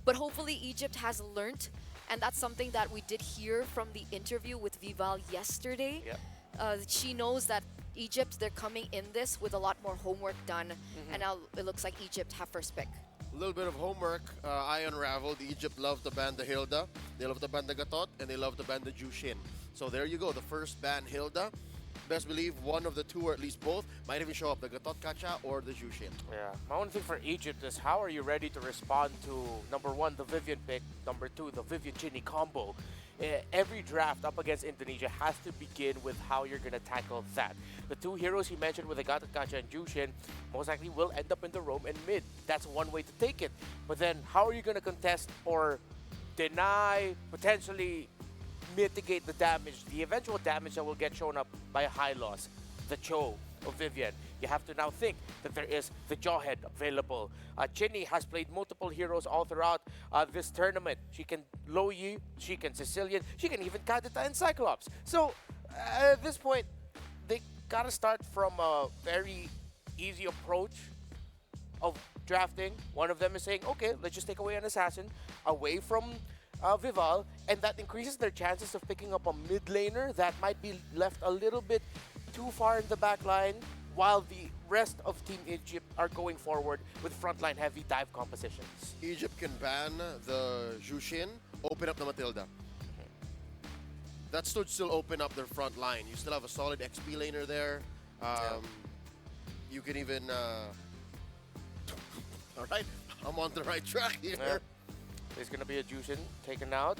But hopefully Egypt has learnt, and that's something that we did hear from the interview with Vival yesterday. Yep. She knows that Egypt, they're coming in this with a lot more homework done, and now it looks like Egypt have first pick. A little bit of homework. I unraveled. Egypt love to ban the Hilda. They love to ban the Gatot, and they love to ban the Jushin. So there you go. The first ban Hilda. Best believe one of the two, or at least both, might even show up, the Gatot Kacha or the Jushin. Yeah. My only thing for Egypt is how are you ready to respond to number one, the Vivian pick, number two, the Vivian Ginny combo. Every draft up against Indonesia has to begin with how you're gonna tackle that. The two heroes you mentioned with the Gatot Kacha and Jushin most likely will end up in the roam and mid. That's one way to take it. But then how are you gonna contest or deny, potentially mitigate the damage, the eventual damage that will get shown up by a high loss, the Cho of Vivian? You have to now think that there is the Jawhead available. Chinny has played multiple heroes all throughout this tournament. She can Low Yi, she can Sicilian, she can even Kadita and Cyclops. So at this point, they gotta start from a very easy approach of drafting. One of them is saying, okay, let's just take away an assassin away from Vival, and that increases their chances of picking up a mid laner that might be left a little bit too far in the back line, while the rest of Team Egypt are going forward with frontline heavy dive compositions. Egypt can ban the Jushin, open up the Matilda. That should still open up their front line. You still have a solid XP laner there. You can even... all right, I'm on the right track here. Yeah. There's going to be a Jushin taken out.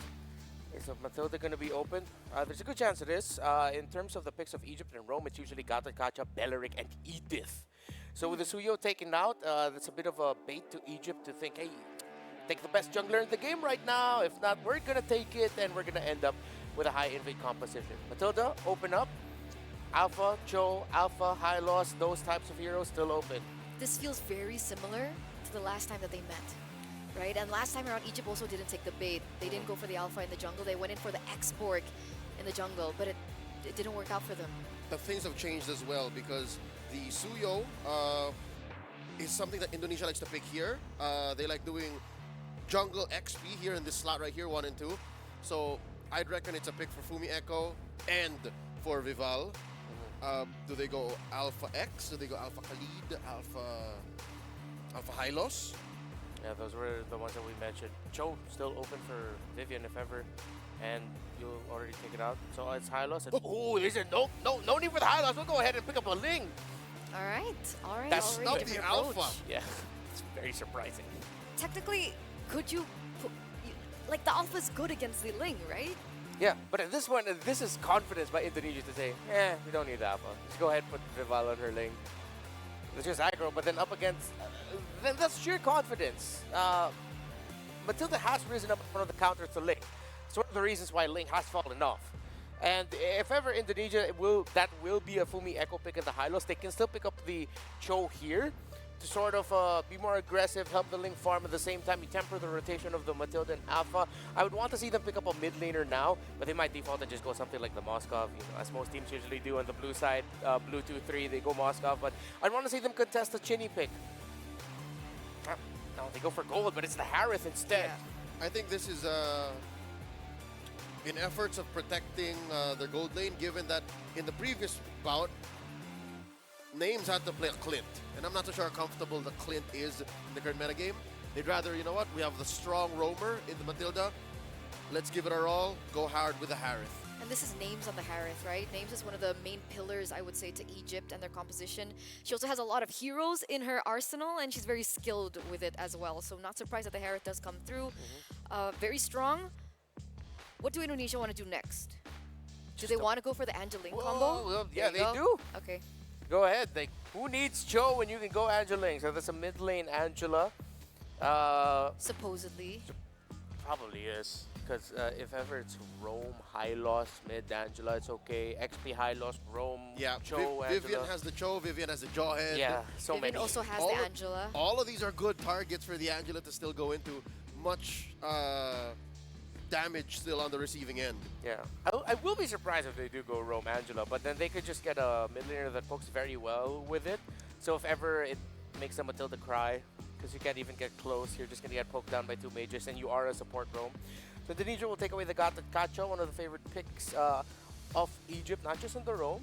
Is Matilda going to be opened? There's a good chance it is. In terms of the picks of Egypt and Rome, it's usually Gatot Kacha, Beleric, and Edith. So with the Suyo taken out, that's a bit of a bait to Egypt to think, hey, take the best jungler in the game right now. If not, we're going to take it, and we're going to end up with a high invade composition. Matilda, open up. Alpha, Cho, Alpha, High Loss, those types of heroes still open. This feels very similar to the last time that they met. Right, and last time around, Egypt also didn't take the bait. They didn't go for the alpha in the jungle. They went in for the X-Borg in the jungle, but it didn't work out for them. But things have changed as well, because the Suyo is something that Indonesia likes to pick here. They like doing jungle XP here in this slot right here, 1 and 2. So I'd reckon it's a pick for Fumi Echo and for Vival. Do they go Alpha X? Do they go Alpha Khalid? Alpha Hylos? Yeah, those were the ones that we mentioned. Cho still open for Vivian if ever, and you'll already take it out. So it's Hylos. Oh, they said no need for the Hylos. We'll go ahead and pick up a Ling. All right. That's already not different the alpha. approach. Yeah, it's very surprising. Technically, could you, like the alpha's good against the Ling, right? Yeah, but at this point, this is confidence by Indonesia to say, we don't need the alpha. Just go ahead and put Vival on her Ling. It's just aggro, but then up against, then that's sheer confidence. Matilda has risen up in front of the counter to Ling. It's one of the reasons why Ling has fallen off. And if ever Indonesia, that will be a Fumi Echo pick in the Hylos, they can still pick up the Cho here to sort of be more aggressive, help the Ling farm at the same time. You temper the rotation of the Matilda and Alpha. I would want to see them pick up a mid laner now, but they might default and just go something like the Moskov, as most teams usually do on the blue side. Blue 2-3, they go Moskov, but I'd want to see them contest the Chinny pick. No, they go for gold, but it's the Harith instead. Yeah. I think this is in efforts of protecting their gold lane, given that in the previous bout, Names had to play a Clint, and I'm not so sure how comfortable the Clint is in the current metagame. They'd rather, you know what, we have the strong roamer in the Matilda. Let's give it our all, go hard with the Harith. And this is Names on the Harith, right? Names is one of the main pillars, I would say, to Egypt and their composition. She also has a lot of heroes in her arsenal, and she's very skilled with it as well. So not surprised that the Harith does come through. Very strong. What do Indonesia want to do next? Do they want to go for the Angeline combo? Well, yeah, they go. do. Okay. Go ahead. Who needs Cho when you can go Angeline? So that's a mid lane Angela. Supposedly. Probably is. Because if ever it's Rome, high loss, mid Angela, it's okay. XP high loss, Rome, Yeah, Cho, Vivian Angela. has the Cho, Vivian has the Jawhead. Yeah, so Vivian many. also has All the of- Angela. All of these are good targets for the Angela to still go into. Much damage still on the receiving end. Yeah. I will be surprised if they do go Rome Angela, but then they could just get a mid laner that pokes very well with it. So if ever it makes a Matilda cry, because you can't even get close. You're just going to get poked down by 2 mages, and you are a support roam. So Indonesia will take away the Gatot Kacho, one of the favorite picks of Egypt, not just in the roam.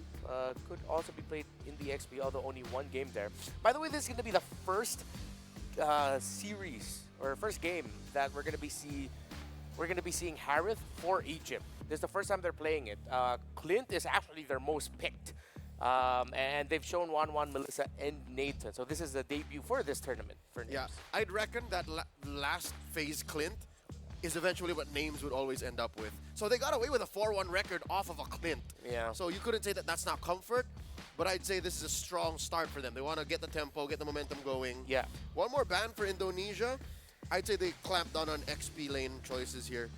Could also be played in the XP, although only 1 game there. By the way, this is going to be the first series, or first game, that we're going to be seeing Harith for Egypt. This is the first time they're playing it. Clint is actually their most picked. And they've shown Juan, Melissa, and Nathan. So this is the debut for this tournament for Names. Yeah, I'd reckon that last phase Clint is eventually what Names would always end up with. So they got away with a 4-1 record off of a Clint. Yeah. So you couldn't say that that's not comfort, but I'd say this is a strong start for them. They want to get the tempo, get the momentum going. Yeah. One more ban for Indonesia. I'd say they clamped down on XP lane choices here.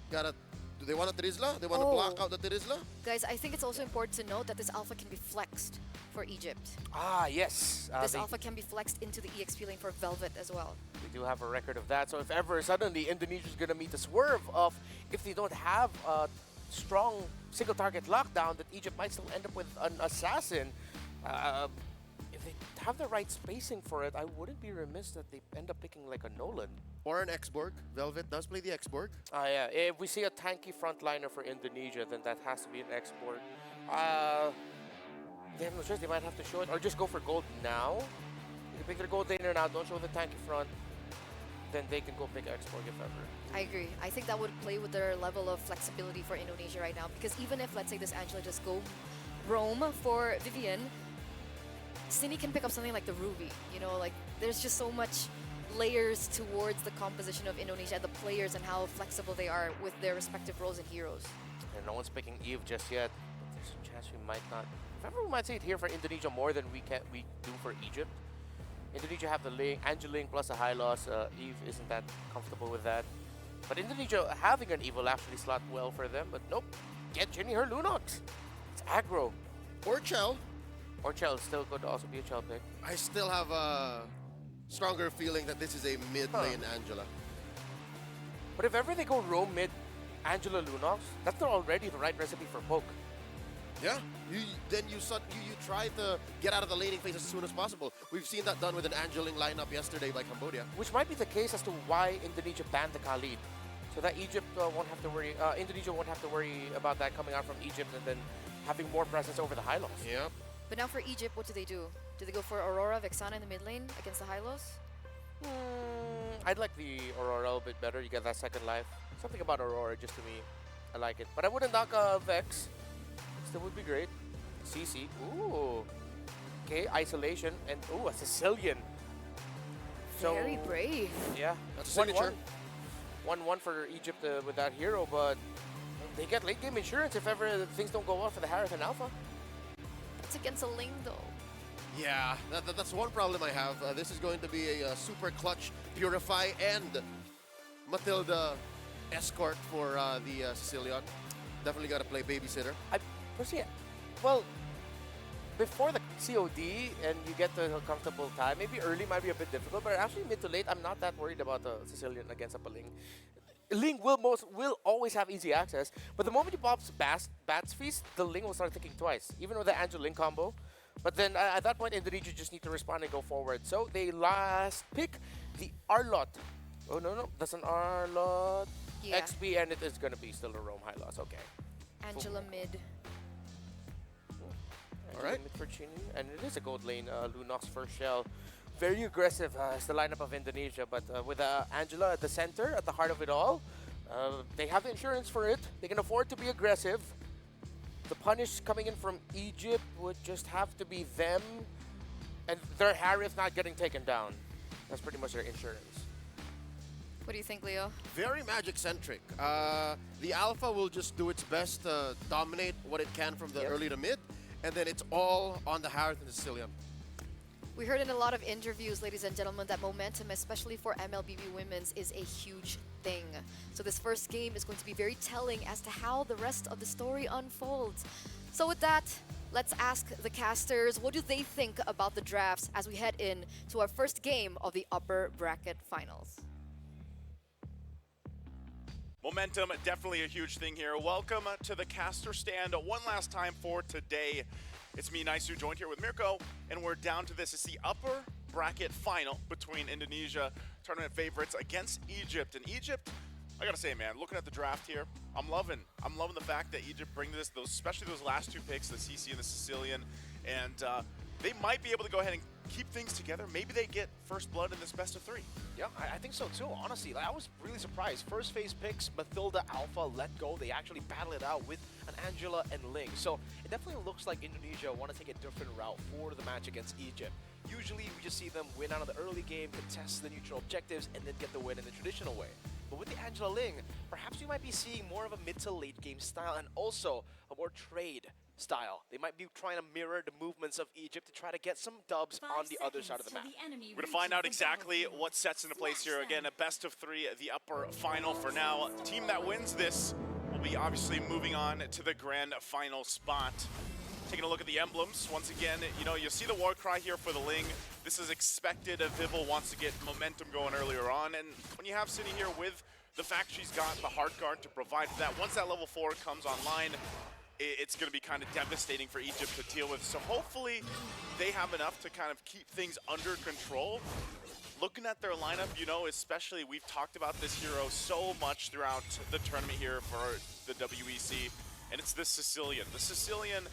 Do they want a Trizla? They want to block out the Trizla? Guys, I think it's also important to note that this alpha can be flexed for Egypt. Ah, yes. This alpha can be flexed into the EXP lane for Velvet as well. We do have a record of that. So if ever suddenly Indonesia's going to meet the swerve of, if they don't have a strong single target lockdown, that Egypt might still end up with an assassin. If they have the right spacing for it, I wouldn't be remiss that they end up picking like a Nolan. Or an X-Borg. Velvet does play the X-Borg. Yeah. If we see a tanky frontliner for Indonesia, then that has to be an export. They have no choice. They might have to show it, or just go for gold now. They can pick their gold laner now. Don't show the tanky front. Then they can go pick export if ever. I agree. I think that would play with their level of flexibility for Indonesia right now. Because even if, let's say, this Angela just go roam for Vivian, Cine can pick up something like the Ruby. You know, like there's just so much layers towards the composition of Indonesia, the players, and how flexible they are with their respective roles and heroes. And no one's picking Eve just yet. But there's a chance we might not. If ever, we might see it here for Indonesia more than we do for Egypt. Indonesia have the Ling, Angeling plus a high loss. Eve isn't that comfortable with that. But Indonesia having an Eve will actually slot well for them. But nope, get Jenny her Lunox. It's aggro. Or Chell. Or Chell still could also be a Chell pick. I still have a stronger feeling that this is a mid lane Angela. But if ever they go roam mid Angela Lunox, that's not already the right recipe for poke. Yeah, you try to get out of the laning phase as soon as possible. We've seen that done with an Angeling lineup yesterday by Cambodia. Which might be the case as to why Indonesia banned the Khalid. So that Egypt won't have to worry, Indonesia won't have to worry about that coming out from Egypt and then having more presence over the Hylos. Yeah. But now for Egypt, what do? Do they go for Aurora, Vexana in the mid lane against the Hylos? I'd like the Aurora a bit better. You get that second life. Something about Aurora, just to me, I like it. But I wouldn't knock Vex. Still would be great. CC. Ooh. Okay, isolation. And ooh, a Sicilian. So, Very brave. yeah. That's a signature. 1-1 for Egypt with that hero, but they get late game insurance if ever things don't go well for the Harith and Alpha. It's against a Ling though. Yeah, that's one problem I have. This is going to be a super clutch Purify and Matilda escort for the Sicilian. Definitely got to play babysitter. Personally, well, before the COD and you get to a comfortable time, maybe early might be a bit difficult, but actually mid to late, I'm not that worried about the Sicilian against a Ling. Ling will always have easy access, but the moment he pops Bats Feast, the Ling will start thinking twice, even with the Angel Ling combo. But then at that point, Indonesia just need to respond and go forward. So they last pick the Arlot. Oh, no, that's an Arlot Yeah. XP, and it is going to be still a roam high loss. Okay. Angela mid. All right. Mid for Chini, and it is a gold lane. Lunox first shell. Very aggressive is the lineup of Indonesia, but with Angela at the center, at the heart of it all, they have the insurance for it. They can afford to be aggressive. The punish coming in from Egypt would just have to be them, and their Harith not getting taken down. That's pretty much their insurance. What do you think, Leo? Very magic-centric. The Alpha will just do its best to dominate what it can from the early to mid, and then it's all on the Harith and the Sicilian. We heard in a lot of interviews, ladies and gentlemen, that momentum, especially for MLBB Women's, is a huge thing. So this first game is going to be very telling as to how the rest of the story unfolds. So with that, let's ask the casters, what do they think about the drafts as we head in to our first game of the upper bracket finals? Momentum, definitely a huge thing here. Welcome to the caster stand one last time for today. It's me, Naisu, joined here with Mirko, and we're down to this. It's the upper bracket final between Indonesia tournament favorites against Egypt. And Egypt, I gotta say, man, looking at the draft here, I'm loving the fact that Egypt bring this, especially those last two picks, the CC and the Sicilian, and they might be able to go ahead and keep things together. Maybe they get first blood in this best of three. Yeah, I think so too, honestly. Like, I was really surprised. First phase picks, Mathilda, Alpha, let go. They actually battle it out with an Angela and Ling. So it definitely looks like Indonesia want to take a different route for the match against Egypt. Usually we just see them win out of the early game, contest the neutral objectives, and then get the win in the traditional way. But with the Angela Ling, perhaps we might be seeing more of a mid to late game style and also a more trade style. They might be trying to mirror the movements of Egypt to try to get some dubs on the other side of the map. We're going to find out exactly what sets into place here. Again, a best of three, the upper final for now. Team that wins this will be obviously moving on to the grand final spot. Taking a look at the emblems, once again, you know, you'll see the war cry here for the Ling. This is expected. Vivel wants to get momentum going earlier on, and when you have City here with the fact she's got the hard guard to provide for that, once that level 4 comes online, it's going to be kind of devastating for Egypt to deal with. So hopefully they have enough to kind of keep things under control. Looking at their lineup, you know, especially we've talked about this hero so much throughout the tournament here for the WEC, and it's the Sicilian. The Sicilian,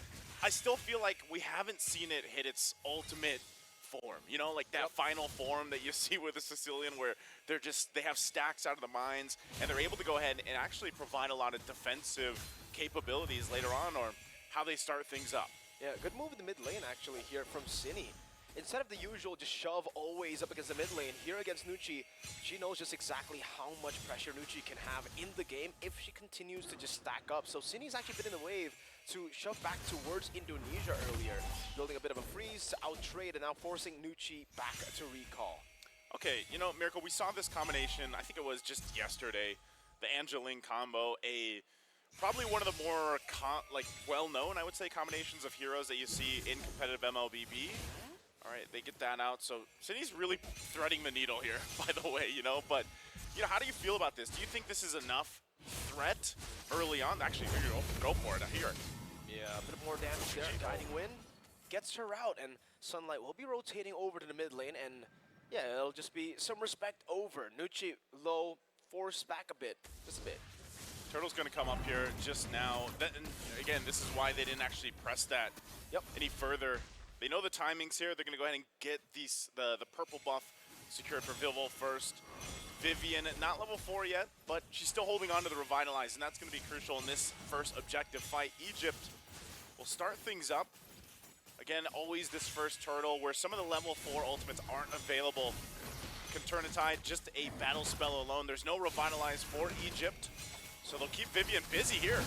I still feel like we haven't seen it hit its ultimate form, you know, like that final form that you see with the Sicilian where they have stacks out of the mines and they're able to go ahead and actually provide a lot of defensive capabilities later on, or how they start things up. Yeah, good move in the mid lane actually here from Cini. Instead of the usual just shove always up against the mid lane, here against Nucci, she knows just exactly how much pressure Nucci can have in the game if she continues to just stack up. So Cini's actually been in the wave to shove back towards Indonesia earlier, building a bit of a freeze to out-trade and now forcing Nucci back to recall. Okay, you know, Miracle, we saw this combination, I think it was just yesterday, the Angeline combo, probably one of the more well-known, I would say, combinations of heroes that you see in competitive MLBB. All right, they get that out. So City's really threading the needle here, by the way, you know. But, you know, how do you feel about this? Do you think this is enough threat early on? Actually, here you go for it. I hear it. Yeah, a bit more damage there. Guiding Wind gets her out, and Sunlight will be rotating over to the mid lane, and yeah, it'll just be some respect over. Nucci low, force back a bit, just a bit. Turtle's going to come up here just now. And again, this is why they didn't actually press that any further. They know the timings here. They're going to go ahead and get the purple buff secured for Vivel first. Vivian, not level 4 yet, but she's still holding on to the Revitalize, and that's going to be crucial in this first objective fight. Egypt will start things up. Again, always this first turtle where some of the level 4 ultimates aren't available. Can turn the tide, just a battle spell alone. There's no Revitalize for Egypt, so they'll keep Vivian busy here.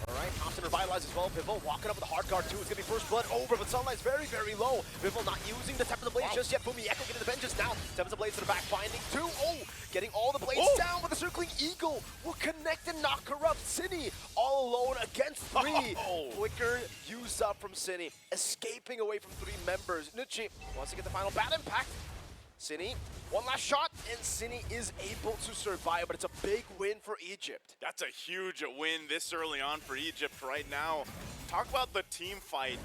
All right, Thompson revitalized as well. Vivel walking up with the hard guard too. It's gonna be first blood over, but Sunlight's very, very low. Vivel not using the Tempest of Blades just yet. Fumi Echo getting the vengeance now. Tempest of Blades to the back, finding two. Oh, getting all the blades down, but the circling eagle will connect and knock her up. Cini all alone against three. Flicker used up from Cini, escaping away from three members. Nucci wants to get the final bat impact. Cini, one last shot, and Cini is able to survive, but it's a big win for Egypt. That's a huge win this early on for Egypt right now. Talk about the team fight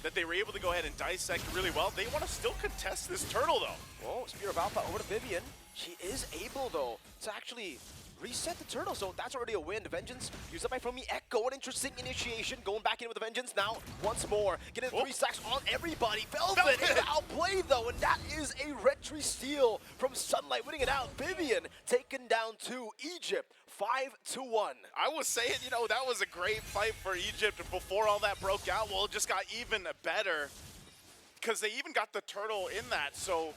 that they were able to go ahead and dissect really well. They want to still contest this turtle, though. Oh, Spear of Alpha over to Vivian. She is able, though, to actually reset the turtle, so that's already a win. The Vengeance used up by Fumi Echo. An interesting initiation, going back in with the Vengeance now once more. Getting 3 stacks on everybody. Velvet is outplayed, though, and that is a retry steal from Sunlight, winning it out. Vivian taken down to Egypt, 5-1. I was saying, you know, that was a great fight for Egypt before all that broke out. Well, it just got even better because they even got the turtle in that, so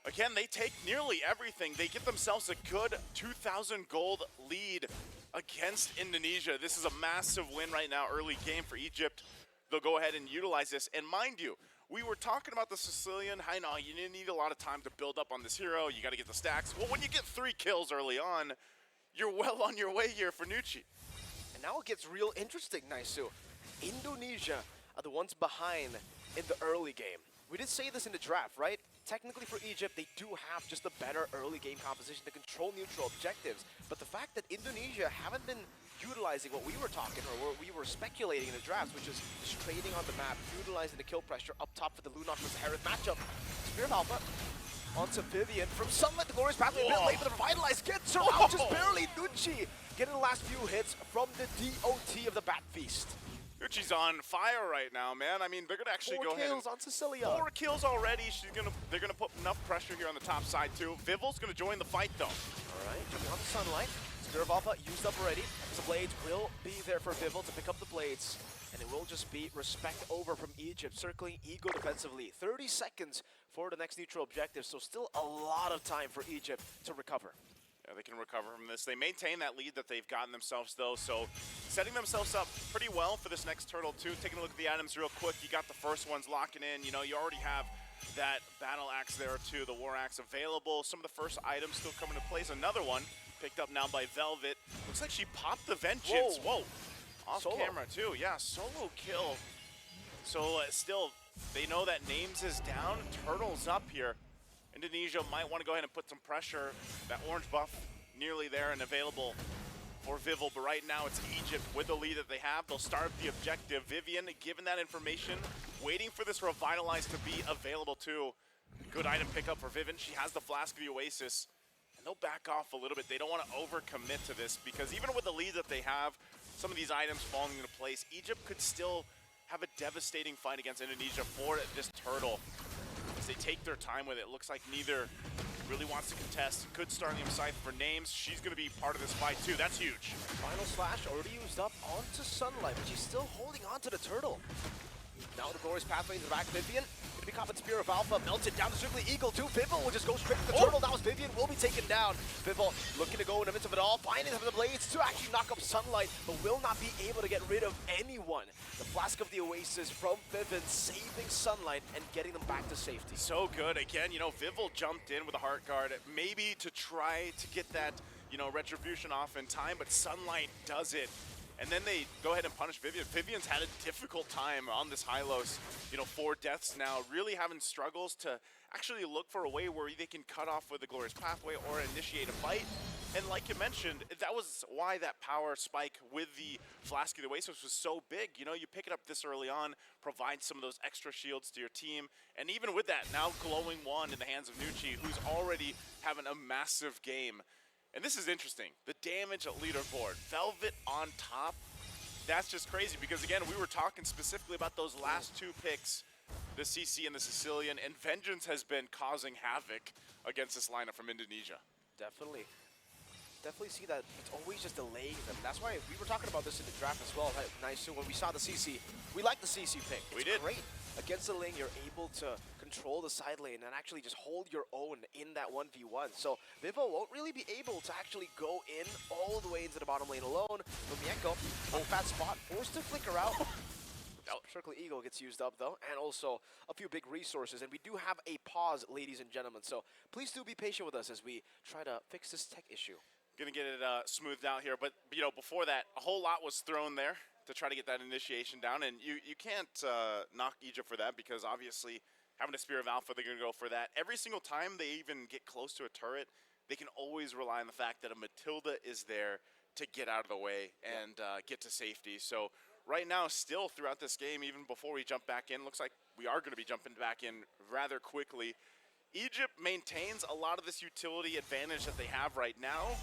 again, they take nearly everything. They get themselves a good 2,000 gold lead against Indonesia. This is a massive win right now, early game for Egypt. They'll go ahead and utilize this. And mind you, we were talking about the Sicilian. I know you need a lot of time to build up on this hero. You got to get the stacks. Well, when you get 3 kills early on, you're well on your way here for Nucci. And now it gets real interesting, Naisu. Indonesia are the ones behind in the early game. We did say this in the draft, right? Technically for Egypt, they do have just a better early game composition to control neutral objectives. But the fact that Indonesia haven't been utilizing what we were talking, or what we were speculating in the drafts, which is just trading on the map, utilizing the kill pressure up top for the Lunox versus Harith matchup. Spear of Alpha onto Vivian. From Sunlight, the Glorious Pathway a bit Whoa. late, but the Revitalize gets her out just barely. Nucci getting the last few hits from the DOT of the Bat Feast. Nucci's on fire right now, man. I mean, they're gonna actually 4 go ahead and kills on Cecilia. 4 kills already. They're gonna put enough pressure here on the top side too. Vivil's gonna join the fight though. All right, jumping on the Sunlight. Spirit of Alpha used up already. Some blades will be there for Vivil to pick up the blades. And it will just be respect over from Egypt, circling Ego defensively. 30 seconds for the next neutral objective, so still a lot of time for Egypt to recover. Yeah, they can recover from this. They maintain that lead that they've gotten themselves though, so setting themselves up pretty well for this next turtle too. Taking a look at the items real quick, you got the first ones locking in. You know, you already have that battle axe there too, the war axe available. Some of the first items still coming to place. Another one picked up now by Velvet. Looks like she popped the vengeance. Whoa. Off Solo. camera too, yeah, solo kill. So still, they know that Names is down, Turtle's up here. Indonesia might want to go ahead and put some pressure. That orange buff nearly there and available for Vivil, but right now it's Egypt with the lead that they have. They'll start the objective. Vivian, given that information, waiting for this Revitalize to be available too. Good item pickup for Vivian. She has the Flask of the Oasis. And they'll back off a little bit. They don't want to overcommit to this because even with the lead that they have, some of these items falling into place, Egypt could still have a devastating fight against Indonesia for this turtle. As they take their time with it, looks like neither really wants to contest. Could start the Scythe for Names. She's going to be part of this fight too. That's huge. Final slash already used up onto Sunlight, but she's still holding on to the turtle. Now the Glorious Pathway into the back. Vivian gonna be caught with Spear of Alpha, melted down to strictly Eagle too. Vivil will just go straight to the turtle. Now as Vivian will be taken down. Vivil looking to go in the midst of it all, finding some of the blades to actually knock up Sunlight, but will not be able to get rid of anyone. The Flask of the Oasis from Vivian saving Sunlight and getting them back to safety. So good. Again, you know, Vivil jumped in with a Heart Guard, maybe to try to get that, you know, retribution off in time, but Sunlight does it. And then they go ahead and punish Vivian. Vivian's had a difficult time on this Hylos, you know, 4 deaths now, really having struggles to actually look for a way where they can cut off with the Glorious Pathway or initiate a fight. And like you mentioned, that was why that power spike with the Flask of the Oasis was so big. You know, you pick it up this early on, provide some of those extra shields to your team. And even with that, now glowing wand in the hands of Nucci, who's already having a massive game. And this is interesting, the damage at leaderboard. Velvet on top, that's just crazy because again, we were talking specifically about those last 2 picks, the CC and the Sicilian, and Vengeance has been causing havoc against this lineup from Indonesia. Definitely see that it's always just delaying them. That's why we were talking about this in the draft as well. Nice, so when we saw the CC, we like the CC pick. It's We did. great. Against the lane, you're able to control the side lane and actually just hold your own in that 1v1. So Vivo won't really be able to actually go in all the way into the bottom lane alone. Mieko, fat spot, forced to flicker out. Circle Eagle gets used up though, and also a few big resources. And we do have a pause, ladies and gentlemen. So please do be patient with us as we try to fix this tech issue. Gonna get it smoothed out here, but you know, before that, a whole lot was thrown there to try to get that initiation down, and you can't knock Egypt for that because obviously having a Spear of Alpha, they're gonna go for that. Every single time they even get close to a turret, they can always rely on the fact that a Matilda is there to get out of the way and get to safety. So right now, still throughout this game, even before we jump back in, looks like we are gonna be jumping back in rather quickly. Egypt maintains a lot of this utility advantage that they have right now,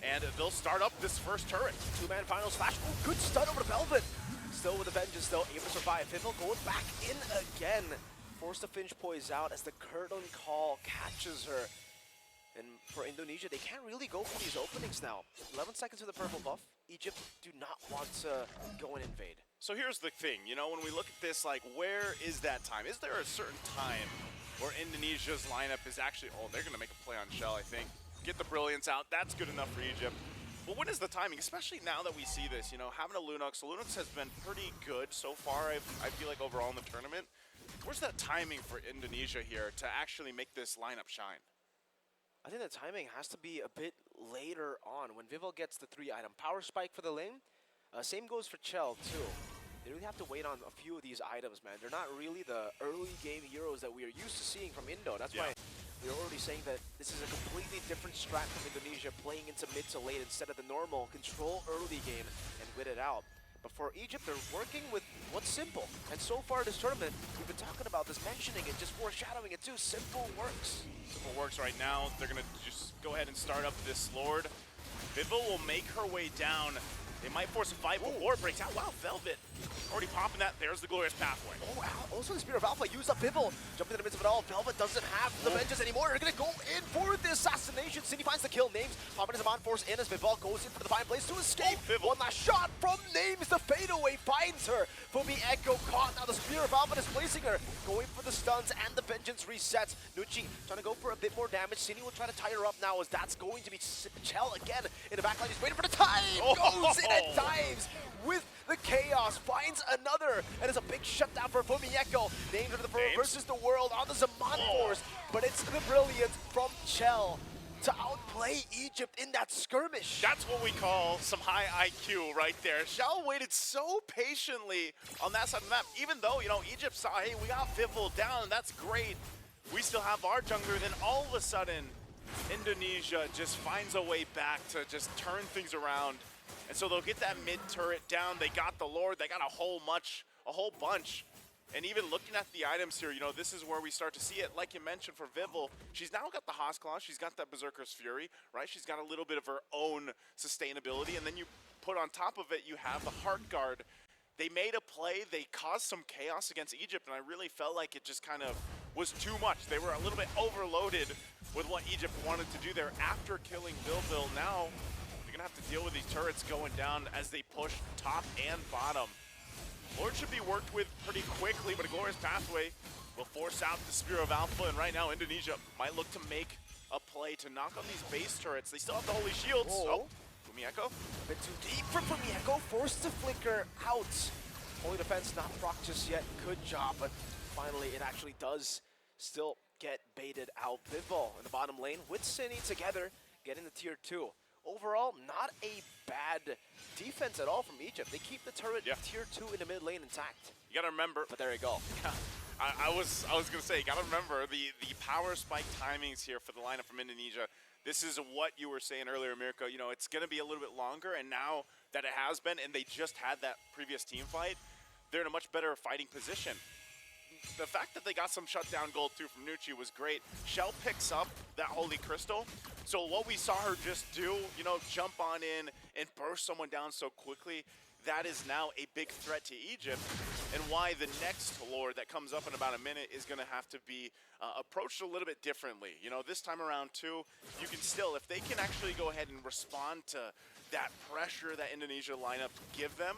and they'll start up this first turret. 2-man final slash. Ooh, good stun over to Velvet. Still with the Vengeance though, able to survive. Vivil going back in again. Forced to Finch poise out as the Curtain Call catches her. And for Indonesia, they can't really go for these openings now. 11 seconds with the purple buff. Egypt do not want to go and invade. So here's the thing, you know, when we look at this, like, where is that time? Is there a certain time where Indonesia's lineup is actually, oh, they're going to make a play on Shell, I think. Get the Brilliance out. That's good enough for Egypt. But when is the timing, especially now that we see this, you know, having a Lunox. Lunox has been pretty good so far, I feel like, overall in the tournament. Where's that timing for Indonesia here to actually make this lineup shine? I think the timing has to be a bit later on when Vivil gets the 3-item power spike for the lane. Same goes for Chell too. They really have to wait on a few of these items, man. They're not really the early game heroes that we are used to seeing from Indo. That's why we're already saying that this is a completely different strat from Indonesia, playing into mid to late instead of the normal control early game and win it out. But for Egypt, they're working with what's simple. And so far this tournament, we've been talking about this, mentioning it, just foreshadowing it too. Simple works. Simple works right now. They're going to just go ahead and start up this Lord. Vivo will make her way down. They might force a fight before it breaks out. Wow, Velvet already popping that. There's the glorious pathway. Oh, also the Spear of Alpha used up Bibble. Jumping in the midst of it all. Velvet doesn't have the vengeance anymore. They're going to go in for the assassination. Cindy finds the kill. Names popping his on force in as Bibble goes in for the fine place to escape. One last shot from Names. The fadeaway finds her. Fumi Echo caught. Now the Spear of Alpha displacing her. Going for the stuns and the vengeance resets. Nucci trying to go for a bit more damage. Cindy will try to tie her up now as that's going to be Chell again in the backline. He's waiting for the time. Goes in and dives with the chaos. Finds another. And it's a big shutdown for Fumi Echo. Names into the versus the world on the Zaman Force. But it's the brilliance from Chell to outplay Egypt in that skirmish. That's what we call some high IQ right there. Shell waited so patiently on that side of the map, even though, you know, Egypt saw, hey, we got Vivel down, that's great. We still have our jungler, then all of a sudden, Indonesia just finds a way back to just turn things around. And so they'll get that mid turret down. They got the Lord, they got a whole bunch. And even looking at the items here, you know, this is where we start to see it. Like you mentioned for Vivel, she's now got the Haas Claw, she's got that Berserker's Fury, right? She's got a little bit of her own sustainability, and then you put on top of it, you have the Heart Guard. They made a play, they caused some chaos against Egypt, and I really felt like it just kind of was too much. They were a little bit overloaded with what Egypt wanted to do there after killing Vilvil. Now, they're gonna have to deal with these turrets going down as they push top and bottom. Lord should be worked with pretty quickly, but a glorious pathway will force out the Spear of Alpha, and right now Indonesia might look to make a play to knock on these base turrets. They still have the Holy Shields. Oh, Fumi Echo. A bit too deep for Fumi Echo, forced to flicker out. Holy defense not proc just yet. Good job, but finally it actually does still get baited out. Vivo in the bottom lane with Cine together, getting the tier 2. Overall, not a bad defense at all from Egypt. They keep the turret tier 2 in the mid lane intact. You gotta remember. But there you go. I was gonna say, you gotta remember the power spike timings here for the lineup from Indonesia. This is what you were saying earlier, Mirko. You know, it's gonna be a little bit longer, and now that it has been, and they just had that previous team fight, they're in a much better fighting position. The fact that they got some shutdown gold too from Nucci was great. Shell picks up that Holy Crystal. So what we saw her just do, you know, jump on in and burst someone down so quickly, that is now a big threat to Egypt, and why the next Lord that comes up in about a minute is going to have to be approached a little bit differently. You know, this time around too, you can still, if they can actually go ahead and respond to that pressure that Indonesia lineup give them,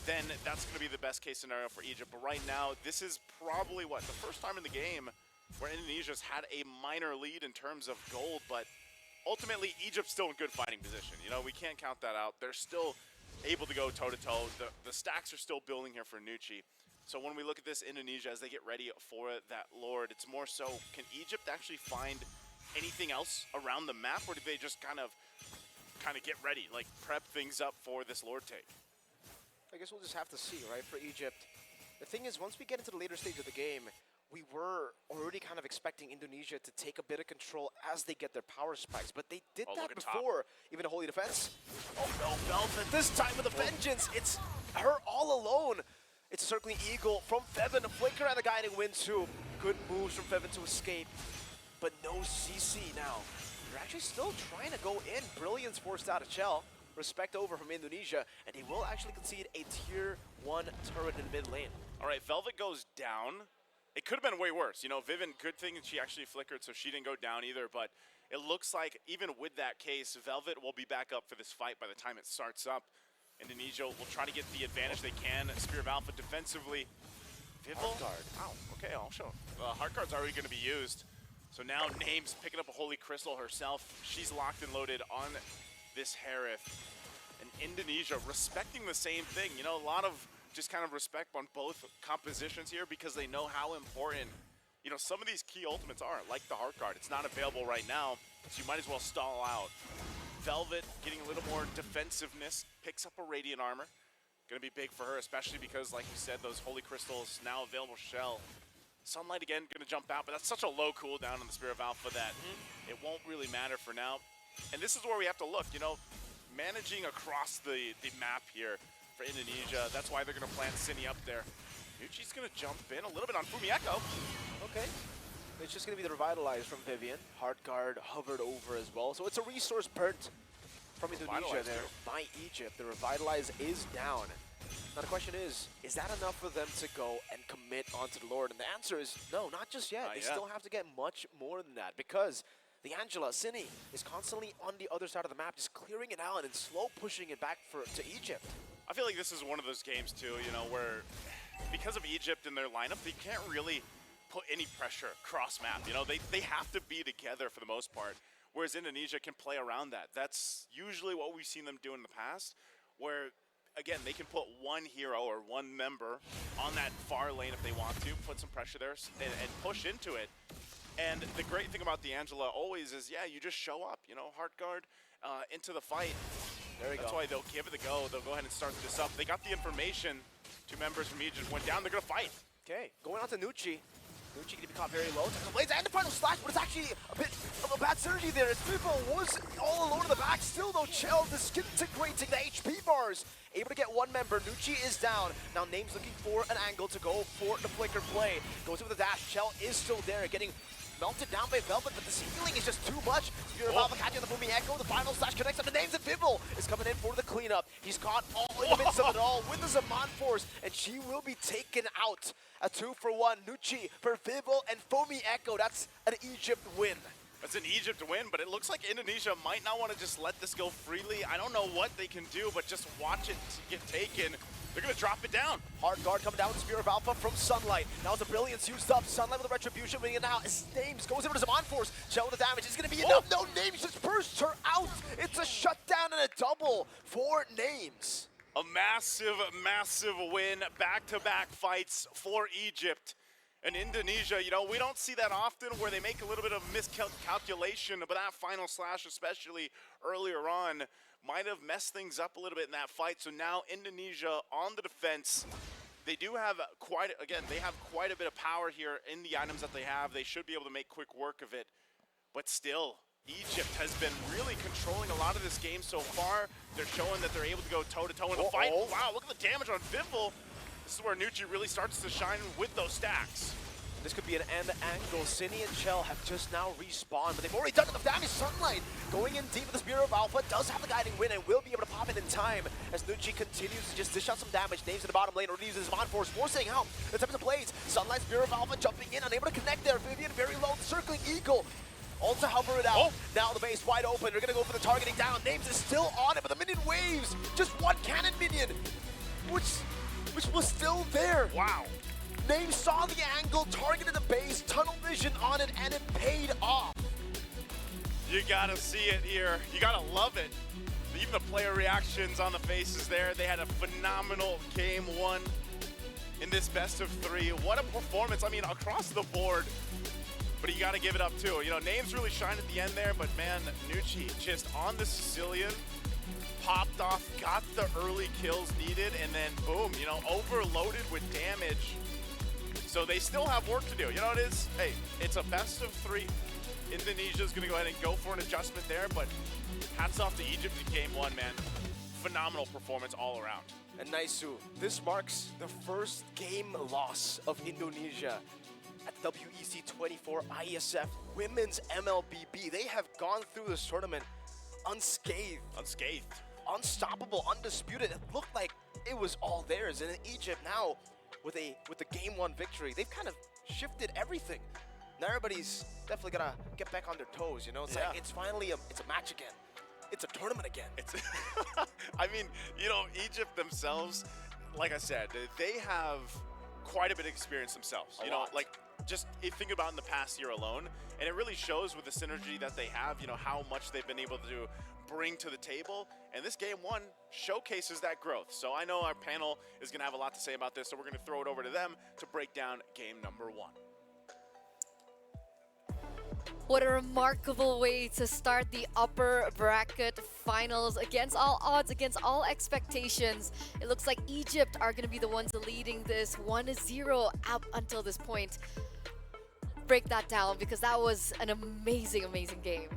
then that's going to be the best case scenario for Egypt. But right now, this is probably, what, the first time in the game where Indonesia's had a minor lead in terms of gold, but ultimately, Egypt's still in good fighting position. You know, we can't count that out. They're still able to go toe-to-toe. The stacks are still building here for Nucci. So when we look at this Indonesia as they get ready for that Lord, it's more so, can Egypt actually find anything else around the map, or do they just kind of get ready, like prep things up for this Lord take? I guess we'll just have to see, right, for Egypt. The thing is, once we get into the later stage of the game, we were already kind of expecting Indonesia to take a bit of control as they get their power spikes, but they did that before even a Holy Defense. Oh no, Velvet, this time with a vengeance. It's her all alone. It's a circling eagle from Fevin, a flicker and a guiding wind too. Good moves from Fevin to escape, but no CC now. They're actually still trying to go in. Brilliance forced out of Chell. Respect over from Indonesia, and they will actually concede a tier 1 turret in the mid lane. All right, Velvet goes down. It could have been way worse. You know, Vivian, good thing that she actually flickered, so she didn't go down either, but it looks like even with that case, Velvet will be back up for this fight by the time it starts up. Indonesia will try to get the advantage they can. Spear of Alpha defensively. Vivel? Heart guard. Ow, okay, I'll show. Heart guard's already going to be used. So now Names picking up a Holy Crystal herself. She's locked and loaded on this Harith. And Indonesia respecting the same thing. You know, a lot of just kind of respect on both compositions here because they know how important, you know, some of these key ultimates are, like the Heart Guard. It's not available right now, so you might as well stall out. Velvet getting a little more defensiveness, picks up a Radiant Armor. Gonna be big for her, especially because, like you said, those Holy Crystals now available Shell. Sunlight again gonna jump out, but that's such a low cooldown on the Spear of Alpha that it won't really matter for now. And this is where we have to look, you know, managing across the map here. for Indonesia. That's why they're going to plant Cine up there. Nucci's going to jump in a little bit on Fumieko. Okay. It's just going to be the Revitalize from Vivian. Hard guard hovered over as well. So it's a resource burnt from Indonesia Revitalize there too. by Egypt. The Revitalize is down. Now the question is that enough for them to go and commit onto the Lord? And the answer is no, not just yet. Not They yet. still have to get much more than that because the Angela, Cine, is constantly on the other side of the map, just clearing it out and slow pushing it back to Egypt. I feel like this is one of those games too, you know, where because of Egypt in their lineup, they can't really put any pressure cross map. You know, they have to be together for the most part, whereas Indonesia can play around that. That's usually what we've seen them do in the past, where again, they can put one hero or one member on that far lane if they want to, put some pressure there and push into it. And the great thing about the Angela always is, yeah, you just show up, you know, heart guard into the fight. There we That's go. why they'll give it a go. They'll go ahead and start this up. They got the information. 2 members from Egypt went down. They're going to fight. Okay, going on to Nucci. Nucci going to be caught very low. Takes the blades and the final slash, but it's actually a bit of a bad synergy there. As Vivo was all alone in the back. Still, though, Chell disintegrating the HP bars. Able to get one member. Nucci is down. Now, Name's looking for an angle to go for the flicker play. Goes in with the dash. Chell is still there, getting melted down by Velvet, but the ceiling is just too much. You're about to catch the Boomy Echo. The final slash connects up to Names, and Vivel is coming in for the cleanup. He's caught all in the midst of it all with the Zaman Force, and she will be taken out. A 2-for-1. Nucci for Vivel and Foamy Echo. That's an Egypt win. That's an Egypt win, but it looks like Indonesia might not want to just let this go freely. I don't know what they can do, but just watch it get taken. They're going to drop it down. Hard guard coming down with the Spear of Alpha from Sunlight. Now the Brilliance used up. Sunlight with the Retribution winning it now. As Names goes over to Zaman Force. Shell with the damage. It's going to be enough. No, Names just bursts her out. It's a shutdown and a double for Names. A massive, massive win. Back-to-back fights for Egypt. And Indonesia, you know, we don't see that often where they make a little bit of miscalculation, but that final slash, especially earlier on, might have messed things up a little bit in that fight. So now Indonesia on the defense. They do have quite a bit of power here in the items that they have. They should be able to make quick work of it. But still, Egypt has been really controlling a lot of this game so far. They're showing that they're able to go toe-to-toe in the fight. Wow, look at the damage on Vivel. This is where Nucci really starts to shine with those stacks. This could be an end angle. Cine and Chell have just now respawned, but they've already done enough damage. Sunlight going in deep with the Spear of Alpha, does have the guiding win and will be able to pop it in time as Nucci continues to just dish out some damage. Names in the bottom lane, already uses Mon Force, forcing out the types of blades. Sunlight, Spear of Alpha jumping in, unable to connect there. Vivian very low, circling Eagle. Also hover it out. Now the base wide open. They're going to go for the targeting down. Names is still on it, but the minion waves. Just one cannon minion, which was still there. Wow. Names saw the angle, targeted the base, tunnel vision on it, and it paid off. You gotta see it here. You gotta love it. Even the player reactions on the faces there. They had a phenomenal game one in this best of 3. What a performance. I mean, across the board. But you gotta give it up too. You know, Names really shine at the end there, but man, Nucci just on the Sicilian, popped off, got the early kills needed, and then boom, you know, overloaded with damage. So they still have work to do. You know what it is? Hey, it's a best of 3. Indonesia's gonna go ahead and go for an adjustment there, but hats off to Egypt in game 1, man. Phenomenal performance all around. And Naisu, this marks the first game loss of Indonesia at the WEC24 IESF Women's MLBB. They have gone through this tournament unscathed. Unscathed. Unstoppable, undisputed. It looked like it was all theirs. And in Egypt now, with the game 1 victory, they've kind of shifted everything. Now everybody's definitely gonna get back on their toes. You know, it's like it's finally it's a match again. It's a tournament again. It's I mean, you know, Egypt themselves, like I said, they have quite a bit of experience themselves. You know, like just think about in the past year alone, and it really shows with the synergy that they have. You know how much they've been able to bring to the table, and this game 1 showcases that growth. So I know our panel is going to have a lot to say about this, so we're going to throw it over to them to break down game number 1. What a remarkable way to start the upper bracket finals against all odds, against all expectations. It looks like Egypt are going to be the ones leading this 1-0 up until this point. Break that down because that was an amazing, amazing game.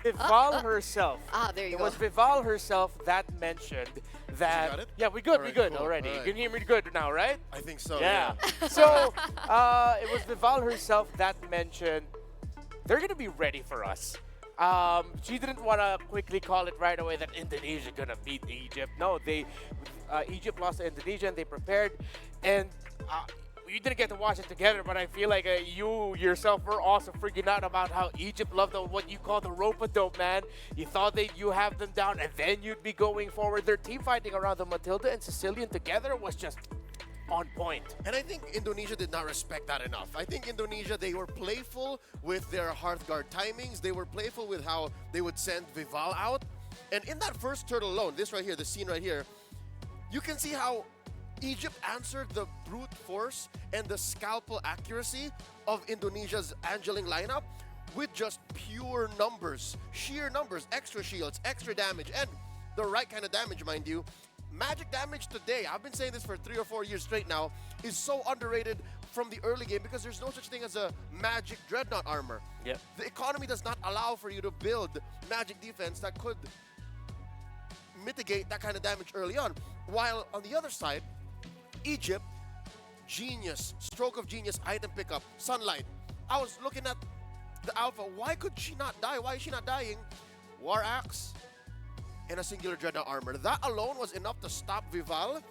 Vival herself. There you It go. was Vival herself that mentioned that. got it? Yeah, we good. We Alright, good cool. already. Alright. You can hear me good now, right? I think so. Yeah. So it was Vival herself that mentioned they're gonna be ready for us. She didn't want to quickly call it right away that Indonesia gonna beat Egypt. No, Egypt lost to Indonesia and they prepared, and you didn't get to watch it together. But I feel like you yourself were also freaking out about how Egypt loved what you call the rope-a-dope, man. You thought that you have them down and then you'd be going forward. Their team fighting around the Matilda and Sicilian together was just on point. And I think Indonesia did not respect that enough. I think Indonesia, they were playful with their Hearthguard timings. They were playful with how they would send Vival out. And in that first turtle alone, this right here, the scene right here, you can see how Egypt answered the brute force and the scalpel accuracy of Indonesia's Angeling lineup with just pure numbers, sheer numbers, extra shields, extra damage, and the right kind of damage, mind you. Magic damage today, I've been saying this for 3 or 4 years straight now, is so underrated from the early game because there's no such thing as a magic dreadnought armor. Yep. The economy does not allow for you to build magic defense that could mitigate that kind of damage early on. While on the other side, Egypt, genius, stroke of genius item pickup, sunlight. I was looking at the alpha. Why could she not die? Why is she not dying? War Axe and a singular dreadnought armor. That alone was enough to stop Vival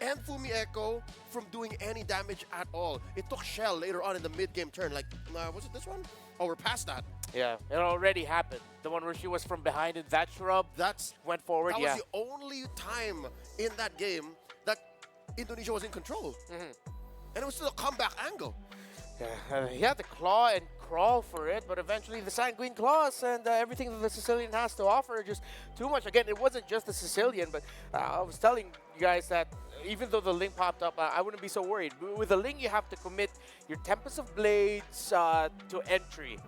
and Fumi Echo from doing any damage at all. It took Shell later on in the mid-game turn. Like, was it this one? Oh, we're past that. Yeah, it already happened. The one where she was from behind in that shrub, went forward. That Yeah. was the only time in that game that Indonesia was in control. And it was still a comeback angle. Yeah, he had to claw and crawl for it, but eventually the Sanguine Claws and everything that the Sicilian has to offer are just too much. Again, it wasn't just the Sicilian, but I was telling you guys that even though the Ling popped up, I wouldn't be so worried. With the Ling, you have to commit your Tempest of Blades to entry.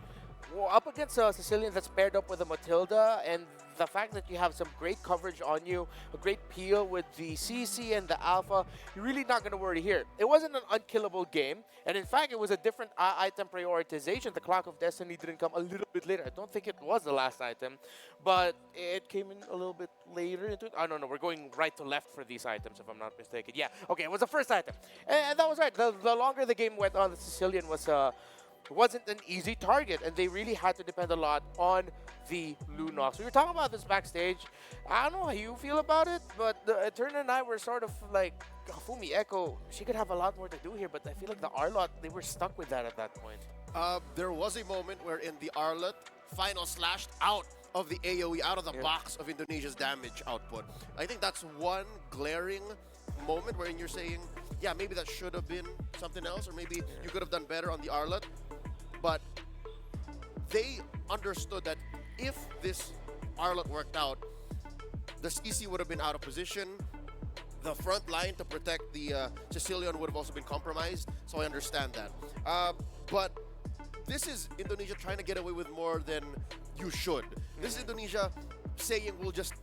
Well, up against a Sicilian that's paired up with a Matilda, and the fact that you have some great coverage on you, a great peel with the CC and the Alpha, you're really not going to worry here. It wasn't an unkillable game, and in fact, it was a different item prioritization. The Clock of Destiny didn't come a little bit later. I don't think it was the last item, but it came in a little bit later into it. I don't know. We're going right to left for these items, if I'm not mistaken. Yeah, okay, it was the first item. And that was right. The longer the game went on, the Sicilian wasn't an easy target, and they really had to depend a lot on the Lunox. We were talking about this backstage. I don't know how you feel about it, but Eterna and I were sort of like, Fumi Echo, she could have a lot more to do here, but I feel like the Arlot, they were stuck with that at that point. There was a moment wherein the Arlet final slashed out of the AoE, out of the box of Indonesia's damage output. I think that's one glaring moment wherein you're saying, yeah, maybe that should have been something else, or maybe you could have done better on the Arlet. But they understood that if this Arlet worked out, the CC would have been out of position. The front line to protect the Sicilian would have also been compromised. So I understand that. But this is Indonesia trying to get away with more than you should. This is Indonesia saying we'll just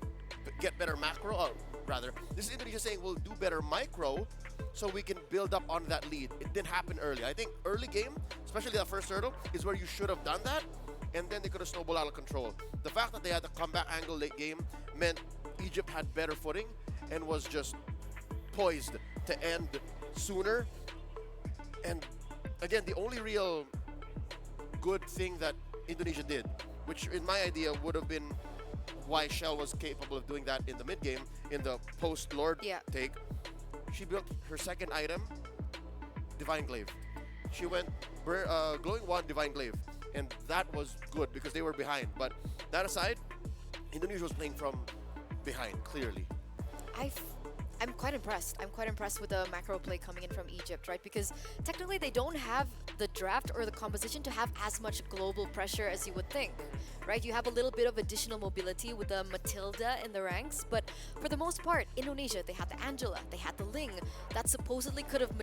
get better macro, or rather, this is Indonesia saying we'll do better micro so we can build up on that lead. It didn't happen early. I think early game, especially that first hurdle, is where you should have done that, and then they could have snowballed out of control. The fact that they had the comeback angle late game meant Egypt had better footing and was just poised to end sooner. And again, the only real good thing that Indonesia did, which in my idea would have been why Shell was capable of doing that in the mid game, in the post-Lord take, she built her second item, Divine Glaive. She went Glowing Wand, Divine Glaive, and that was good because they were behind. But that aside, Indonesia was playing from behind, clearly. I'm quite impressed. I'm quite impressed with the macro play coming in from Egypt, right? Because technically they don't have the draft or the composition to have as much global pressure as you would think, right? You have a little bit of additional mobility with the Matilda in the ranks, but for the most part, Indonesia, they had the Angela, they had the Ling, that supposedly could have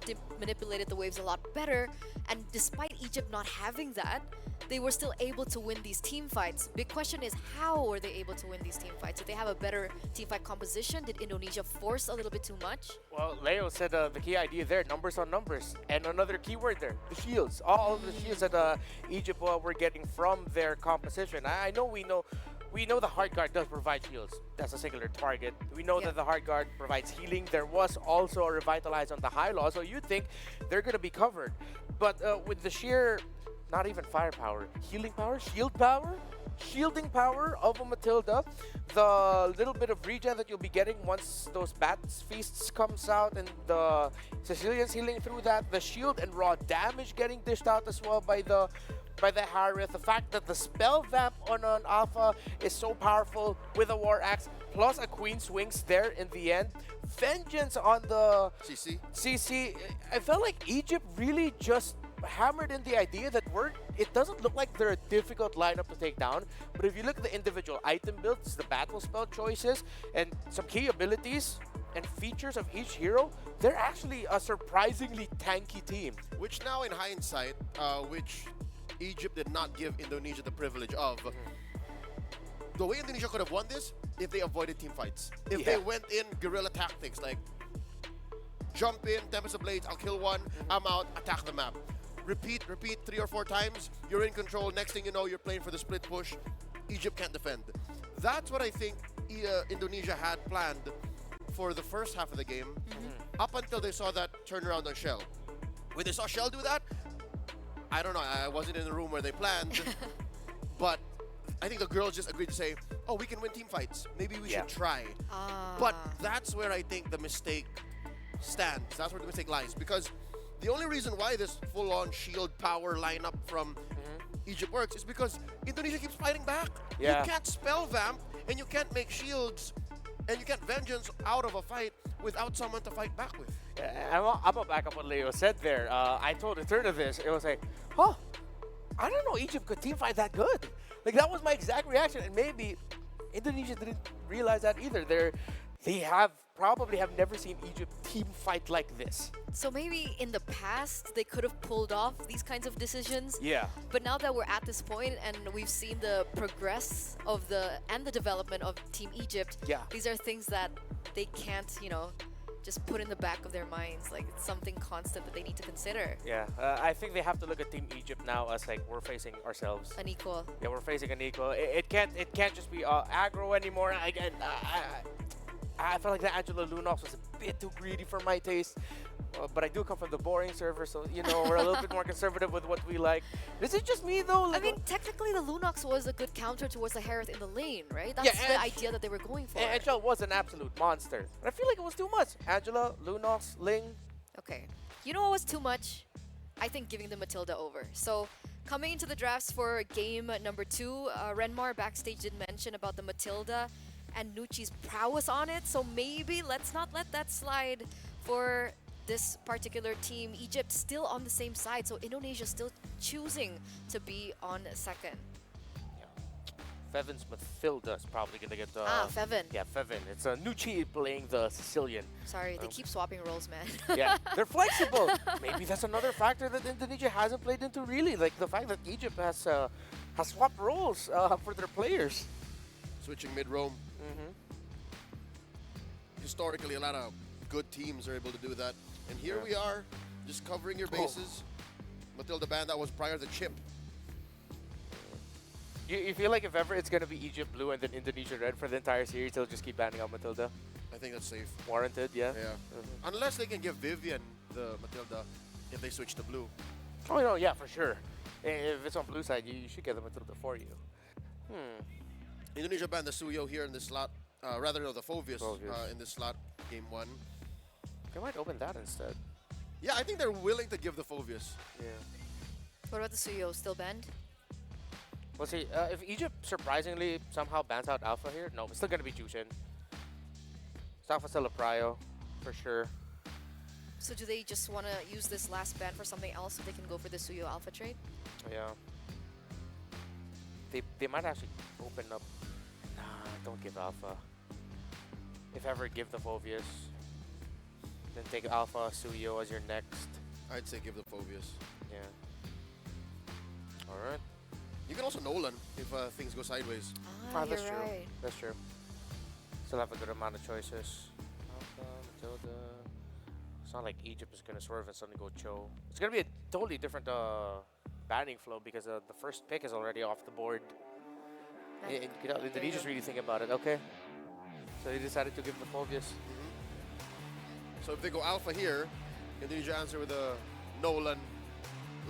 manipulated the waves a lot better, and despite Egypt not having that, they were still able to win these team fights. Big question is, how were they able to win these team fights? Did they have a better team fight composition? Did Indonesia force a little bit too much? Well, Leo said the key idea there, numbers on numbers. And another key word there, the shields. All of the shields that Egypt were getting from their composition. I know we know the hard guard does provide shields. That's a singular target. We know that the hard guard provides healing. There was also a revitalize on the high law, so you'd think they're going to be covered. But with the sheer, not even firepower, healing power, shield power, shielding power of a Matilda, the little bit of regen that you'll be getting once those Bats Feasts comes out and the Sicilians healing through that, the shield and raw damage getting dished out as well by the Harith, the fact that the spell vamp on an Alpha is so powerful with a War Axe, plus a Queen Swings there in the end. Vengeance on the CC. I felt like Egypt really just hammered in the idea that it doesn't look like they're a difficult lineup to take down, but if you look at the individual item builds, the battle spell choices, and some key abilities and features of each hero, they're actually a surprisingly tanky team. Which now in hindsight, which Egypt did not give Indonesia the privilege of. The way Indonesia could have won this, if they avoided team fights. If they went in guerrilla tactics, like jump in, Tempest of Blades, I'll kill one, I'm out, attack the map. Repeat 3 or 4 times, you're in control, next thing you know, you're playing for the split push. Egypt can't defend. That's what I think Indonesia had planned for the first half of the game, up until they saw that turnaround on Shell. When they saw Shell do that, I don't know, I wasn't in the room where they planned, but I think the girls just agreed to say, oh, we can win team fights. Maybe we should try. But that's where I think the mistake stands. That's where the mistake lies. Because the only reason why this full-on shield power lineup from Egypt works is because Indonesia keeps fighting back. You can't spell vamp, and you can't make shields, and you can't vengeance out of a fight without someone to fight back with. I'm gonna back up what Leo said there. I told Eterna this. It was like, huh, I don't know Egypt could team fight that good. Like, that was my exact reaction. And maybe Indonesia didn't realize that either. They probably have never seen Egypt team fight like this. So maybe in the past, they could have pulled off these kinds of decisions. Yeah. But now that we're at this point and we've seen the progress of the development of Team Egypt, these are things that they can't, just put in the back of their minds. Like, it's something constant that they need to consider. Yeah, I think they have to look at Team Egypt now as like we're facing ourselves. An equal. Yeah, we're facing an equal. It can't just be aggro anymore. Again, I felt like the Angela Lunox was a bit too greedy for my taste. But I do come from the boring server, so we're a little bit more conservative with what we like. Is it just me though? Like, I mean, technically the Lunox was a good counter towards the Harith in the lane, right? That's the idea that they were going for. And Angela was an absolute monster. But I feel like it was too much. Angela, Lunox, Ling. Okay. You know what was too much? I think giving the Matilda over. So coming into the drafts for game number 2, Renmar backstage did mention about the Matilda and Nucci's prowess on it. So maybe let's not let that slide for this particular team. Egypt still on the same side, so Indonesia still choosing to be on second. Fevin's Matilda's probably going to get the... Fevin. Yeah, Fevin. It's Nucci playing the Sicilian. Sorry, they keep swapping roles, man. Yeah, they're flexible. Maybe that's another factor that Indonesia hasn't played into really. Like the fact that Egypt has swapped roles for their players. Switching mid-roam. Historically, a lot of good teams are able to do that. And here we are, just covering your bases. Matilda ban, that was prior to Chip. You feel like if ever it's going to be Egypt blue and then Indonesia red for the entire series, they'll just keep banning out Matilda? I think that's safe. Warranted, yeah? Yeah. Unless they can give Vivian the Matilda if they switch to blue. Oh, no, yeah, for sure. If it's on blue side, you should get the Matilda for you. Indonesia banned the Suyo here in this slot. The Phoveus in this slot, game 1. They might open that instead. Yeah, I think they're willing to give the Phoveus. Yeah. What about the Suyo? Still banned? We'll see. If Egypt surprisingly somehow bans out Alpha here, no, it's still going to be Jushin. It's Alpha still a prio, for sure. So do they just want to use this last ban for something else so they can go for the Suyo Alpha trade? Yeah. They might actually open up. Nah, don't give Alpha. If ever, give the Phoveus. Then take Alpha, Suyo as your next. I'd say give the Phoveus. Yeah. Alright. You can also Nolan if things go sideways. That's That's true. right. That's true. Still have a good amount of choices. Alpha, It's not like Egypt is gonna swerve and suddenly go Cho. It's gonna be a totally different banning flow because the first pick is already off the board. Right. Indonesia's really thinking about it. Okay, so they decided to give the Phobius. So if they go alpha here, Indonesia answer with a Nolan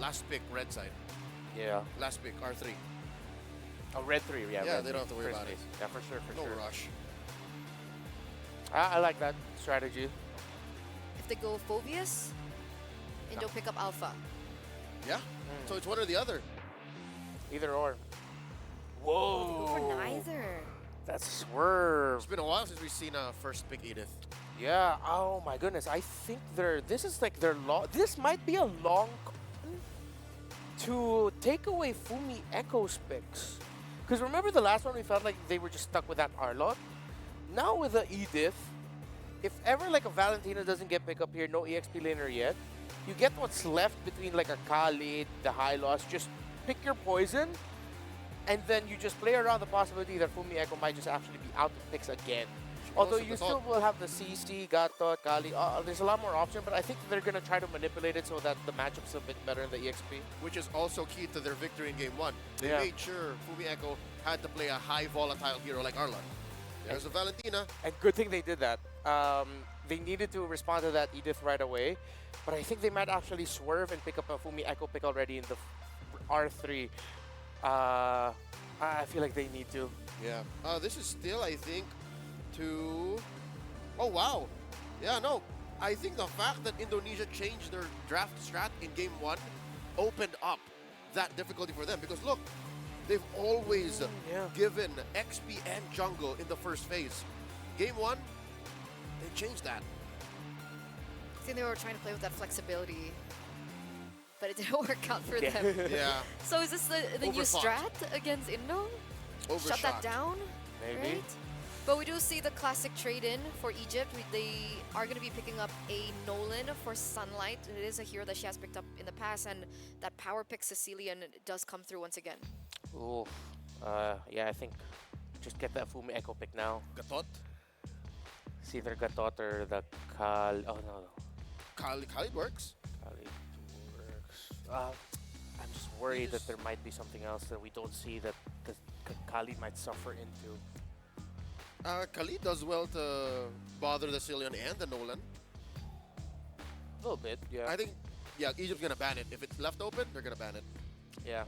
last pick red side. Yeah. Last pick R3. Oh, red 3. Yeah. Yeah, red they don't have to worry first about it. base. Yeah, for sure. For No sure. rush. I like that strategy. If they go Phobius, Indo pick up Alpha. Yeah. So it's one or the other. Either or. Go for Whoa. neither. That's swerve. It's been a while since we've seen a first pick Edith. Yeah. Oh my goodness. I think this is like their long. This might be a long con to take away Fumi Echo's picks. Because remember the last one we felt like they were just stuck with that Arlot. Now with the Edith, if ever like a Valentina doesn't get pick up here, no EXP laner yet, you get what's left between like a Khalid, the high loss. Just pick your poison, and then you just play around the possibility that Fumi Echo might just actually be out of picks again. Although Also you the still thought. will have the CC, Gatot, Kali. There's a lot more option, but I think they're going to try to manipulate it so that the matchup's a bit better in the EXP. Which is also key to their victory in game 1. They Yeah. made sure Fumi Echo had to play a high volatile hero like Arlon. There's a Valentina. And good thing they did that. They needed to respond to that Edith right away, but I think they might actually swerve and pick up a Fumi Echo pick already in the R3. I feel like they need to. Yeah. This is still, I think, to... Oh, wow. Yeah, no. I think the fact that Indonesia changed their draft strat in game 1 opened up that difficulty for them. Because look, they've always yeah. given XP and jungle in the first phase. Game 1, they changed that. I think they were trying to play with that flexibility, but it didn't work out for Yeah. them. Yeah. So is this the new Overthought. strat against Indo? Overshot. Shut that down, Maybe. right? But we do see the classic trade-in for Egypt. They are going to be picking up a Nolan for Sunlight. It is a hero that she has picked up in the past, and that power pick Sicilian does come through once again. Ooh. Yeah, I think just get that Fumi Echo pick now. Gatot. It's either Gatot or the Kal. Oh, no. Khalid works. Kali works. I'm just worried that there might be something else that we don't see that Kali might suffer into. Khalid does well to bother the Cillian and the Nolan. A little bit, yeah. I think, yeah, Egypt's going to ban it. If it's left open, they're going to ban it. Yeah.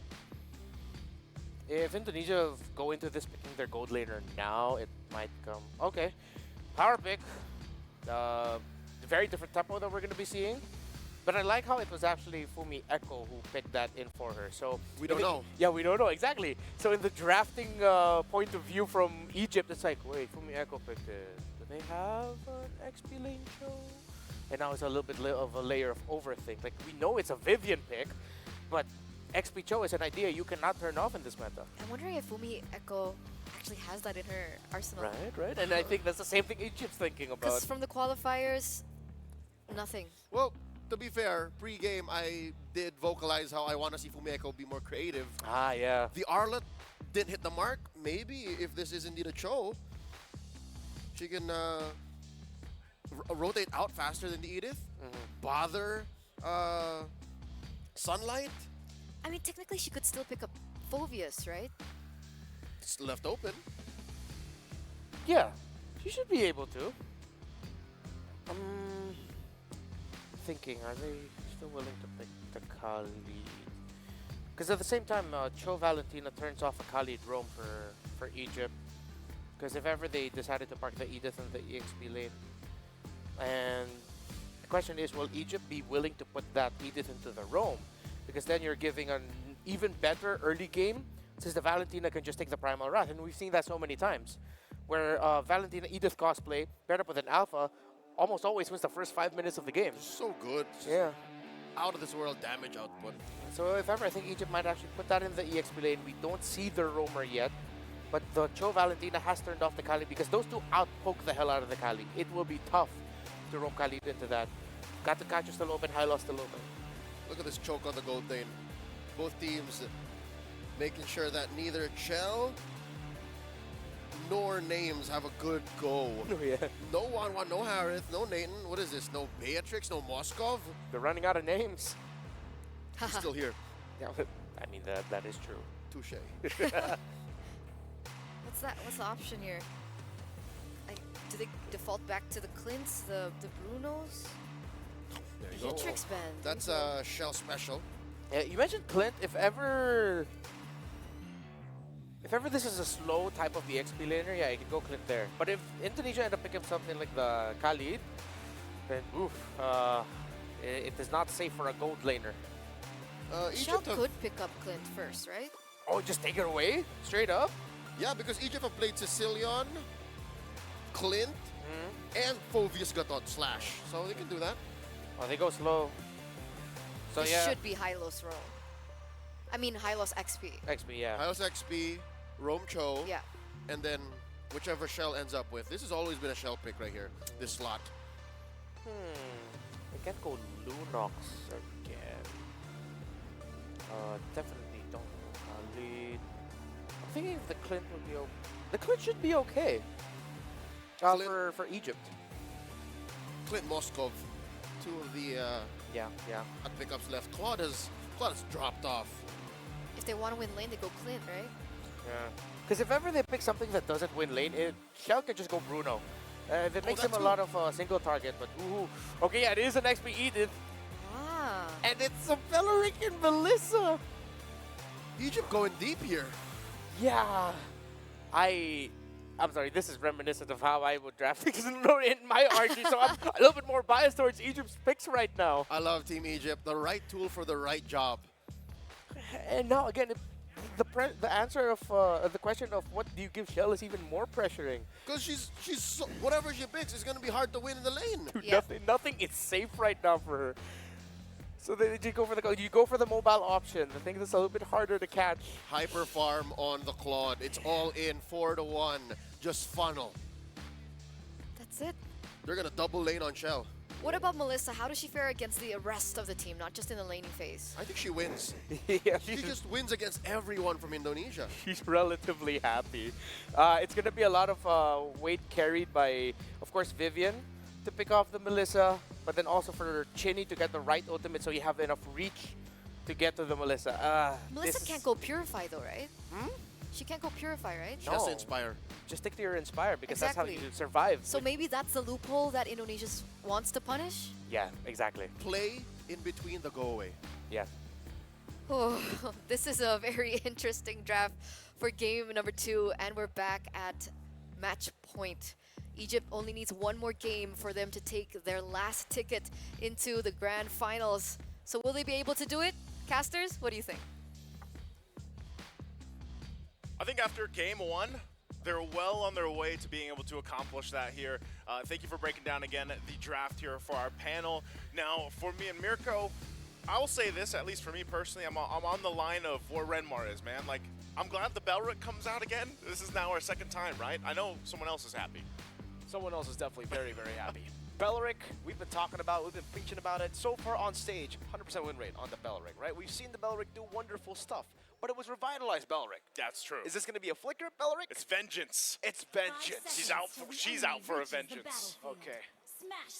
If Indonesia go into this picking their gold laner now, it might come. Okay. Power pick. Very different tempo that we're going to be seeing. But I like how it was actually Fumi Echo who picked that in for her. So We don't know. Yeah, we don't know, exactly. So in the drafting point of view from Egypt, it's like, wait, Fumi Echo picked it. Do they have an XP lane show? And now it's a little bit of a layer of overthink. Like, we know it's a Vivian pick, but XP Cho is an idea you cannot turn off in this meta. I'm wondering if Fumi Echo actually has that in her arsenal. Right. And I think that's the same thing Egypt's thinking about. Because from the qualifiers, nothing. Well, to be fair, pre-game, I did vocalize how I want to see Fumi Echo be more creative. Ah, yeah. The Arlet didn't hit the mark. Maybe if this is indeed a Cho, she can rotate out faster than the Edith. Bother Sunlight. I mean, technically she could still pick up Phobius, right? It's left open. Yeah, she should be able to. Thinking, are they still willing to pick the Khalid? Because at the same time, Cho Valentina turns off a Khalid roam for Egypt. Because if ever they decided to park the Edith in the EXP lane. And the question is, will Egypt be willing to put that Edith into the roam? Because then you're giving an even better early game, since the Valentina can just take the Primal Wrath. And we've seen that so many times. Where Valentina Edith cosplay, paired up with an Alpha, almost always wins the first 5 minutes of the game. So good. Yeah. Out of this world damage output. So if ever, I think Egypt might actually put that in the EXP lane. We don't see the roamer yet, but the Cho Valentina has turned off the Kali because those two outpoke the hell out of the Kali. It will be tough to roam Kali into that. Got the catcher still open, high loss still open. Look at this choke on the gold lane. Both teams making sure that neither Chell nor names have a good go. Oh, yeah. No Wanwan, no Harith, no Nathan. What is this? No Beatrix, no Moskov. They're running out of names. He's still here. Yeah, I mean, that is true. Touche. What's the option here? Do they default back to the Clints, the Brunos? There you go. Beatrix band. That's a shell special. Yeah, you mentioned Clint. If ever this is a slow type of EXP laner, yeah, you can go Clint there. But if Indonesia end up picking something like the Khalid, then oof, it is not safe for a gold laner. Shell Egypt have, could pick up Clint first, right? Oh, just take it away? Straight up? yeah, because Egypt have played Sicilian, Clint, and Phovius Gatot Slash. So they can do that. Oh, they go slow. So It yeah, should be Hylos roll. I mean Hylos XP. XP, yeah. Hylos XP, Rome Cho, Yeah. and then whichever shell ends up with. This has always been a shell pick right here, this slot. I can't go Lunox again. Definitely don't go Khalid. I'm thinking if the Clint would be okay. The Clint should be okay. Clint- For Egypt. Clint Moskov, two of the Yeah. hot pickups left. Claude has dropped off. If they want to win lane, they go Clint, right? Yeah. Because if ever they pick something that doesn't win lane, Shell can just go Bruno. That makes him that's a lot of single target, but ooh. Okay, yeah, it is an XP Edith. Ah. And it's a Beleric and Melissa. Egypt going deep here. Yeah. I'm sorry, this is reminiscent of how I would draft because in my RG, so I'm a little bit more biased towards Egypt's picks right now. I love Team Egypt. The right tool for the right job. And now again, the answer of the question of what do you give Shell is even more pressuring. Because she's so, whatever she picks is going to be hard to win in the lane. Dude, Yeah. nothing is safe right now for her. So then you go for the mobile option. I think that's a little bit harder to catch. Hyper farm on the Claude. It's all in 4-1. Just funnel. That's it. They're going to double lane on Shell. What about Melissa? How does she fare against the rest of the team, not just in the laning phase? I think she wins. Yeah, She just wins against everyone from Indonesia. she's relatively happy. It's going to be a lot of weight carried by, of course, Vivian to pick off the Melissa, but then also for Chinny to get the right ultimate so you have enough reach to get to the Melissa. Melissa this- can't go Purify though, right? She can't go Purify, right? She has to No. inspire. Just stick to your Inspire because that's Exactly. how you survive. So maybe that's the loophole that Indonesia wants to punish? Yeah, exactly. Play in between the go away. Yeah. Oh, this is a very interesting draft for game number 2, and we're back at match point. Egypt only needs one more game for them to take their last ticket into the grand finals. So will they be able to do it? Casters, what do you think? I think after game 1, they're well on their way to being able to accomplish that here. Thank you for breaking down again the draft here for our panel. Now, for me and Mirko, I will say this, at least for me personally, I'm on the line of where Renmar is, man. Like, I'm glad the Belric comes out again. This is now our second time, right? I know someone else is happy. Someone else is definitely very, very happy. Beleric, we've been talking about, we've been preaching about it. So far on stage, 100% win rate on the Beleric, right? We've seen the Beleric do wonderful stuff, but it was revitalized Beleric. That's true. Is this going to be a flicker, Beleric? It's vengeance. It's vengeance. She's out for a vengeance. Okay.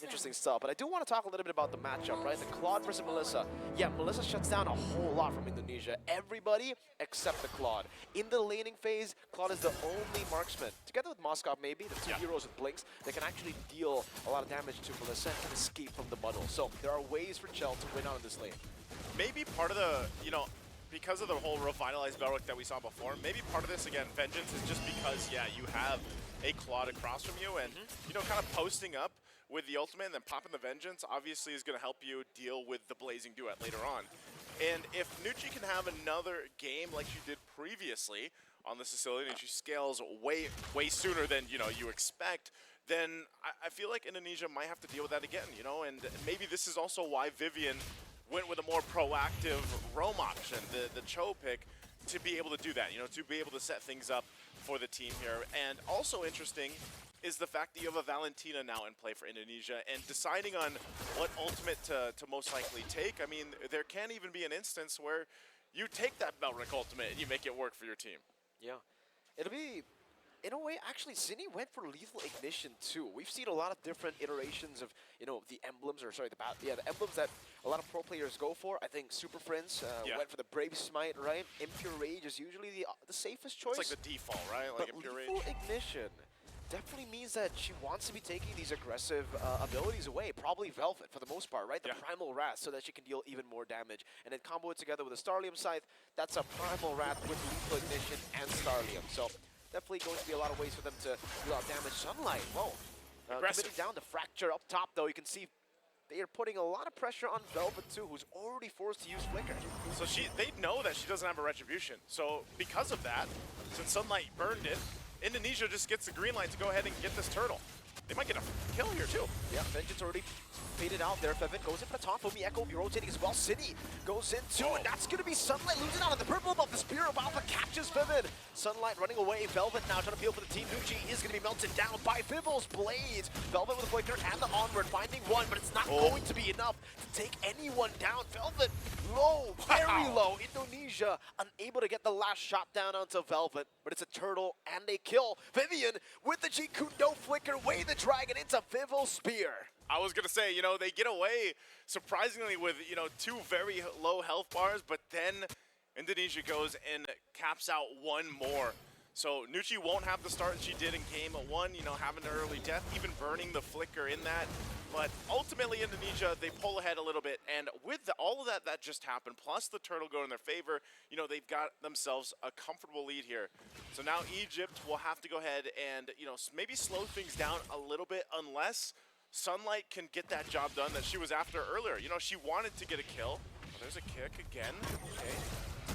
Interesting stuff, but I do want to talk a little bit about the matchup, right? The Claude versus Melissa. Yeah, Melissa shuts down a whole lot from Indonesia. Everybody except the Claude. In the laning phase, Claude is the only marksman. Together with Moskov, maybe, the two heroes with blinks, they can actually deal a lot of damage to Melissa and can escape from the muddle. So there are ways for Chell to win out in this lane. Maybe part of the, because of the whole revitalized Belric that we saw before, maybe part of this, again, vengeance is just because, yeah, you have a Claude across from you and, kind of posting up with the ultimate and then popping the vengeance obviously is going to help you deal with the blazing duet later on. And if Nucci can have another game like she did previously on the Sicilian and she scales way sooner than, you expect, then I feel like Indonesia might have to deal with that again, and maybe this is also why Vivian went with a more proactive roam option, the Cho pick, to be able to do that, to be able to set things up for the team here. And also interesting is the fact that you have a Valentina now in play for Indonesia and deciding on what ultimate to most likely take. I mean, there can even be an instance where you take that Belric ultimate and you make it work for your team. Yeah. It'll be in a way, actually, Zinni went for Lethal Ignition too. We've seen a lot of different iterations of, you know, the emblems, or sorry, the emblems that a lot of pro players go for. I think Super Friends went for the Brave Smite, right? Impure Rage is usually the safest choice. It's like the default, right? Like But Impure Lethal Rage. Ignition definitely means that she wants to be taking these aggressive abilities away. Probably Velvet for the most part, right? The Primal Wrath, so that she can deal even more damage. And then combo it together with a Starlium Scythe. That's a Primal Wrath with Lethal Ignition and Starlium. So definitely going to be a lot of ways for them to deal out damage. Sunlight, whoa. Aggressive. Committing down the Fracture up top, though. You can see they are putting a lot of pressure on Velvet, too, who's already forced to use Flicker. So they know that she doesn't have a Retribution. So because of that, since Sunlight burned it, Indonesia just gets the green light to go ahead and get this turtle. They might get a kill here too. Yeah, Vengeance already faded out there. Fevin goes in for the taunt. Fomi Echo will be rotating as well. City goes in too, and that's going to be Sunlight losing out on the purple buff. The Spear of Alpha catches Fevin. Sunlight running away. Velvet now trying to peel for the team. Nucci is going to be melted down by Fivel's Blades. Velvet with a Flicker and the Onward finding one, but it's not going to be enough to take anyone down. Velvet low, very low. Indonesia unable to get the last shot down onto Velvet, but it's a turtle and a kill. Vivian with the Jikundo Flicker, way the dragon into Fivel's Spear. I was gonna say, you know, they get away surprisingly with, you know, 2 very low health bars, but then Indonesia goes and caps out 1 more. So Nucci won't have the start she did in game 1, you know, having an early death, even burning the Flicker in that. But ultimately, Indonesia, they pull ahead a little bit, and with all of that just happened, plus the turtle going in their favor, you know, they've got themselves a comfortable lead here. So now Egypt will have to go ahead and, you know, maybe slow things down a little bit, unless Sunlight can get that job done that she was after earlier. You know, she wanted to get a kill. Oh, there's a kick again. Okay.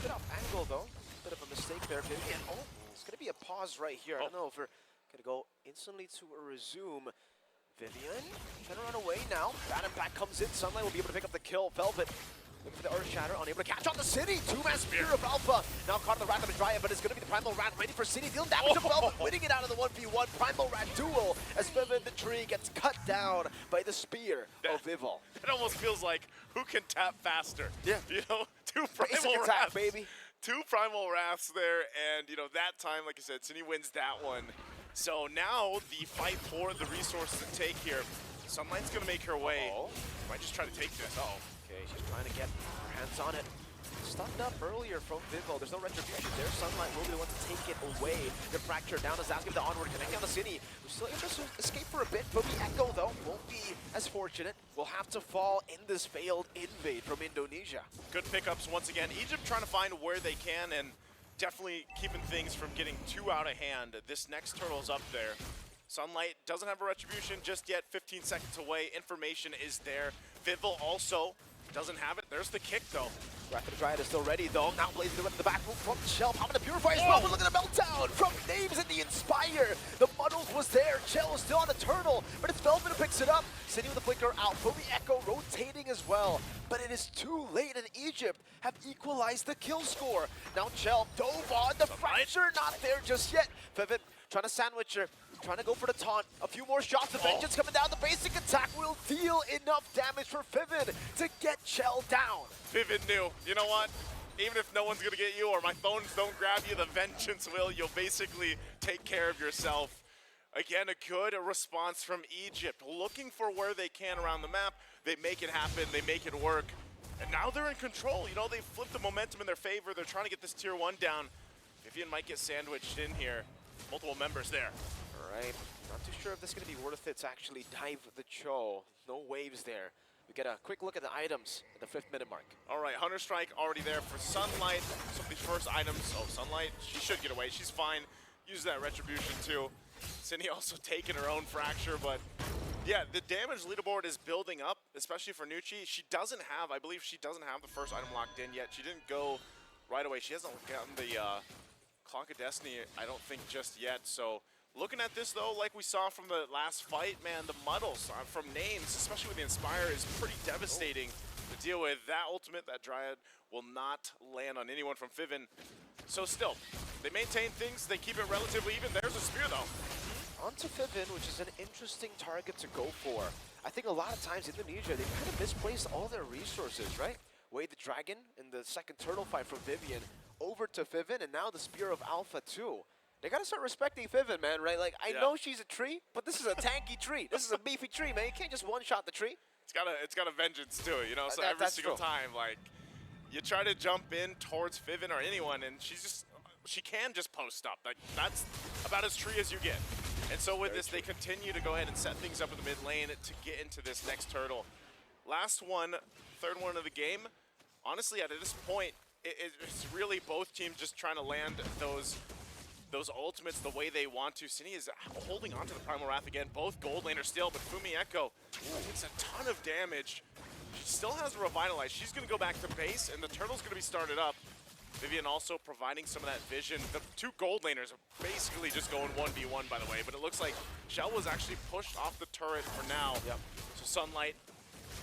Bit off angle, though. Bit of a mistake there, Vivian. Oh, it's going to be a pause right here. I don't know if we're going to go instantly to a resume. Vivian trying to run away now. Bat back comes in. Sunlight will be able to pick up the kill. Velvet looking for the Earth Shatter, unable to catch on the City. 2-man Spear of Alpha. Now caught in the Wrath of Dryad, but it's going to be the Primal Rat ready for City. Dealing damage to Velvet, winning it out of the 1v1 Primal Rat duel as Vivian the tree gets cut down by the Spear of Vival. It almost feels like, who can tap faster? Yeah. You know, 2 Basic Primal attack, Wraths. baby. 2 Primal Wraths there, and, you know, that time, like I said, City wins that one. So now the fight for the resources to take here. Sunlight's going to make her way. Might just try to take this. Okay, she's trying to get her hands on it. Stunned up earlier from Vivo. There's no retribution there. Sunlight will be the one to take it away. The Fracture down as Asking the Onward, connecting on the City. We're still able to escape for a bit. Fomi Echo, though, won't be as fortunate. Will have to fall in this failed invade from Indonesia. Good pickups once again. Egypt trying to find where they can, and definitely keeping things from getting too out of hand. This next turtle's up there. Sunlight doesn't have a retribution just yet, 15 seconds away. Information is there. Vival also doesn't have it. There's the kick, though. Wrath of the Dryad is still ready, though. Now blazing through the back room from Shell. Popping the Purify as well, but look at the meltdown from Names and the Inspire. The Muddles was there. Shell is still on the turtle, but it's Velvet who picks it up. Sitting with the Flicker out. Fomi Echo rotating as well. But it is too late, and Egypt have equalized the kill score. Now Shell dove on. The Fracture not there just yet. Fevin trying to sandwich her. Trying to go for the taunt. A few more shots. The Vengeance coming down. The basic attack will deal enough damage for Fivin to get Chell down. Vivid knew, you know what? Even if no one's gonna get you or my phones don't grab you, the Vengeance will. You'll basically take care of yourself. Again, a good response from Egypt. Looking for where they can around the map. They make it happen. They make it work. And now they're in control. You know, they flipped the momentum in their favor. They're trying to get this tier 1 down. Vivian might get sandwiched in here. Multiple members there. Right. Not too sure if this is going to be worth it to actually dive the Cho. No waves there. We get a quick look at the items at the 5th minute mark. All right, Hunter Strike already there for Sunlight. Some of these first items. Oh, Sunlight, she should get away. She's fine. Use that Retribution too. Cindy also taking her own Fracture, but yeah, the damage leaderboard is building up, especially for Nucci. She doesn't have, I believe she doesn't have the first item locked in yet. She didn't go right away. She hasn't gotten the Clock of Destiny, I don't think, just yet. So looking at this, though, like we saw from the last fight, man, the muddles from Names, especially with the Inspire, is pretty devastating to deal with. That ultimate, that Dryad, will not land on anyone from Fivin. So still, they maintain things. They keep it relatively even. There's a Spear, though. Onto Fivin, which is an interesting target to go for. I think a lot of times Indonesia, they kind of misplaced all their resources, right? Wade the Dragon in the second turtle fight from Vivian over to Fivin, and now the Spear of Alpha too. They gotta start respecting Vivian, man, right? Like, I Yeah. know she's a tree, but this is a tanky tree. This is a beefy tree, man. You can't just one-shot the tree. It's got a vengeance too, you know. So That- every that's single true. time, like, you try to jump in towards Vivian or anyone, and she can just post up. Like, that's about as tree as you get. And so with this, they continue to go ahead and set things up in the mid lane to get into this next turtle. Last one, third one of the game. Honestly, at this point, it's really both teams just trying to land those ultimates the way they want to. Cine is holding on to the Primal Wrath again. Both gold laners still, but Fumi Echo takes a ton of damage. She still has a Revitalize. She's going to go back to base, and the turtle's going to be started up. Vivian also providing some of that vision. The two gold laners are basically just going 1v1, by the way, but it looks like Shell was actually pushed off the turret for now. Yep. So Sunlight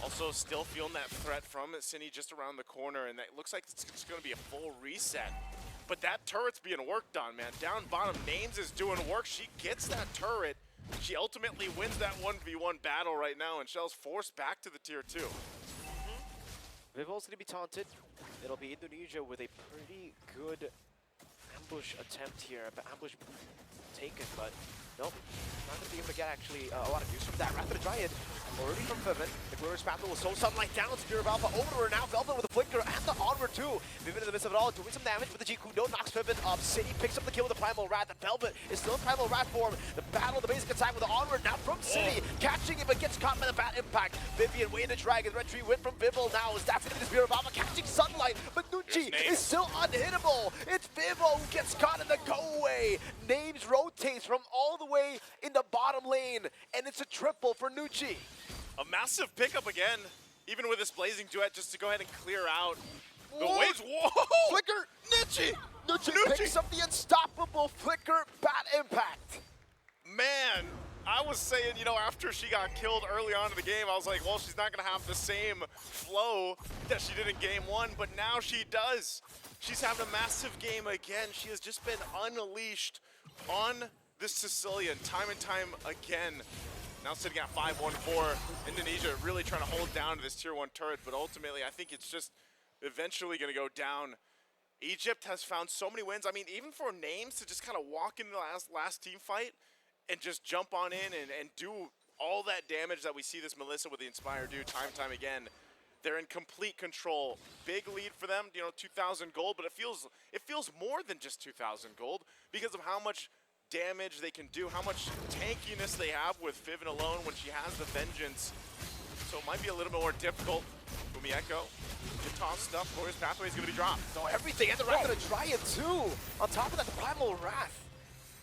also still feeling that threat from Cine just around the corner, and it looks like it's going to be a full reset. But that turret's being worked on, man. Down bottom, Names is doing work. She gets that turret. She ultimately wins that 1v1 battle right now, and Shell's forced back to the tier 2. Vivol's gonna be taunted. It'll be Indonesia with a pretty good ambush attempt here. Ambush taken, but nope. Not gonna be able to get actually a lot of use from that. Wrath of the Dryad already from Vivian. The Glorious Battle will sow Sunlight down. Spear of Alpha over to her now. Velvet with a flicker and the onward too. Vivian in the midst of it all, doing some damage with the G-Kudo, knocks Vivian up. City picks up the kill with the Primal Wrath. And Velvet is still in Primal Wrath form. The battle, the basic attack with the onward now from City. Catching it, but gets caught by the Bat Impact. Vivian way to drag. Red Tree win from Vivol now. Is that's gonna be the Spear of Alpha catching Sunlight. But Nucci is still unhittable. It's Vivo who gets caught in the go-away. Names rotates from all the way in the bottom lane. And it's a triple for Nucci. A massive pickup again, even with this Blazing Duet, just to go ahead and clear out the Whoa. waves. Whoa! Flicker! Nucci picks up the unstoppable Flicker Bat Impact. Man, I was saying, you know, after she got killed early on in the game, I was like, well, she's not going to have the same flow that she did in game 1, but now she does. She's having a massive game again. She has just been unleashed on this Sicilian time and time again. Now sitting at 5-1-4, Indonesia really trying to hold down to this tier 1 turret, but ultimately I think it's just eventually going to go down. Egypt has found so many wins. I mean, even for Names to just kind of walk into the last team fight and just jump on in and do all that damage that we see this Melissa with the Inspire do time and time again. They're in complete control. Big lead for them, you know, 2,000 gold, but it feels more than just 2,000 gold because of how much damage they can do, how much tankiness they have with Vivian alone when she has the Vengeance. So it might be a little bit more difficult. Fumi Echo, good toss stuff. Glorious Pathway is going to be dropped. No, everything, and the Wrath of the Dryad too. On top of that, the Primal Wrath.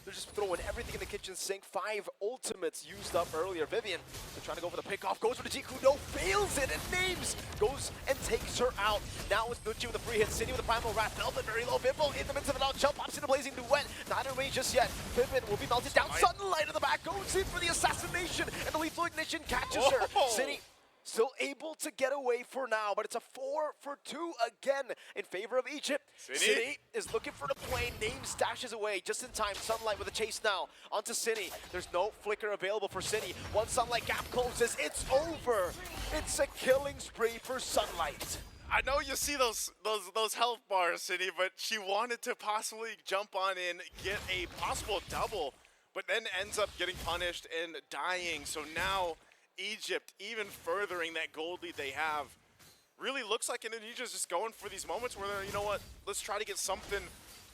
They're just throwing everything in the kitchen sink. 5 ultimates used up earlier. Vivian, they're trying to go for the pickoff. Goes for the G-Kudo, fails it, and Names goes and takes her out. Now it's Nucci with a free hit. City with the Primal Wrath. Velvet very low. Vivol in the midst of it all. Jump pops in the Blazing Duet. Not in range just yet. Vivian will be melted down. Sunlight in the back goes in for the assassination, and the lethal ignition catches her. City still able to get away for now, but it's a 4-for-2 again in favor of Egypt. City is looking for the play. Names stashes away just in time. Sunlight with a chase now onto City. There's no flicker available for City. Once Sunlight gap closes, it's over. It's a killing spree for Sunlight. I know you see those health bars, City, but she wanted to possibly jump on in, get a possible double, but then ends up getting punished and dying. So now Egypt, even furthering that gold lead they have, really looks like Indonesia's just going for these moments where they're, you know what, let's try to get something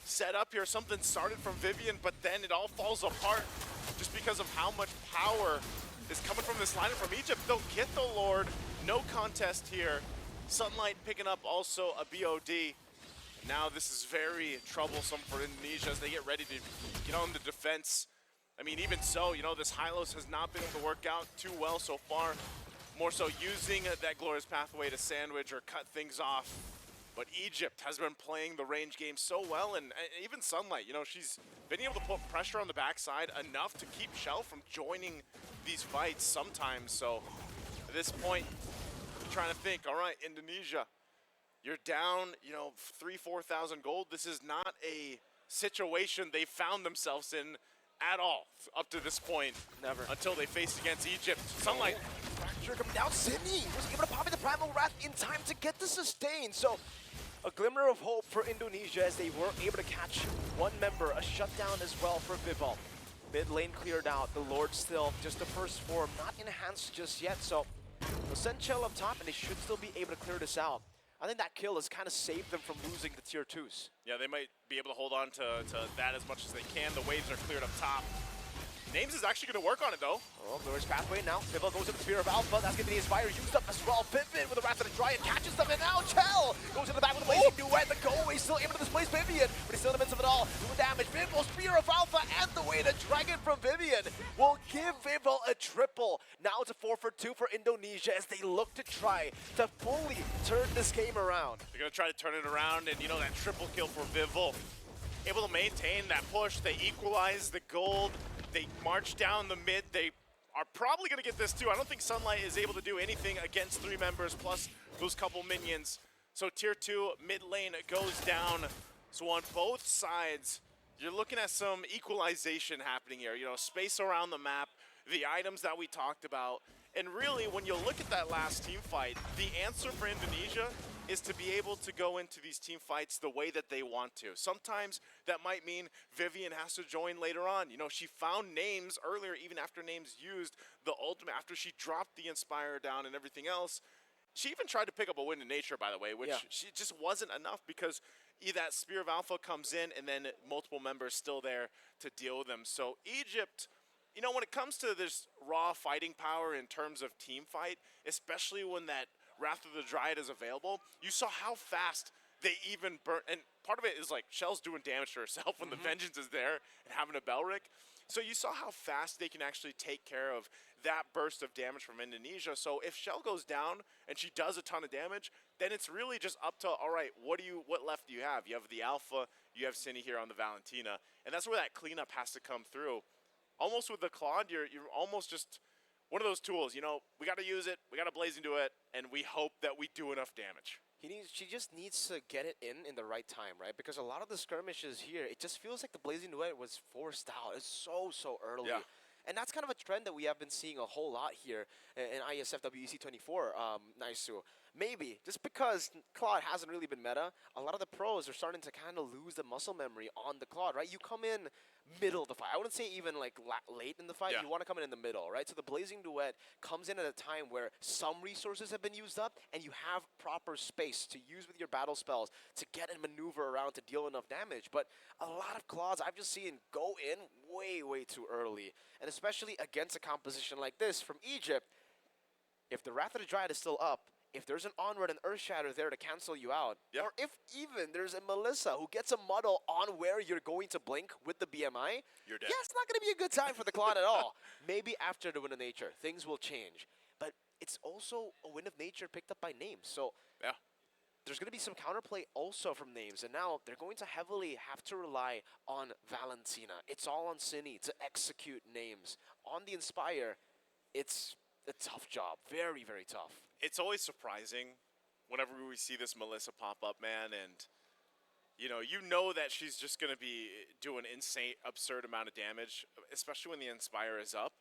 set up here, something started from Vivian, but then it all falls apart just because of how much power is coming from this lineup from Egypt. They'll get the Lord, no contest here. Sunlight picking up also a BOD. Now this is very troublesome for Indonesia as they get ready to get on the defense. I mean, even so, you know, this Hylos has not been able to work out too well so far. More so using that Glorious Pathway to sandwich or cut things off. But Egypt has been playing the range game so well, and even Sunlight, you know, she's been able to put pressure on the backside enough to keep Shell from joining these fights sometimes. So at this point, you're trying to think, all right, Indonesia, you're down, you know, 3,000-4,000 gold. This is not a situation they found themselves in at all up to this point. Never. Until they faced against Egypt. Sunlight. Fracture coming down. Sydney was able to pop in the Primal Wrath in time to get the sustain. So A glimmer of hope for Indonesia as they were able to catch one member, a shutdown as well for Vivol. Mid lane cleared out, the Lord still just the first form, not enhanced just yet, so they'll send Shell up top and they should still be able to clear this out. I think that kill has kind of saved them from losing the tier 2s. Yeah, they might be able to hold on to that as much as they can. The waves are cleared up top. Names is actually going to work on it, though. Oh, Glorious Pathway now. Vivol goes into the Spear of Alpha. That's going to be the Inspire used up as well. Pivot with the Wrath of the Dryad catches them, and now Chell goes in the back with a Blazing Duet. The go-away still able to displace Vivian, but he's still in the midst of it all. Doing damage. Vivol, Spear of Alpha, and the way to Dragon from Vivian will give Vivol a triple. Now it's a 4 for 2 for Indonesia as they look to try to fully turn this game around. They're going to try to turn it around, and you know, that triple kill for Vivol. Able to maintain that push. They equalize the gold. They march down the mid. They are probably going to get this too. I don't think Sunlight is able to do anything against 3 members plus those couple minions. So tier 2 mid lane goes down. So on both sides, you're looking at some equalization happening here. You know, space around the map, the items that we talked about. And really, when you look at that last team fight, the answer for Indonesia is to be able to go into these team fights the way that they want to. Sometimes that might mean Vivian has to join later on. You know, she found Names earlier, even after Names used the ultimate, after she dropped the Inspire down and everything else. She even tried to pick up a win in nature, by the way, which she just wasn't enough because that Spear of Alpha comes in and then multiple members still there to deal with them. So Egypt, you know, when it comes to this raw fighting power in terms of team fight, especially when that Wrath of the Dryad is available, you saw how fast they even burn. And part of it is like Shell's doing damage to herself when the Vengeance is there and having a Belric. So you saw how fast they can actually take care of that burst of damage from Indonesia. So if Shell goes down and she does a ton of damage, then it's really just up to, all right, what left do you have? You have the Alpha, you have Cindy here on the Valentina, and that's where that cleanup has to come through. Almost with the Claude, you're almost just one of those tools, you know, we got to use it, we got to blaze into it, and we hope that we do enough damage. She just needs to get it in the right time, right? Because a lot of the skirmishes here, it just feels like the Blazing Duet was forced out. It's so early. Yeah. And that's kind of a trend that we have been seeing a whole lot here in IESF WEC24, Naisu. Maybe, just because Claude hasn't really been meta, a lot of the pros are starting to kind of lose the muscle memory on the Claude, right? You come in middle of the fight. I wouldn't say even like late in the fight. Yeah. You want to come in the middle, right? So the Blazing Duet comes in at a time where some resources have been used up and you have proper space to use with your battle spells to get and maneuver around to deal enough damage. But a lot of Claudes I've just seen go in way too early. And especially against a composition like this from Egypt, if the Wrath of the Dryad is still up, if there's an Onward and Earthshatter there to cancel you out, Yep. or if even there's a Melissa who gets a muddle on where you're going to blink with the BMI, You're dead. yeah, it's not going to be a good time for the Claude at all. Maybe after the Win of Nature, things will change. But it's also a Win of Nature picked up by Names. So Yeah. there's going to be some counterplay also from Names. And now they're going to heavily have to rely on Valentina. It's all on Cine to execute Names. On the Inspire, it's a tough job. Very tough. It's always surprising whenever we see this Melissa pop up, man, and you know that she's just going to be doing insane, absurd amount of damage, especially when the Inspire is up.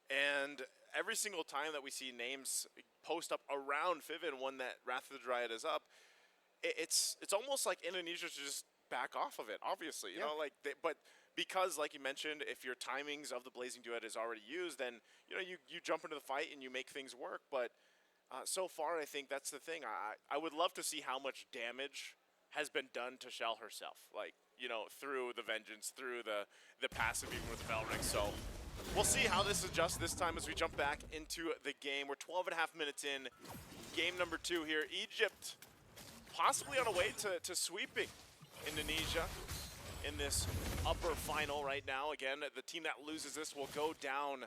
And every single time that we see Names post up around Fiven when that Wrath of the Dryad is up, it's almost like Indonesia should just back off of it, obviously. You know, like, but because, like you mentioned, if your timings of the Blazing Duet is already used, then, you know, you jump into the fight and you make things work. But so far, I think that's the thing. I would love to see how much damage has been done to Shell herself, like, you know, through the Vengeance, through the passive, even with Belric. So we'll see how this adjusts this time as we jump back into the game. We're 12.5 minutes in, game number 2 here. Egypt possibly on a way to sweeping Indonesia in this upper final right now. Again, the team that loses this will go down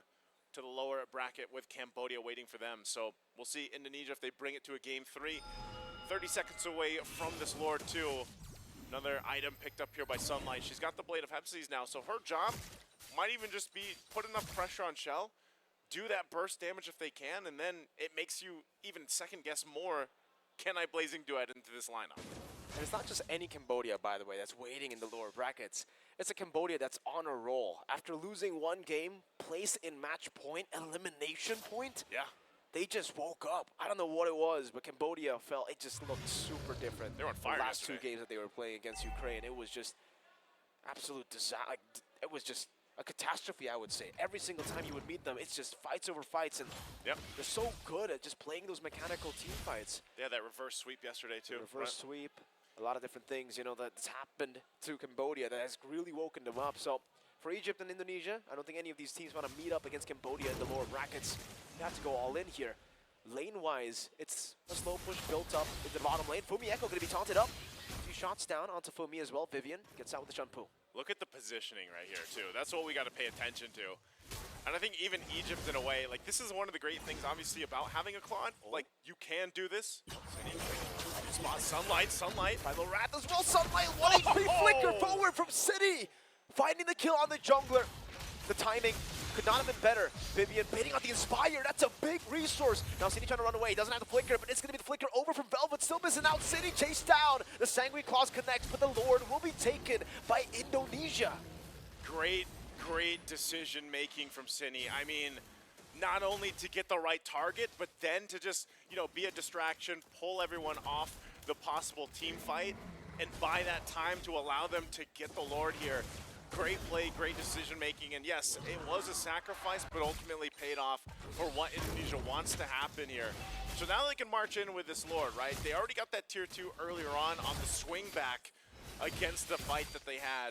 to the lower bracket with Cambodia waiting for them. So we'll see Indonesia if they bring it to a game 3. 30 seconds away from this Lord 2. Another item picked up here by Sunlight. She's got the Blade of Hepsies now, so her job might even just be put enough pressure on Shell, do that burst damage if they can, and then it makes you even second guess more, can I Blazing Duet into this lineup? And it's not just any Cambodia, by the way, that's waiting in the lower brackets. It's a Cambodia that's on a roll. After losing one game, placed in match point, elimination point. Yeah. they just woke up. I don't know what it was, but Cambodia felt it just looked super different. They were on fire The last yesterday. 2 games that they were playing against Ukraine, it was just absolute disaster. Like, it was just a catastrophe, I would say. Every single time you would meet them, it's just fights over fights, and Yep. they're so good at just playing those mechanical team fights. They had that reverse sweep yesterday too. Reverse sweep, a lot of different things, you know, that's happened to Cambodia that has really woken them up. So for Egypt and Indonesia, I don't think any of these teams want to meet up against Cambodia in the lower brackets. They have to go all in here. Lane-wise, it's a slow push built up in the bottom lane. Fumi Echo going to be taunted up. A few shots down onto Fumi as well. Vivian gets out with the Shanpu. Look at the positioning right here too. That's what we got to pay attention to. And I think even Egypt in a way, like this is one of the great things obviously about having a Claude. Like you can do this. Spot Sunlight. Primal Wrath as well. Sunlight, 1 HP flicker forward from City. Finding the kill on the jungler. The timing could not have been better. Vivian baiting on the Inspire. That's a big resource. Now City trying to run away. He doesn't have the flicker, but it's going to be the flicker over from Velvet. Still missing out. City chased down. The Sanguine Claws connects, but the Lord will be taken by Indonesia. Great decision making from Cine. I mean, not only to get the right target, but then to just, you know, be a distraction, pull everyone off the possible team fight, and buy that time to allow them to get the Lord here. Great play, great decision making, and yes, it was a sacrifice, but ultimately paid off for what Indonesia wants to happen here. So now they can march in with this Lord, right? They already got that tier 2 earlier on the swing back against the fight that they had.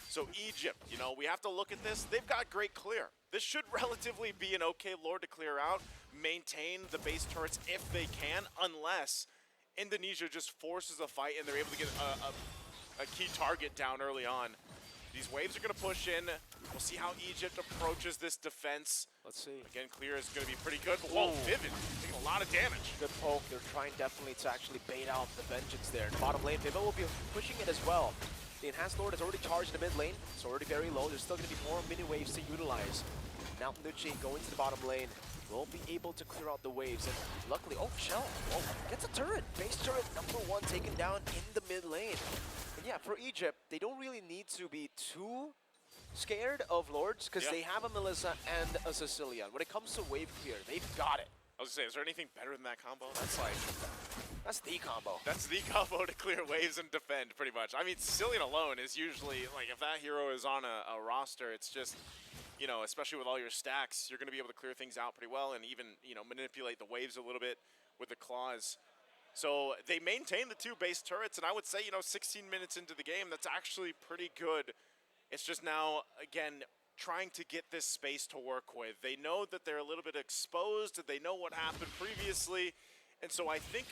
So Egypt, you know, we have to look at this. They've got great clear. This should relatively be an okay Lord to clear out, maintain the base turrets if they can, unless Indonesia just forces a fight and they're able to get a key target down early on. These waves are going to push in. We'll see how Egypt approaches this defense. Let's see. Again, clear is going to be pretty good. But whoa, Vivid taking a lot of damage. Good poke. They're trying definitely to actually bait out the Vengeance there. In the bottom lane, Vivid will be pushing it as well. The Enhanced Lord has already charged the mid lane. It's already very low. There's still going to be more mini waves to utilize. Now Nucci going to the bottom lane. Will be able to clear out the waves. And luckily, oh, Shell. Oh, gets a turret. Base turret number 1 taken down in the mid lane. And yeah, for Egypt, they don't really need to be too scared of Lords because they have a Melissa and a Sicilian. When it comes to wave clear, they've got it. I was going to say, is there anything better than that combo? That's the combo. That's the combo to clear waves and defend, pretty much. I mean, Sicilian alone is usually, like, if that hero is on a roster, it's just, you know, especially with all your stacks, you're going to be able to clear things out pretty well and even, you know, manipulate the waves a little bit with the claws. So they maintain the 2 base turrets, and I would say, you know, 16 minutes into the game, that's actually pretty good. It's just now, again, trying to get this space to work with. They know that they're a little bit exposed, they know what happened previously, and so I think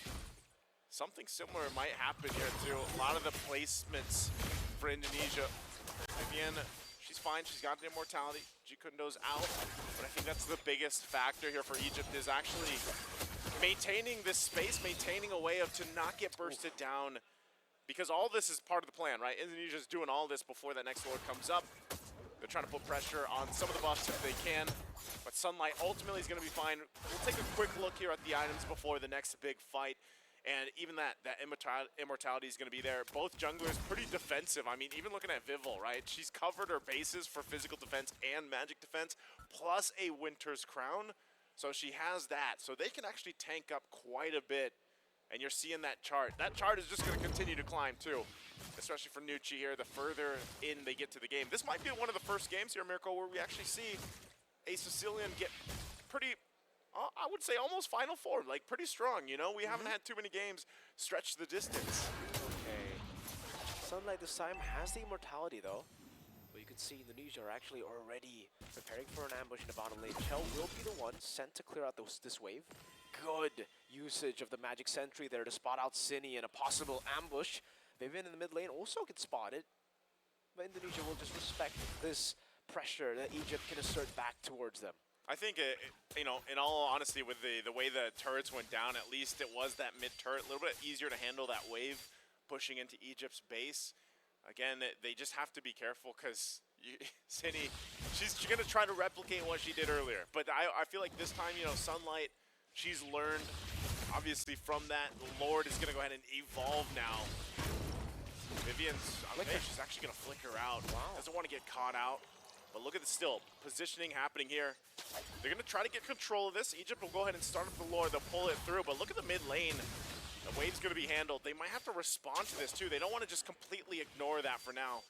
something similar might happen here too. A lot of the placements for Indonesia. Vivian, she's fine, she's got an immortality. Jikundo's out, but I think that's the biggest factor here for Egypt is actually maintaining this space, maintaining a way of to not get bursted down, because all this is part of the plan, right? Indonesia's doing all this before that next Lord comes up. They're trying to put pressure on some of the buffs if they can, but Sunlight ultimately is going to be fine. We'll take a quick look here at the items before the next big fight, and even that immortality is going to be there. Both junglers pretty defensive. I mean, even looking at Vivol, right? She's covered her bases for physical defense and magic defense, plus a Winter's Crown, so she has that. So they can actually tank up quite a bit, and you're seeing that chart. That chart is just going to continue to climb too, especially for Nucci here. The further in they get to the game. This might be one of the first games here, Miracle, where we actually see a Sicilian get pretty, I would say almost Final Four, like pretty strong, you know? We haven't had too many games stretch the distance. Okay. Sunlight this time has the immortality though. But you can see Indonesia are actually already preparing for an ambush in the bottom lane. Chell will be the one sent to clear out this wave. Good usage of the Magic Sentry there to spot out Cine in a possible ambush. Vivian in the mid lane also gets spotted, but Indonesia will just respect this pressure that Egypt can assert back towards them. I think, you know, in all honesty, with the way the turrets went down, at least it was that mid turret, a little bit easier to handle that wave pushing into Egypt's base. Again, they just have to be careful because Cine, she's going to try to replicate what she did earlier. But I feel like this time, you know, Sunlight, she's learned, obviously, from that. The Lord is going to go ahead and evolve now. Vivian's, okay, she's actually going to flicker out. Wow. Doesn't want to get caught out. But look at the still positioning happening here. They're going to try to get control of this. Egypt will go ahead and start up the Lord. They'll pull it through. But look at the mid lane. The wave's going to be handled. They might have to respond to this too. They don't want to just completely ignore that for now.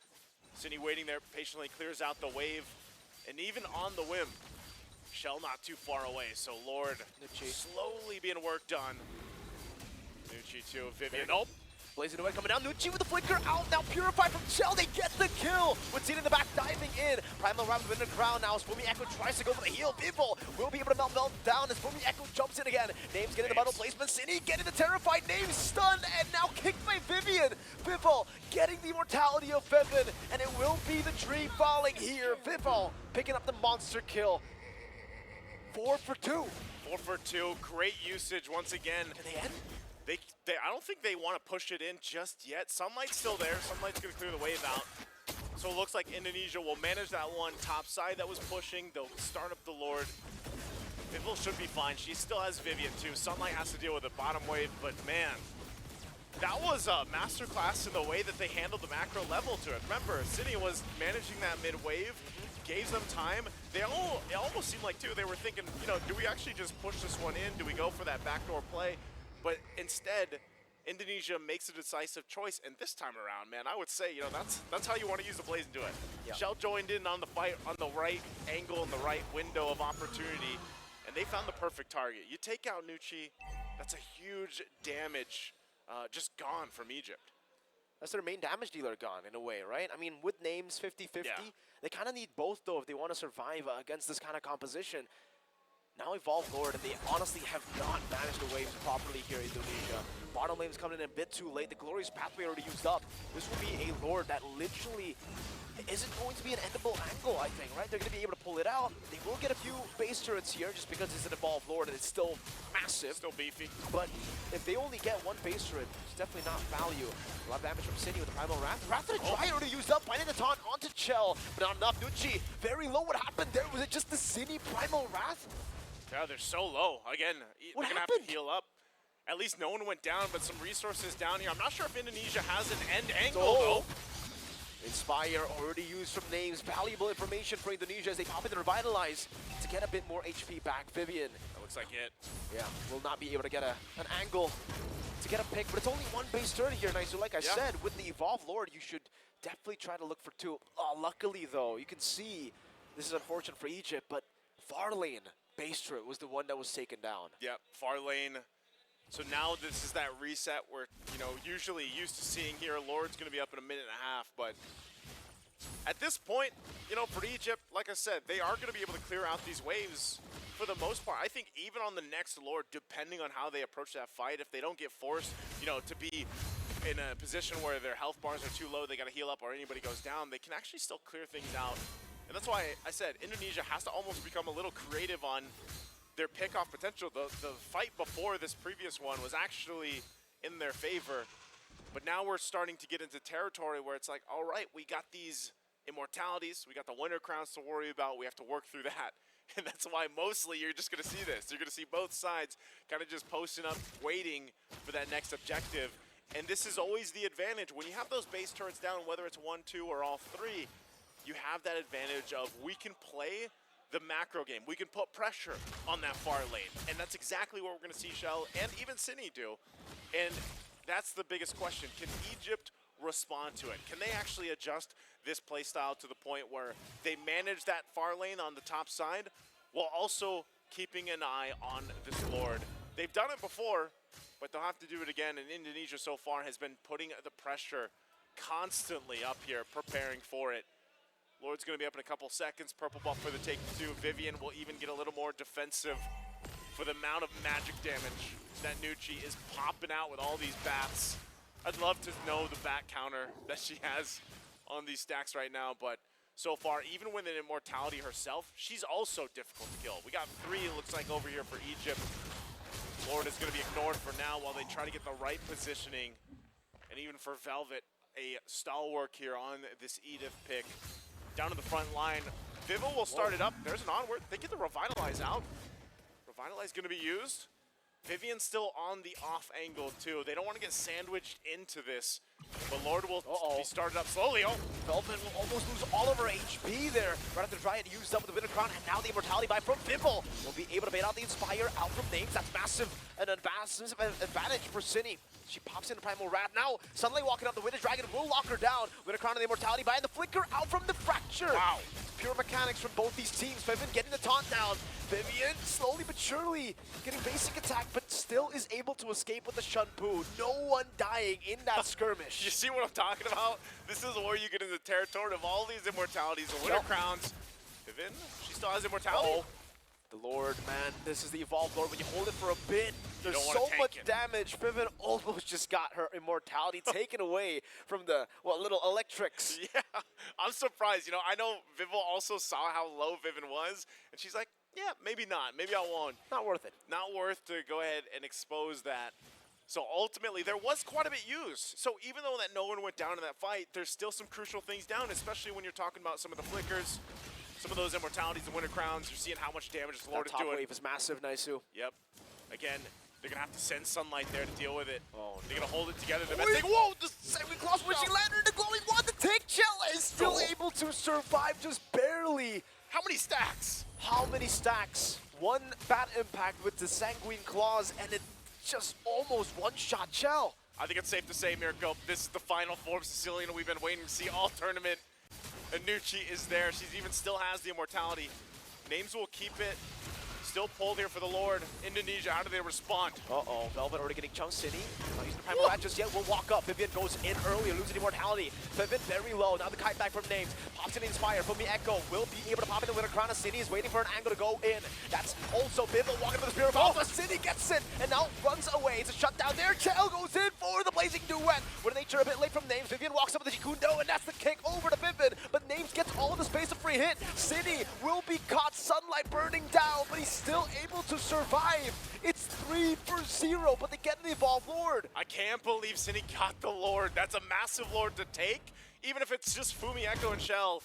Cine waiting there patiently, clears out the wave. And even on the whim, Shell not too far away. So Lord slowly being worked on. Nucci too, Vivian. Nope. Blazing away, coming down. Nucci with the flicker out. Now Purify from Shell. They get the kill. With Zine in the back, diving in. Primal Wrath within the crown now. As Fumi Echo tries to go for the heal. Bivol will be able to melt down as Fumi Echo jumps in again. Names getting the bundle placement. Cine getting the terrified. Names stunned and now kicked by Vivian. Bivol getting the immortality of Vivian. And it will be the tree falling here. Bivol picking up the monster kill. 4 for 2. 4 for 2. Great usage once again. Can they end? I don't think they want to push it in just yet. Sunlight's still there. Sunlight's going to clear the wave out. So it looks like Indonesia will manage that one top side that was pushing. They'll start up the Lord. Bivol should be fine. She still has Vivian too. Sunlight has to deal with the bottom wave, but man, that was a masterclass in the way that they handled the macro level to it. Remember, Cine was managing that mid wave, gave them time. It almost seemed like too, they were thinking, you know, do we actually just push this one in? Do we go for that backdoor play? But instead, Indonesia makes a decisive choice, and this time around, man, I would say, you know, that's how you want to use the Blaze and do it. Yeah. Shell joined in on the fight on the right angle and the right window of opportunity, and they found the perfect target. You take out Nucci, that's a huge damage just gone from Egypt. That's their main damage dealer gone, in a way, right? I mean, with names 50-50, they kind of need both, though, if they want to survive against this kind of composition. Now Evolve Lord, and they honestly have not managed the waves properly here in Indonesia. Bottom lane's coming in a bit too late. The Glorious Pathway already used up. This will be a Lord that literally isn't going to be an endable angle, I think, right? They're going to be able to pull it out. They will get a few base turrets here just because it's an Evolve Lord and it's still massive. Still beefy. But if they only get one base turret, it's definitely not value. A lot of damage from Cine with the Primal Wrath. Wrath to the Dry already used up, finding the taunt onto Chell, but not enough. Nucci, very low. What happened there? Was it just the Cine Primal Wrath? Yeah, they're so low. Again, they're going to have to heal up. At least no one went down, but some resources down here. I'm not sure if Indonesia has an end angle, though. Inspire already used from names. Valuable information for Indonesia as they pop in the Revitalize to get a bit more HP back. Vivian. That looks like it. Yeah, will not be able to get an angle to get a pick, but it's only one base turn here, nice. So like I said, with the Evolve Lord, you should definitely try to look for two. Luckily, though, you can see this is unfortunate for Egypt, but far lane base turret was the one that was taken down. Yep, far lane. So now this is that reset where, you know, usually used to seeing here, Lord's going to be up in a minute and a half, but at this point, you know, for Egypt, like I said, they are going to be able to clear out these waves for the most part. I think even on the next Lord, depending on how they approach that fight, if they don't get forced, you know, to be in a position where their health bars are too low, they got to heal up or anybody goes down, they can actually still clear things out. And that's why I said Indonesia has to almost become a little creative on their pickoff potential. The fight before this previous one was actually in their favor, but now we're starting to get into territory where it's like, all right, we got these immortalities, we got the winter crowns to worry about, we have to work through that. And that's why mostly you're just going to see this. You're going to see both sides kind of just posting up, waiting for that next objective. And this is always the advantage. When you have those base turrets down, whether it's 1, 2, or all 3, you have that advantage of we can play the macro game. We can put pressure on that far lane. And that's exactly what we're going to see Shell and even Cine do. And that's the biggest question. Can Egypt respond to it? Can they actually adjust this playstyle to the point where they manage that far lane on the top side while also keeping an eye on this Lord? They've done it before, but they'll have to do it again. And Indonesia so far has been putting the pressure constantly up here, preparing for it. Lord's going to be up in a couple seconds. Purple buff for the take two. Vivian will even get a little more defensive for the amount of magic damage that Nucci is popping out with all these bats. I'd love to know the bat counter that she has on these stacks right now, but so far, even with an immortality herself, she's also difficult to kill. We got 3, it looks like, over here for Egypt. Lord is going to be ignored for now while they try to get the right positioning. And even for Velvet, a stalwart here on this Edith pick. Down to the front line. Bivol will start it up. There's an onward. They get the Revitalize out. Revitalize going to be used. Vivian's still on the off angle too. They don't want to get sandwiched into this. But Lord will be started up slowly. Oh, Velvet will almost lose all of her HP there. Right after trying to use up with the Winter Crown, and now the Immortality buy from Vibble will be able to bait out the Inspire out from Names. That's massive, an advantage for Cine. She pops in the Primal Rat. Now, Sunlight walking up, the Winter Dragon will lock her down. Winter Crown and the Immortality buy, and the Flicker out from the Fracture. wow. Pure mechanics from both these teams. Vivian getting the taunt down. Vivian slowly but surely getting basic attack, but still is able to escape with the Shunpu. No one dying in that skirmish. You see what I'm talking about? This is where you get into the territory of all these immortalities, the Winter Crowns. Vivian, she still has immortality. The Lord, man, this is the Evolved Lord. When you hold it for a bit, there's don't so wanna take much it. damage. Vivian almost just got her immortality taken away from the, little electrics. Yeah, I'm surprised. You know, I know Vivian also saw how low Vivian was, and she's like, yeah, maybe not. Maybe I won't. Not worth it. Not worth to go ahead and expose that. So ultimately, there was quite a bit used. So even though that no one went down in that fight, there's still some crucial things down, especially when you're talking about some of the flickers, some of those immortalities and Winter Crowns. You're seeing how much damage the Lord That is top doing. wave is massive, Naisu. Yep. Again, they're going to have to send Sunlight there to deal with it. Oh, They're going to hold it together. The Wait, best thing. Whoa! the second class wishing lantern, the glowing one, the take Chell is still able to survive just barely. How many stacks? How many stacks? One bad impact with the Sanguine Claws, and it just almost one-shot Chell. I think it's safe to say, Mirko, this is the final form Sicilian we've been waiting to see all tournament. Anucci is there. She's even still has the immortality. Names will keep it. Still pulled here for the Lord. Indonesia, how do they respond? Uh-oh, Velvet already getting Chung City. Not using the Primal Rat just yet. Will walk up. Vivian goes in early, losing immortality. Vivian very low. Now the kite back from Names. Pops in Inspire. From the Echo. Will be able to pop in the Winter Crown. City is waiting for an angle to go in. That's also Vivian walking for the Spirit of Alpha. City gets it and now runs away. It's a shutdown there. Chell goes in for the Blazing Duet. With nature a bit late from Names. Vivian walks up with the Jikundo, and that's the kick over to Vivian. But Names gets all of the space, a free hit. City will be caught. Sunlight burning down, but he's still able to survive. It's 3-0, but they get the Evolved Lord. I can't believe Cine got the Lord. That's a massive Lord to take. Even if it's just Fumi, Echo, and Shell,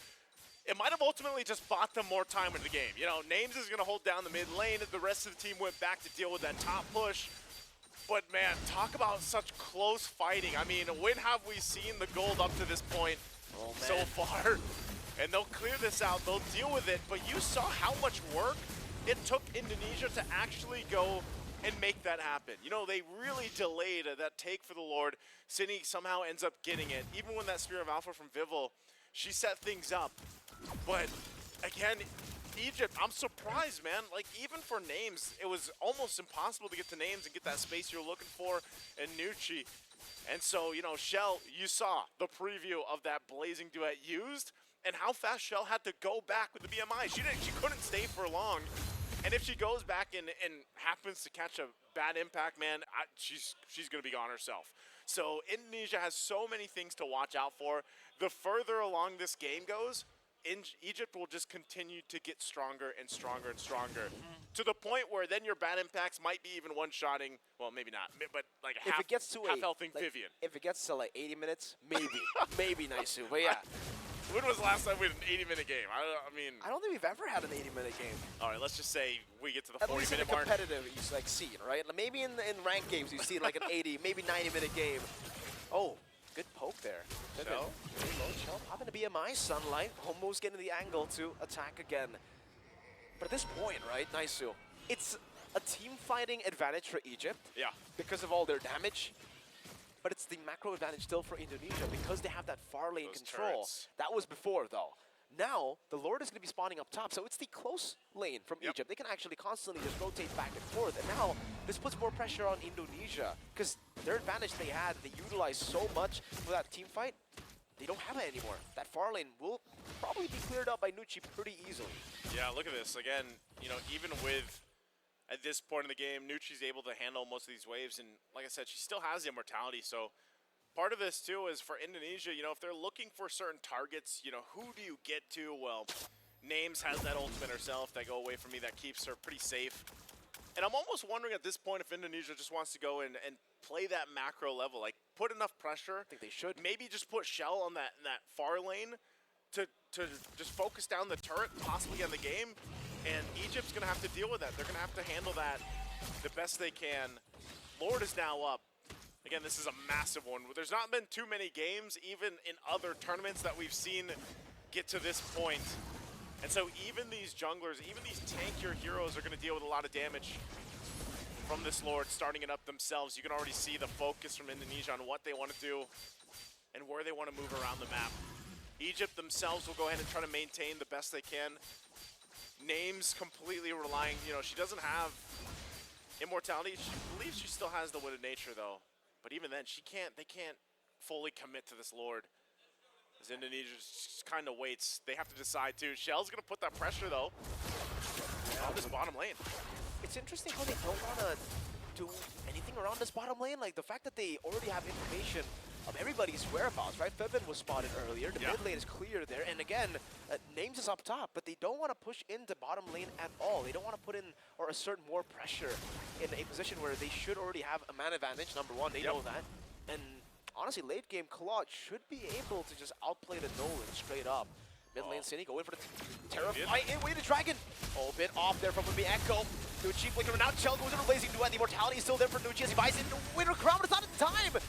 it might have ultimately just bought them more time in the game. You know, Names is going to hold down the mid lane. The rest of the team went back to deal with that top push. But man, talk about such close fighting. I mean, when have we seen the gold up to this point so far? And they'll clear this out. They'll deal with it. But you saw how much work it took Indonesia to actually go and make that happen. You know, they really delayed that take for the Lord. Cine somehow ends up getting it. Even when that Spear of Alpha from Vivel, she set things up. But again, Egypt, I'm surprised, man. Like, even for Names, it was almost impossible to get to Names and get that space you're looking for in Nucci. And so, you know, Shell, you saw the preview of that Blazing Duet used and how fast Shell had to go back with the BMI. She couldn't stay for long. And if she goes back and happens to catch a bad impact, man, she's going to be gone herself. So Indonesia has so many things to watch out for. The further along this game goes, Egypt will just continue to get stronger and stronger and stronger, to the point where then your bad impacts might be even one-shotting. Well, maybe not, but like a half healthing Vivian. If it gets to like 80 minutes, maybe, maybe Naisu. But yeah. When was the last time we had an 80-minute game? I mean, I don't think we've ever had an 80-minute game. All right, let's just say we get to the 40-minute mark. At least in a competitive like scene, right? Maybe in ranked games you see like an 80, maybe 90-minute game. Oh, good poke there. Shell? Shell popping the BMI, Sunlight, almost getting the angle to attack again. But at this point, right, Naisu, it's a team fighting advantage for Egypt. Yeah. Because of all their damage. But it's the macro advantage still for Indonesia because they have that far lane control. Turrets. That was before, though. Now, the Lord is going to be spawning up top, so it's the close lane from Egypt. They can actually constantly just rotate back and forth. And now, this puts more pressure on Indonesia because their advantage they had, they utilized so much for that team fight, they don't have it anymore. That far lane will probably be cleared up by Nucci pretty easily. Yeah, look at this. Again, you know, even with, at this point in the game, Nucci's able to handle most of these waves. And like I said, she still has the immortality. So part of this, too, is for Indonesia, you know, if they're looking for certain targets, you know, who do you get to? Well, Names has that ultimate herself that go away from me that keeps her pretty safe. And I'm almost wondering at this point if Indonesia just wants to go and play that macro level, like put enough pressure. I think they should. Maybe just put Shell on that far lane to just focus down the turret, possibly on the game. And Egypt's going to have to deal with that. They're going to have to handle that the best they can. Lord is now up. Again, this is a massive one. There's not been too many games, even in other tournaments, that we've seen get to this point. And so even these junglers, even these tankier heroes are going to deal with a lot of damage from this Lord, starting it up themselves. You can already see the focus from Indonesia on what they want to do and where they want to move around the map. Egypt themselves will go ahead and try to maintain the best they can. Names completely relying, you know, she doesn't have immortality. She believes she still has the witted nature though. But even then, they can't fully commit to this Lord. As Indonesia just kind of waits. They have to decide too. Shell's gonna put that pressure though on this bottom lane. It's interesting how they don't want to do anything around this bottom lane. Like the fact that they already have information of everybody's whereabouts, right? Febin was spotted earlier. The mid lane is clear there. And again, Names is up top, but they don't want to push into bottom lane at all. They don't want to put in or assert more pressure in a position where they should already have a man advantage. Number one, they know that. And honestly, late game, Claude should be able to just outplay the Nolan straight up. Mid lane Cine going for the terrifying way to Dragon. Oh, bit off there from the Echo. Nucci flickering out. Chell goes into Blazing Duet. The immortality is still there for Nucci as he buys into Winter Crown, but it's not in time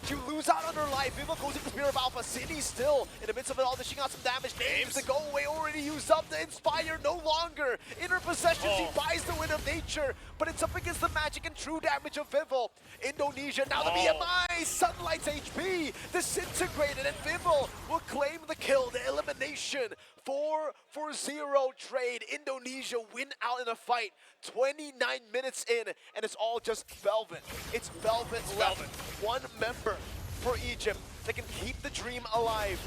to lose out on her life. Vivo goes into Spear of Alpha. City still in the midst of it all, dishing out some damage. Names the go away already used up. The Inspire no longer in her possession. She buys the Wind of Nature, but it's up against the magic and true damage of Vivo. Indonesia now the BMI. Sunlight's HP disintegrated, and Vivo will claim the kill, the elimination. 4-0 trade. Indonesia win out in a fight. 29 minutes in, and it's all just Velvet. It's Velvet left. One member for Egypt that can keep the dream alive.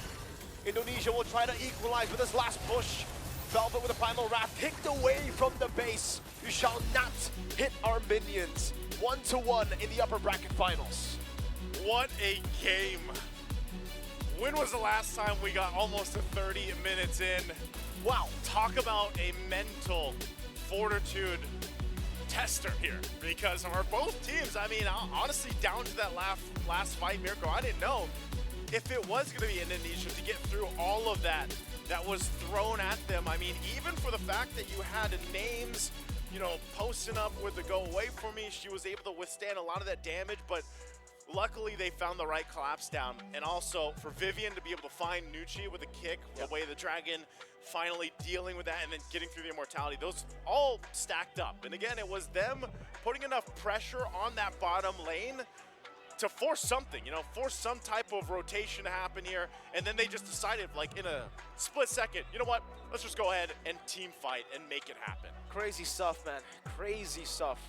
Indonesia will try to equalize with his last push. Velvet with a Primal Wrath kicked away from the base. You shall not hit our minions. 1-1 in the upper bracket finals. What a game. When was the last time we got almost to 30 minutes in? Wow, talk about a mental fortitude tester here, because for both teams, I mean, honestly, down to that last fight, Mirko, I didn't know if it was going to be Indonesia to get through all of that was thrown at them. I mean, even for the fact that you had Names, you know, posting up with the go away for me, she was able to withstand a lot of that damage, but luckily they found the right collapse down. And also for Vivian to be able to find Nucci with a kick, the way the Dragon finally dealing with that and then getting through the immortality, those all stacked up. And again, it was them putting enough pressure on that bottom lane to force something, you know, force some type of rotation to happen here. And then they just decided, like in a split second, you know what, let's just go ahead and team fight and make it happen. Crazy stuff, man. Crazy stuff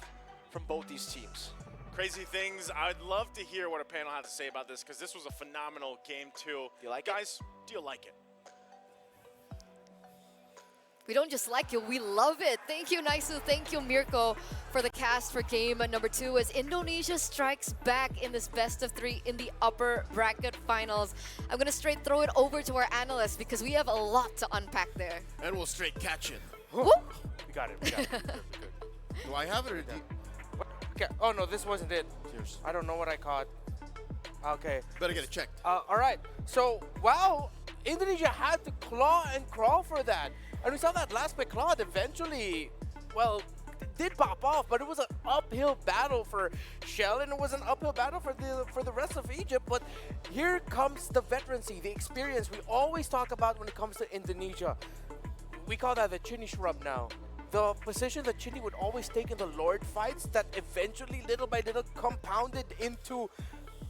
from both these teams. Crazy things. I'd love to hear what a panel has to say about this, because this was a phenomenal game too. Do you like Guys, do you like it? We don't just like it, we love it. Thank you, Naisu. Thank you, Mirko, for the cast for game number 2 as Indonesia strikes back in this best of 3 in the upper bracket finals. I'm going to straight throw it over to our analysts because we have a lot to unpack there. And we'll straight catch it. Whoop. We got it. We got it. Good, good. Do I have it or do you? Okay. Oh no, this wasn't it. Cheers. I don't know what I caught. Okay. Better get it checked. All right. So, wow, Indonesia had to claw and crawl for that. And we saw that last bit Claude eventually, well, did pop off, but it was an uphill battle for Shell, and it was an uphill battle for the rest of Egypt. But here comes the veterancy, the experience we always talk about when it comes to Indonesia. We call that the Chinny shrub now. The position that Chinny would always take in the Lord fights that eventually, little by little, compounded into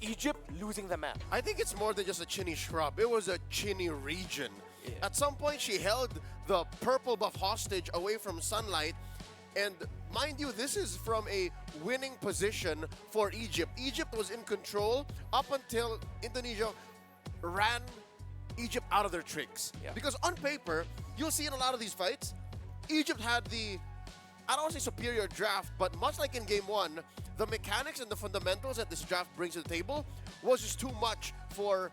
Egypt losing the map. I think it's more than just a Chinny shrub. It was a Chinny region. Yeah. At some point, she held the purple buff hostage away from Sunlight. And mind you, this is from a winning position for Egypt. Egypt was in control up until Indonesia ran Egypt out of their tricks. Yeah. Because on paper, you'll see in a lot of these fights, Egypt had the, I don't want to say superior draft, but much like in game 1, the mechanics and the fundamentals that this draft brings to the table was just too much for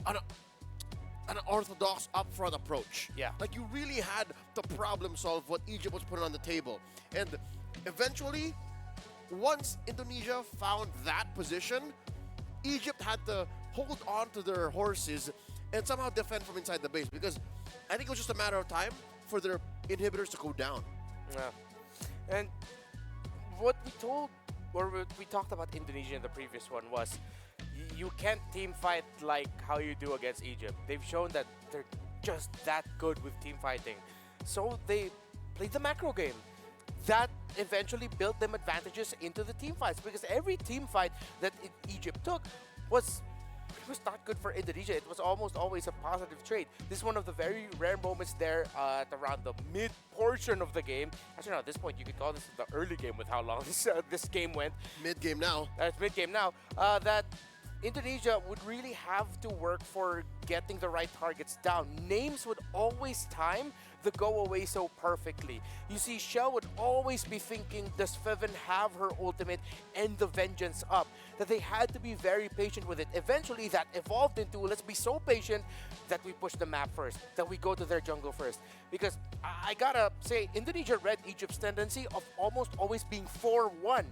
an orthodox upfront approach. Yeah. Like you really had to problem solve what Egypt was putting on the table. And eventually, once Indonesia found that position, Egypt had to hold on to their horses and somehow defend from inside the base, because I think it was just a matter of time for their inhibitors to go down. Yeah. And what we told what we talked about Indonesia in the previous one was you can't team fight like how you do against Egypt. They've shown that they're just that good with team fighting. So they played the macro game. That eventually built them advantages into the team fights, because every team fight that Egypt took was not good for Indonesia. It was almost always a positive trade. This is one of the very rare moments there at around the mid portion of the game. Actually, no, at this point, you could call this the early game with how long this game went. Mid-game now. It's mid-game now. That Indonesia would really have to work for getting the right targets down. Names would always time the go away so perfectly. You see, Shell would always be thinking, does Feven have her ultimate and the vengeance up? That they had to be very patient with it. Eventually, that evolved into, let's be so patient that we push the map first, that we go to their jungle first. Because I gotta say, Indonesia read Egypt's tendency of almost always being 4-1.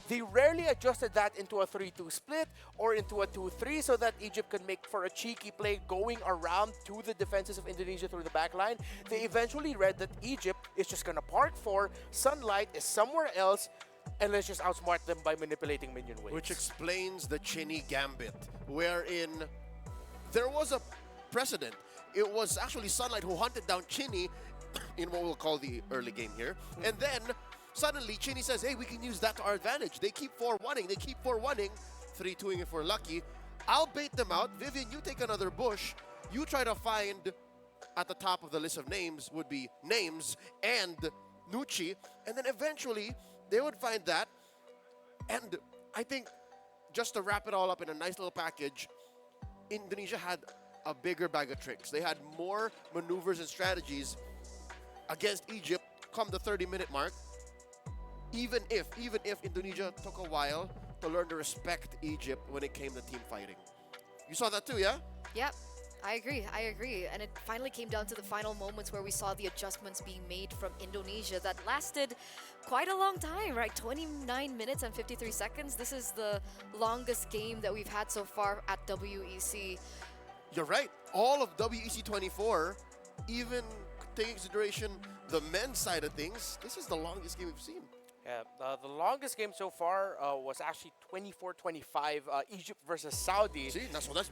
They rarely adjusted that into a 3-2 split or into a 2-3 so that Egypt could make for a cheeky play going around to the defenses of Indonesia through the back line. They eventually read that Egypt is just going to park 4, Sunlight is somewhere else, and let's just outsmart them by manipulating minion waves. Which explains the Chinny Gambit, wherein there was a precedent. It was actually Sunlight who hunted down Chinny in what we'll call the early game here. And then suddenly, Chinny says, hey, we can use that to our advantage. They keep 4-1-ing. They keep 4-1-ing. 3-2-ing if we're lucky. I'll bait them out. Vivian, you take another bush. You try to find, at the top of the list of names would be Names and Nucci. And then eventually, they would find that. And I think, just to wrap it all up in a nice little package, Indonesia had a bigger bag of tricks. They had more maneuvers and strategies against Egypt come the 30-minute mark. Even if Indonesia took a while to learn to respect Egypt when it came to team fighting. You saw that too, yeah? Yep, I agree. And it finally came down to the final moments where we saw the adjustments being made from Indonesia that lasted quite a long time, right? 29 minutes and 53 seconds. This is the longest game that we've had so far at WEC. You're right. All of WEC24, even taking into consideration the men's side of things, this is the longest game we've seen. Yeah, the longest game so far was actually 24-25, Egypt versus Saudi. See,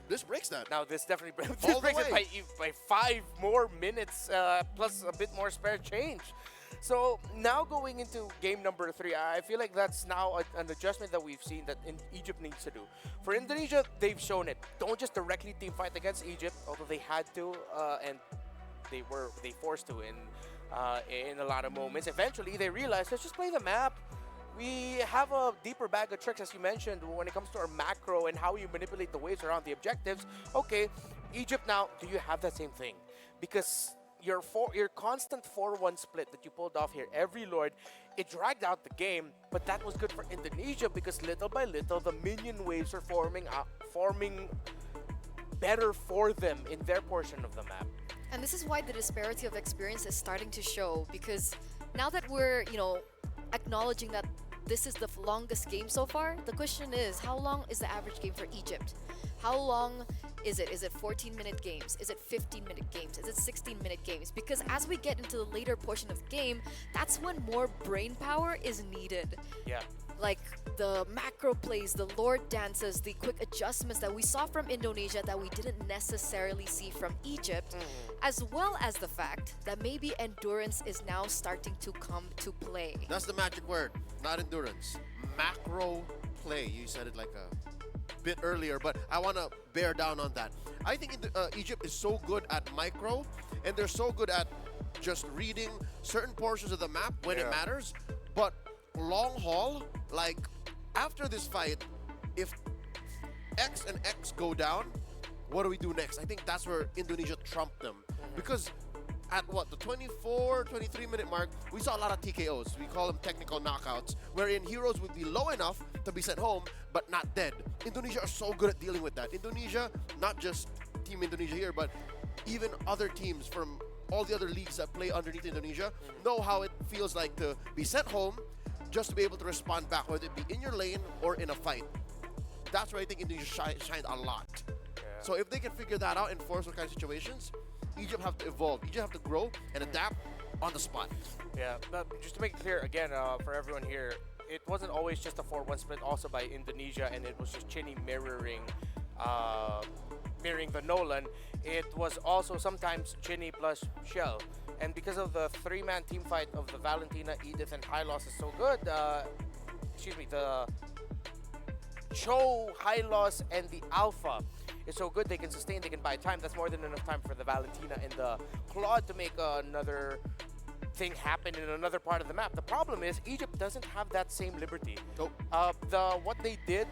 this breaks that. Now this definitely All the breaks it way. by 5 more minutes plus a bit more spare change. So now going into game number 3, I feel like that's now an adjustment that we've seen that Egypt needs to do. For Indonesia, they've shown it. Don't just directly team fight against Egypt, although they had to, and they forced to in a lot of moments. Eventually, they realized, let's just play the map. We have a deeper bag of tricks, as you mentioned, when it comes to our macro and how you manipulate the waves around the objectives. Okay, Egypt now, do you have that same thing? Because your constant 4-1 split that you pulled off here, every Lord, it dragged out the game, but that was good for Indonesia because little by little, the minion waves are forming better for them in their portion of the map. And this is why the disparity of experience is starting to show, because now that we're, acknowledging that this is the longest game so far, the question is, how long is the average game for Egypt? How long is it? Is it 14-minute games? Is it 15-minute games? Is it 16-minute games? Because as we get into the later portion of the game, that's when more brain power is needed. Yeah. Like the macro plays, the Lord dances, the quick adjustments that we saw from Indonesia that we didn't necessarily see from Egypt, as well as the fact that maybe endurance is now starting to come to play. That's the magic word, not endurance. Macro play. You said it like a bit earlier, but I want to bear down on that. I think Egypt is so good at micro, and they're so good at just reading certain portions of the map when it matters, but long haul, like after this fight, if X and X go down, what do we do next? I think that's where Indonesia trumped them. Because at the 24, 23-minute mark, we saw a lot of TKOs. We call them technical knockouts, wherein heroes would be low enough to be sent home, but not dead. Indonesia are so good at dealing with that. Indonesia, not just Team Indonesia here, but even other teams from all the other leagues that play underneath Indonesia know how it feels like to be sent home just to be able to respond back, whether it be in your lane or in a fight. That's where I think Indonesia shined a lot. Yeah. So if they can figure that out and force those kind of situations, Egypt have to evolve. Egypt have to grow and adapt on the spot. Yeah, but just to make it clear again for everyone here, it wasn't always just a 4-1 split also by Indonesia, and it was just Chinny mirroring the Nolan. It was also sometimes Chinny plus Shell. And because of the 3-man team fight of the Valentina, Edith, and Hylos is so good, the Cho, Hylos, and the Alpha is so good, they can sustain, they can buy time. That's more than enough time for the Valentina and the Claude to make another thing happen in another part of the map. The problem is Egypt doesn't have that same liberty. Nope. What they did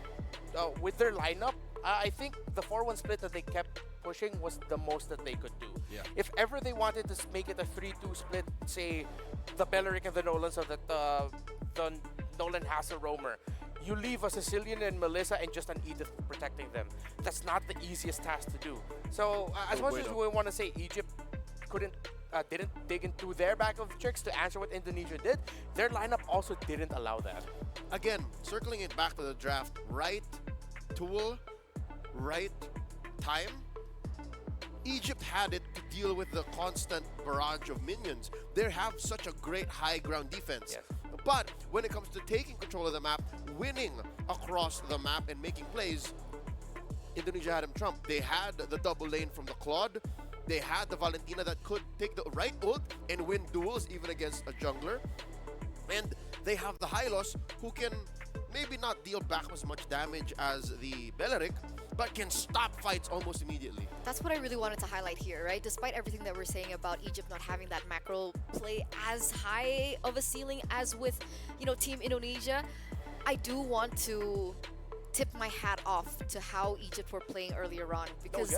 with their lineup, I think the 4-1 split that they kept pushing was the most that they could do. Yeah. If ever they wanted to make it a 3-2 split, say the Belleric and the Nolan, so that the Nolan has a roamer, you leave a Sicilian and Melissa and just an Edith protecting them. That's not the easiest task to do. So as much as we want to say Egypt didn't dig into their bag of tricks to answer what Indonesia did, their lineup also didn't allow that. Again, circling it back to the draft, right tool, right time. Egypt had it to deal with the constant barrage of minions. They have such a great high ground defense. Yes. But when it comes to taking control of the map, winning across the map and making plays, Indonesia had him trumped. They had the double lane from the Claude. They had the Valentina that could take the right ult and win duels even against a jungler. And they have the Hylos who can maybe not deal back as much damage as the Belleric, but can stop fights almost immediately. That's what I really wanted to highlight here, right? Despite everything that we're saying about Egypt not having that macro play as high of a ceiling as with, Team Indonesia, I do want to tip my hat off to how Egypt were playing earlier on, because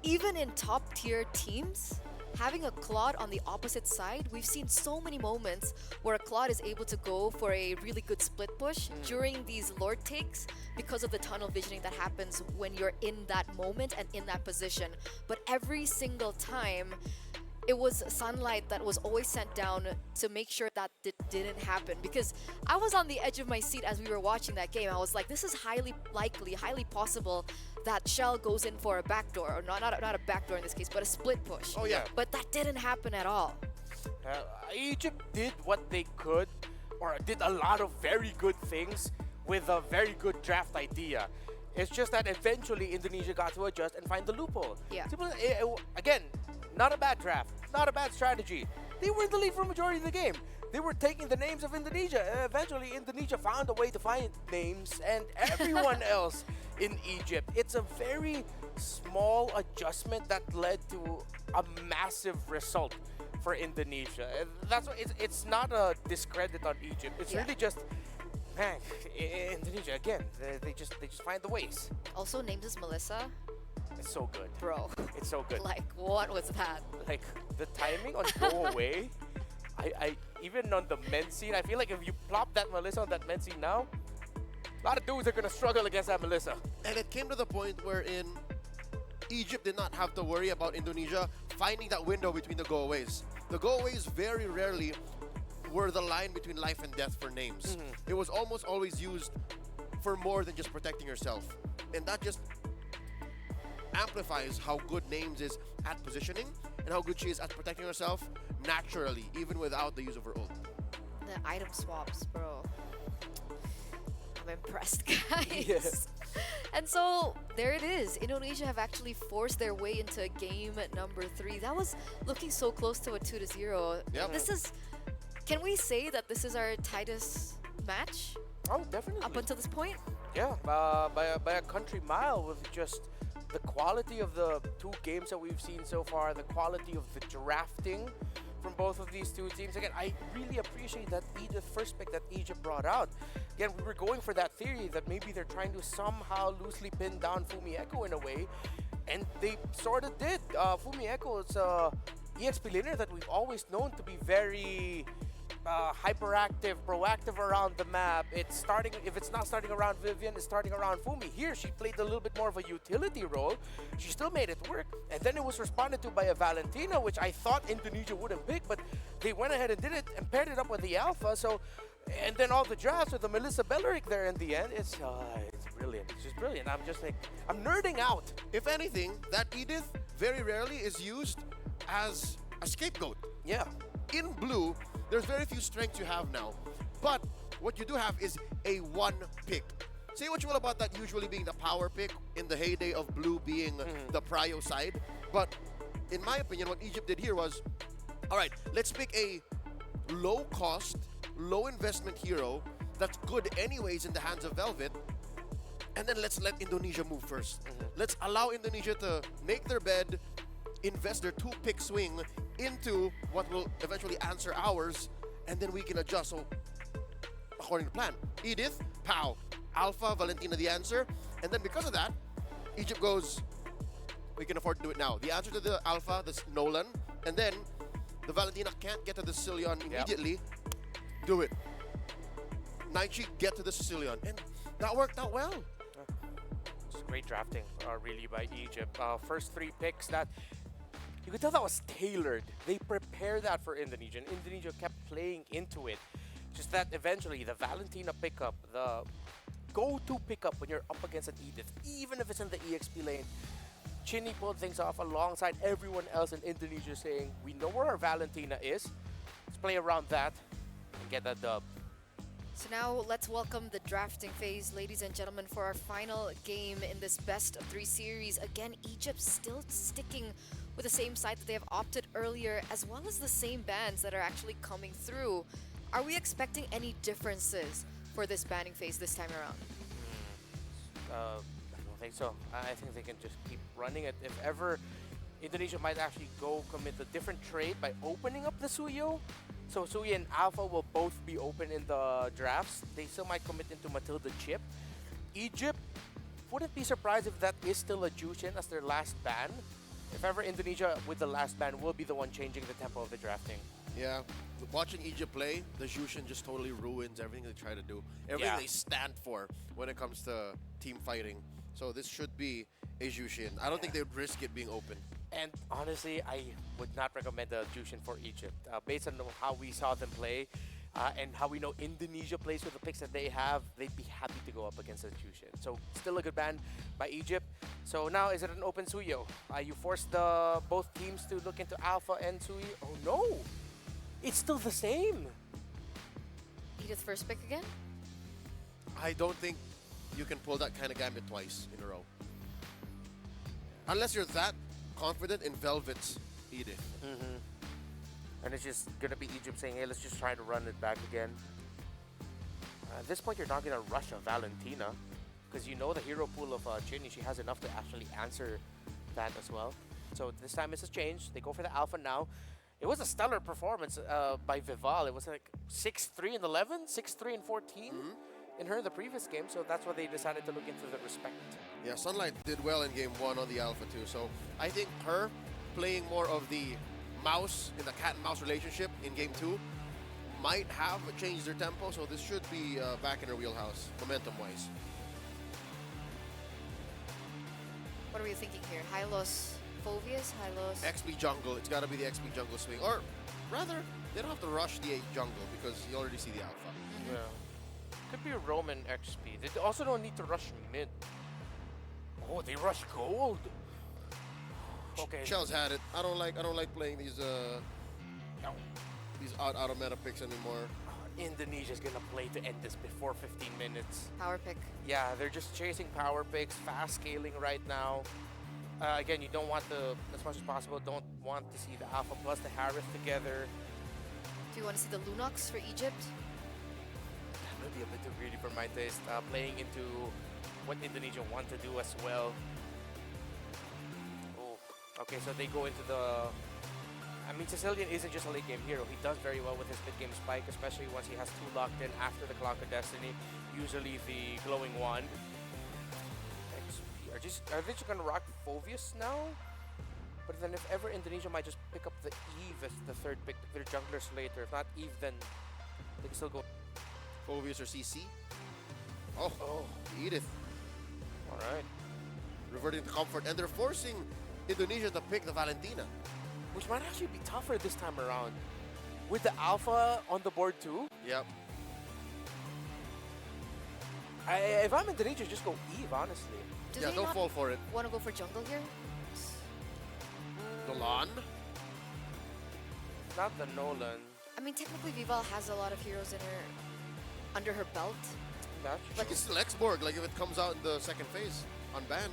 even in top tier teams, having a Claude on the opposite side, we've seen so many moments where a Claude is able to go for a really good split push during these Lord takes because of the tunnel visioning that happens when you're in that moment and in that position. But every single time, it was Sunlight that was always sent down to make sure that didn't happen, because I was on the edge of my seat as we were watching that game. I was like, this is highly likely, highly possible that Shell goes in for a backdoor, or not a backdoor in this case, but a split push. Oh yeah. But that didn't happen at all. Egypt did what they could, or did a lot of very good things with a very good draft idea. It's just that eventually Indonesia got to adjust and find the loophole. Yeah. Again, not a bad draft, not a bad strategy. They were in the lead for a majority of the game. They were taking the names of Indonesia. Eventually, Indonesia found a way to find names and everyone else in Egypt. It's a very small adjustment that led to a massive result for Indonesia. And that's why it's not a discredit on Egypt. It's really just, man, Indonesia again. They just find the ways. Also, named as Melissa. It's so good. Bro. It's so good. Like, what was that? Like, the timing on Go Away, I even on the men's scene, I feel like if you plop that Melissa on that men's scene now, a lot of dudes are going to struggle against that Melissa. And it came to the point wherein Egypt did not have to worry about Indonesia finding that window between the go-aways. The go-aways very rarely were the line between life and death for names. It was almost always used for more than just protecting yourself. And that just amplifies how good Names is at positioning and how good she is at protecting herself naturally, even without the use of her ult. The item swaps, bro. I'm impressed, guys. Yes. And so there it is. Indonesia have actually forced their way into game number 3. That was looking so close to a 2-0. Yep. This is, can we say that this is our tightest match Oh, definitely. up until this point? Yeah, by a country mile, with just the quality of the 2 games that we've seen so far, the quality of the drafting from both of these 2 teams. Again, I really appreciate that first pick that Egypt brought out. Again, we were going for that theory that maybe they're trying to somehow loosely pin down Fumi Echo in a way, and they sort of did. Fumi Echo is a EXP laner that we've always known to be very hyperactive, proactive around the map. It's starting, if it's not starting around Vivian, it's starting around Fumi. Here, she played a little bit more of a utility role. She still made it work. And then it was responded to by a Valentina, which I thought Indonesia wouldn't pick, but they went ahead and did it and paired it up with the Alpha. So, and then all the drafts with the Melissa Belleric there in the end. It's brilliant. It's just brilliant. I'm just like, I'm nerding out. If anything, that Edith very rarely is used as a scapegoat. Yeah. In blue, there's very few strengths you have now. But what you do have is a one pick. Say what you will about that usually being the power pick in the heyday of blue being the prio side. But in my opinion, what Egypt did here was, all right, let's pick a low cost, low investment hero that's good anyways in the hands of Velvet. And then let's let Indonesia move 1st. Let's allow Indonesia to make their bed, invest their 2-pick swing into what will eventually answer ours, and then we can adjust. So, according to plan, Edith, pow, Alpha, Valentina the answer. And then because of that, Egypt goes, we can afford to do it now. The answer to the Alpha, that's Nolan. And then the Valentina can't get to the Sicilian immediately. Do it. Nightshade, get to the Sicilian. And that worked out well. It's great drafting, really, by Egypt. First 3 picks that you could tell that was tailored. They prepared that for Indonesia, and Indonesia kept playing into it. Just that eventually the Valentina pickup, the go-to pickup when you're up against an Edith, even if it's in the EXP lane, Chinny pulled things off alongside everyone else in Indonesia, saying, we know where our Valentina is. Let's play around that and get that dub. So now let's welcome the drafting phase, ladies and gentlemen, for our final game in this best of 3 series. Again, Egypt still sticking with the same side that they have opted earlier, as well as the same bans that are actually coming through. Are we expecting any differences for this banning phase this time around? I don't think so. I think they can just keep running it. If ever, Indonesia might actually go commit a different trade by opening up the Suyo. So Suyo and Alpha will both be open in the drafts. They still might commit into Matilda Chip. Egypt, wouldn't be surprised if that is still a Jushin as their last ban. If ever, Indonesia with the last ban will be the one changing the tempo of the drafting. Yeah, watching Egypt play, the Jushin just totally ruins everything they try to do. Everything they stand for when it comes to team fighting. So this should be a Jushin. I don't think they would risk it being open. And honestly, I would not recommend the Jushin for Egypt. Based on how we saw them play and how we know Indonesia plays with the picks that they have, they'd be happy to go up against a Jushin. So still a good ban by Egypt. So now, is it an open Suyo? You force both teams to look into Alpha and Suyo. Oh no! It's still the same! Edith first pick again? I don't think you can pull that kind of gambit twice in a row. Unless you're that confident in Velvet's Edith. And it's just gonna be Egypt saying, hey, let's just try to run it back again. At this point, you're not gonna rush a Valentina, because you know the hero pool of Chinny, she has enough to actually answer that as well. So this time it's a change. They go for the Alpha now. It was a stellar performance by Vival. It was like 6-3 and 11, 6-3 and 14 in her the previous game. So that's why they decided to look into the respect. Yeah, Sunlight did well in game 1 on the Alpha too. So I think her playing more of the mouse in the cat and mouse relationship in game 2 might have changed their tempo. So this should be back in her wheelhouse, momentum-wise. What are we thinking here? Hylos Phovius? Hylos? XP jungle. It's got to be the XP jungle swing. Or rather, they don't have to rush the jungle because you already see the Alpha. Yeah. Could be a Roman XP. They also don't need to rush mid. Oh, they rush gold. Okay. Shell's had it. I don't like playing these out of meta picks anymore. Indonesia's gonna play to end this before 15 minutes. Power pick. Yeah, they're just chasing power picks, fast scaling right now. Again, you don't want as much as possible, don't want to see the Alpha plus the Harith together. Do you want to see the Lunox for Egypt? That would be a bit too greedy for my taste. Playing into what Indonesia want to do as well. Oh, okay, so they go into the... I mean, Sicilian isn't just a late game hero. He does very well with his mid game spike, especially once he has 2 locked in after the Clock of Destiny. Usually the glowing wand. XP. Are they just gonna rock Phovius now? But then if ever, Indonesia might just pick up the Eve as the 3rd pick, their junglers later. If not Eve, then they can still go. Phovius or CC? Oh, Edith. Alright. Reverting to comfort. And they're forcing Indonesia to pick the Valentina. Which might actually be tougher this time around. With the Alpha on the board too. Yep. If I'm Indonesia, just go Eve, honestly. Do Yeah, they don't not fall for it. want to go for jungle here? Dolan? Not the Nolan. I mean, technically Vival has a lot of heroes in her under her belt. That's She can still X-Borg, like if it comes out in the second phase, unbanned.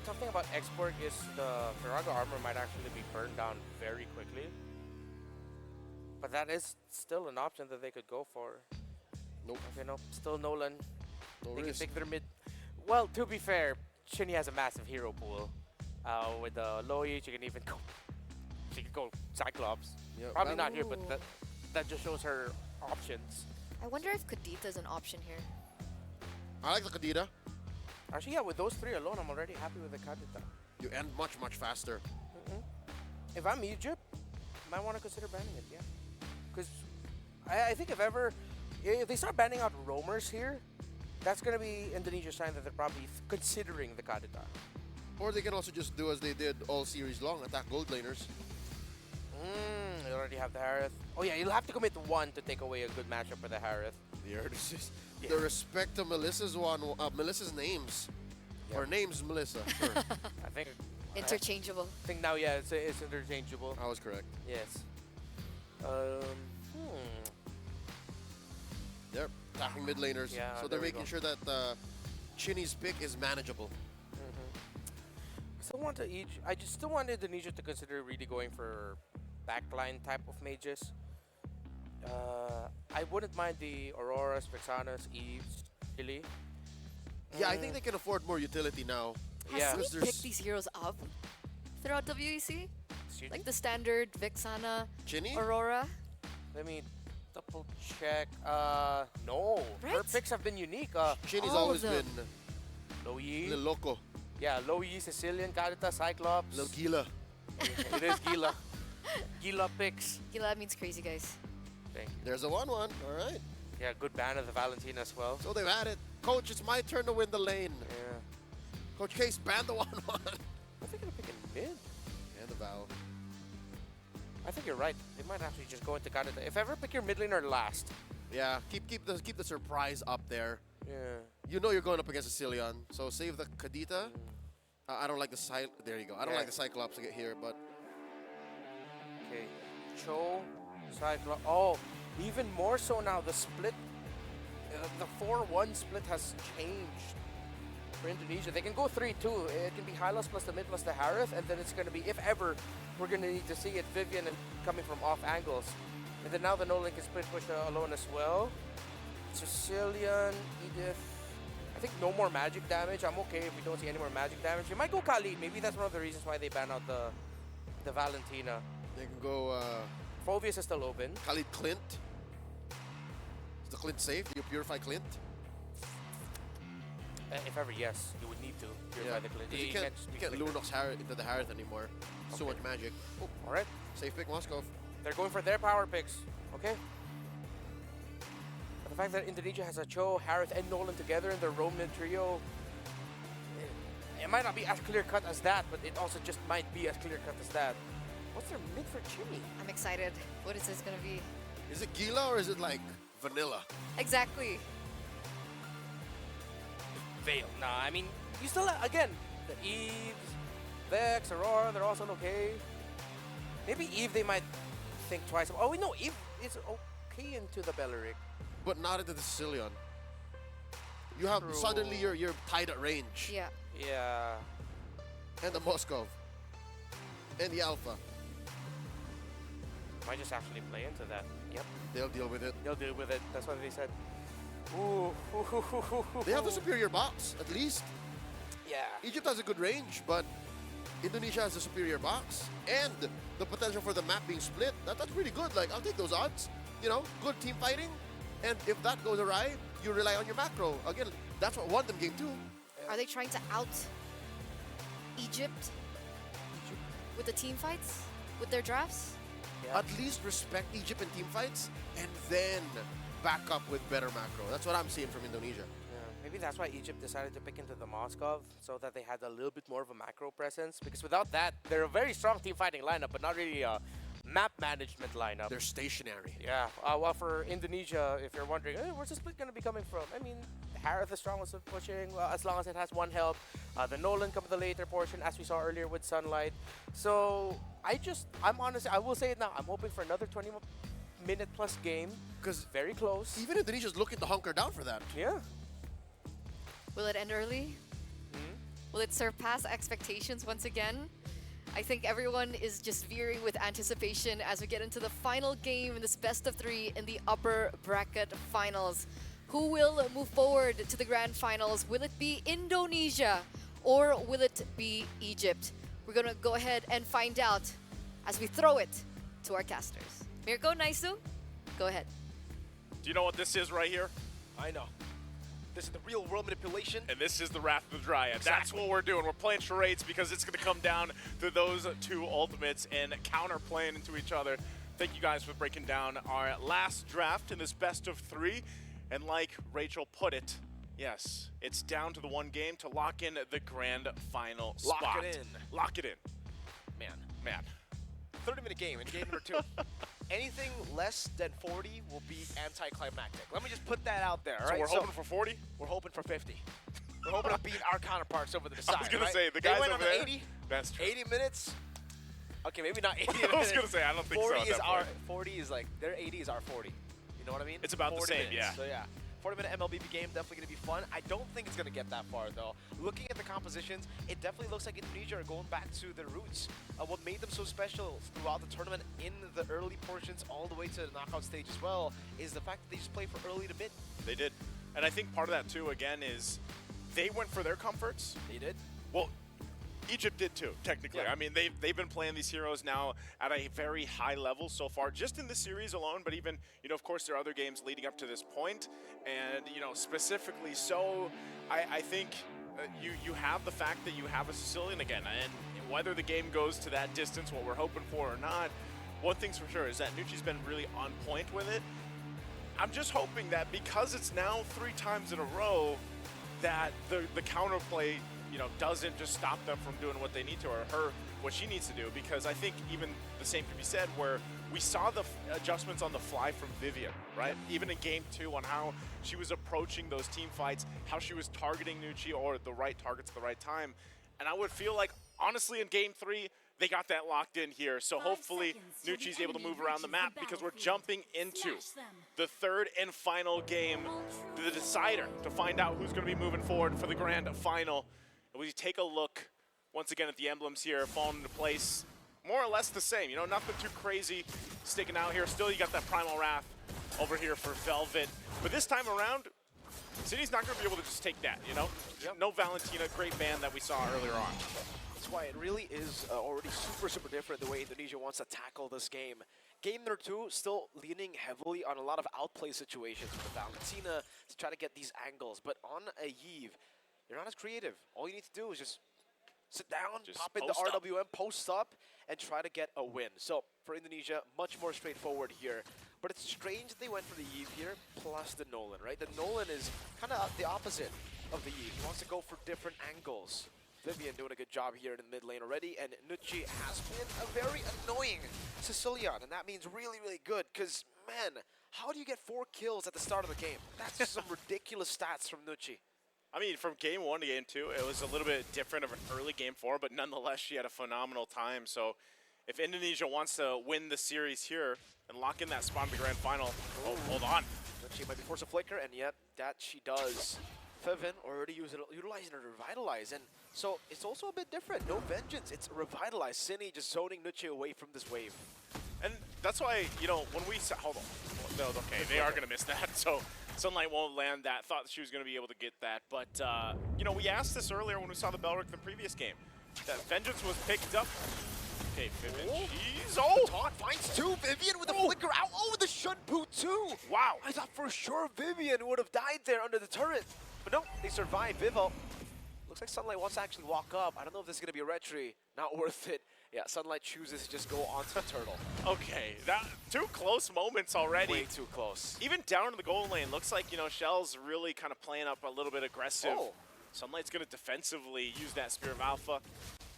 Tough thing about export is the Firaga armor might actually be burned down very quickly. But that is still an option that they could go for. Nope. Okay, no, still Nolan. No They can risk. pick their mid. Well, to be fair, Shinny has a massive hero pool. With the Loi, she can even go. She can go Cyclops. Yeah, Probably that- not here, but that just shows her options. I wonder if Kadita is an option here. I like the Kadita. Actually, yeah, with those three alone, I'm already happy with the Kadita. You end much, much faster. If I'm Egypt, might want to consider banning it, yeah. Because I think if they start banning out roamers here, that's going to be Indonesia's sign that they're probably considering the Kadita. Or they can also just do as they did all series long, attack gold laners. You already have the Harith. Oh yeah, you'll have to commit one to take away a good matchup for the Harith. Yeah, this is Yeah. the respect to Melissa's Melissa's names. Yeah. Her name's Melissa. Sure. I think Interchangeable. I think now, yeah, it's interchangeable. I was correct. Yes. They're attacking mid laners. Yeah, so there they're we making go. sure that Chinny's pick is manageable. I just still want Indonesia to consider really going for backline type of mages. I wouldn't mind the Auroras, Vexanas, Eves, really. Yeah, I think they can afford more utility now. Has Yeah. he Because there's- picked these heroes up throughout WEC? Excuse Like me? the standard Vexana, Chinny? Aurora. Let me double check. No. Her Right? picks have been unique. Chinny's all of always them. been Loyi. Lil Loco, Yeah, Loyi, Sicilian, Kadita, Cyclops. Lil Gila. It is Gila. Gila picks. Gila means crazy, guys. Thank you. There's a 1-1. All right. Yeah, good ban of the Valentina as well. So they've had it. Coach, it's my turn to win the lane. Yeah. Coach Case, ban the 1-1. I think they're picking mid. And the Val. I think you're right. They might actually just go into Kadita. If ever, pick your mid laner last. Yeah, keep the surprise up there. Yeah. You know you're going up against a Cillian, so save the Kadita. I don't like the There you go. I don't Yeah. like the Cyclops to get here, but Okay. Cho, Cyclops. Oh, even more so now. The split, the 4-1 split has changed for Indonesia. They can go 3-2. It can be Hylos plus the mid plus the Harith, and then it's going to be, if ever, we're going to need to see it, Vivian and coming from off angles. And then now the Nolan can split push alone as well. Sicilian, Edith. I think no more magic damage. I'm okay if we don't see any more magic damage. You might go Khalid. Maybe that's one of the reasons why they ban out the Valentina. they can go Phobius is still open. Khalid Clint. Is the Clint safe? Do you purify Clint? If ever, yes, you would need to purify the Clint. 'Cause You you can't, just you mix can't liquid. Lunox Harith into the Harith anymore. So Okay. much magic. Oh, All right, safe pick, Moskov. they're going for their power picks. Okay. But the fact that Indonesia has a Cho, Harith, and Nolan together in their Roman trio, it might not be as clear cut as that, but it also just might be as clear cut as that. What's their mid for Chimmy? I'm excited. What is this gonna be? Is it Gila or is it like vanilla? Exactly. Veil. Nah, I mean, you still, again, the Eves, Vex, Aurora, they're all still okay. Maybe Eve, they might think twice. Oh, we know Eve is okay into the Belleric. But not into the Sicilian. You have True. suddenly you're tied at range. Yeah. Yeah. And the Moskov. And the Alpha. Might just actually play into that. Yep. They'll deal with it. They'll deal with it. That's what they said. Ooh. They have the superior box, at least. Yeah. Egypt has a good range, but Indonesia has a superior box. And the potential for the map being split, that's pretty good. Like, I'll take those odds. You know, good team fighting. And if that goes awry, you rely on your macro. Again, that's what won them game 2. Are they trying to out Egypt with the team fights? With their drafts? Yeah. At least respect Egypt in team fights and then back up with better macro. That's what I'm seeing from Indonesia. Yeah, maybe that's why Egypt decided to pick into the Moskov, so that they had a little bit more of a macro presence. Because without that, they're a very strong team fighting lineup, but not really a map management lineup. They're stationary. Yeah, well, for Indonesia, if you're wondering, hey, where's the split going to be coming from? I mean, Harith is strong with pushing, well, as long as it has one help. The Nolan come at the later portion, as we saw earlier with Sunlight. So, I will say it now, I'm hoping for another 20 8-minute-plus game. Because Very close. even Indonesia's looking to hunker down for that. Yeah. Will it end early? Will it surpass expectations once again? I think everyone is just veering with anticipation as we get into the final game in this best of 3 in the upper bracket finals. Who will move forward to the grand finals? Will it be Indonesia or will it be Egypt? We're gonna go ahead and find out as we throw it to our casters. Mirko, Naisu, go ahead. Do you know what this is right here? I know. This is the real world manipulation. And this is the Wrath of the Dryad. That's what we're doing. We're playing charades because it's going to come down to those two ultimates and counter-playing into each other. Thank you guys for breaking down our last draft in this best of 3. And like Rachel put it, yes, it's down to the one game to lock in the grand final spot. Lock it in. Lock it in. Man. 30-minute game in game number 2. Anything less than 40 will be anticlimactic. Let me just put that out there, all So right? we're hoping for 40? We're hoping for 50. We're hoping to beat our counterparts over the side. I was going right? to say, the They guys went over on the there. 80, That's true. 80 minutes. Okay, maybe not 80 minutes. I was going to say, I don't think 40 so. at is that our point. 40 is like their 80 is our 40. You know what I mean? It's about the 40 same, minutes. yeah. So yeah, 40-minute MLBB game definitely going to be fun. I don't think it's going to get that far though. Looking at the compositions, it definitely looks like Indonesia are going back to their roots. What made them so special throughout the tournament in the early portions all the way to the knockout stage as well is the fact that they just play for early to mid. They did. And I think part of that, too, again, is they went for their comforts. They did. Well, Egypt did too, technically. Yeah. I mean, they've been playing these heroes now at a very high level so far, just in this series alone, but even, of course, there are other games leading up to this point. And, specifically so, I think you have the fact that you have a Sicilian again. And whether the game goes to that distance, what we're hoping for or not, one thing's for sure is that Nucci's been really on point with it. I'm just hoping that because it's now 3 times in a row, that the counterplay doesn't just stop them from doing what they need to, or her what she needs to do, because I think even the same could be said where we saw the adjustments on the fly from Vivian, right? Even in game 2 on how she was approaching those team fights, how she was targeting Nucci or the right targets at the right time. And I would feel like, honestly, in game 3, they got that locked in here. So hopefully Nucci's able to move around the map because we're jumping into the 3rd and final game, the decider, to find out who's going to be moving forward for the grand final. And we take a look once again at the emblems here, falling into place, more or less the same. Nothing too crazy sticking out here. Still, you got that Primal Wrath over here for Velvet. But this time around, City's not going to be able to just take that, Yep. No Valentina, great ban that we saw earlier on. That's why it really is already super different the way Indonesia wants to tackle this game. Game number 2, still leaning heavily on a lot of outplay situations with Valentina to try to get these angles. But on a Yves, you're not as creative. All you need to do is just sit down, Just pop in the post up. RWM, post up, and try to get a win. So for Indonesia, much more straightforward here. But it's strange they went for the Yves here, plus the Nolan, right? The Nolan is kind of the opposite of the Yves. He wants to go for different angles. Vivian doing a good job here in the mid lane already, and Nucci has been a very annoying Sicilian, and that means really good, because, man, how do you get 4 kills at the start of the game? That's some ridiculous stats from Nucci. I mean, from game 1 to game 2, it was a little bit different of an early game 4, but nonetheless, she had a phenomenal time. So if Indonesia wants to win the series here and lock in that spot in the grand final, oh, hold on. Nucci might be forced to flicker, and yet that she does. Feven already utilizing her Revitalize, and so it's also a bit different. No Vengeance, it's Revitalize. Cine just zoning Nucci away from this wave. And that's why, when we saw, hold on. No, okay, they are going to miss that. So Sunlight won't land that. Thought she was going to be able to get that. But, we asked this earlier when we saw the Belric the previous game. That Vengeance was picked up. Okay, Vivian, she's... Oh! Taunt finds 2. Vivian with a flicker out. Oh, the Shunpu too. Wow. I thought for sure Vivian would have died there under the turret. But no, they survive. Vivo. Looks like Sunlight wants to actually walk up. I don't know if this is going to be a retry. Not worth it. Yeah, Sunlight chooses to just go onto the turtle. Okay, that 2 close moments already. Way too close. Even down in the goal lane, looks like, Shell's really kind of playing up a little bit aggressive. Oh. Sunlight's going to defensively use that Spear of Alpha.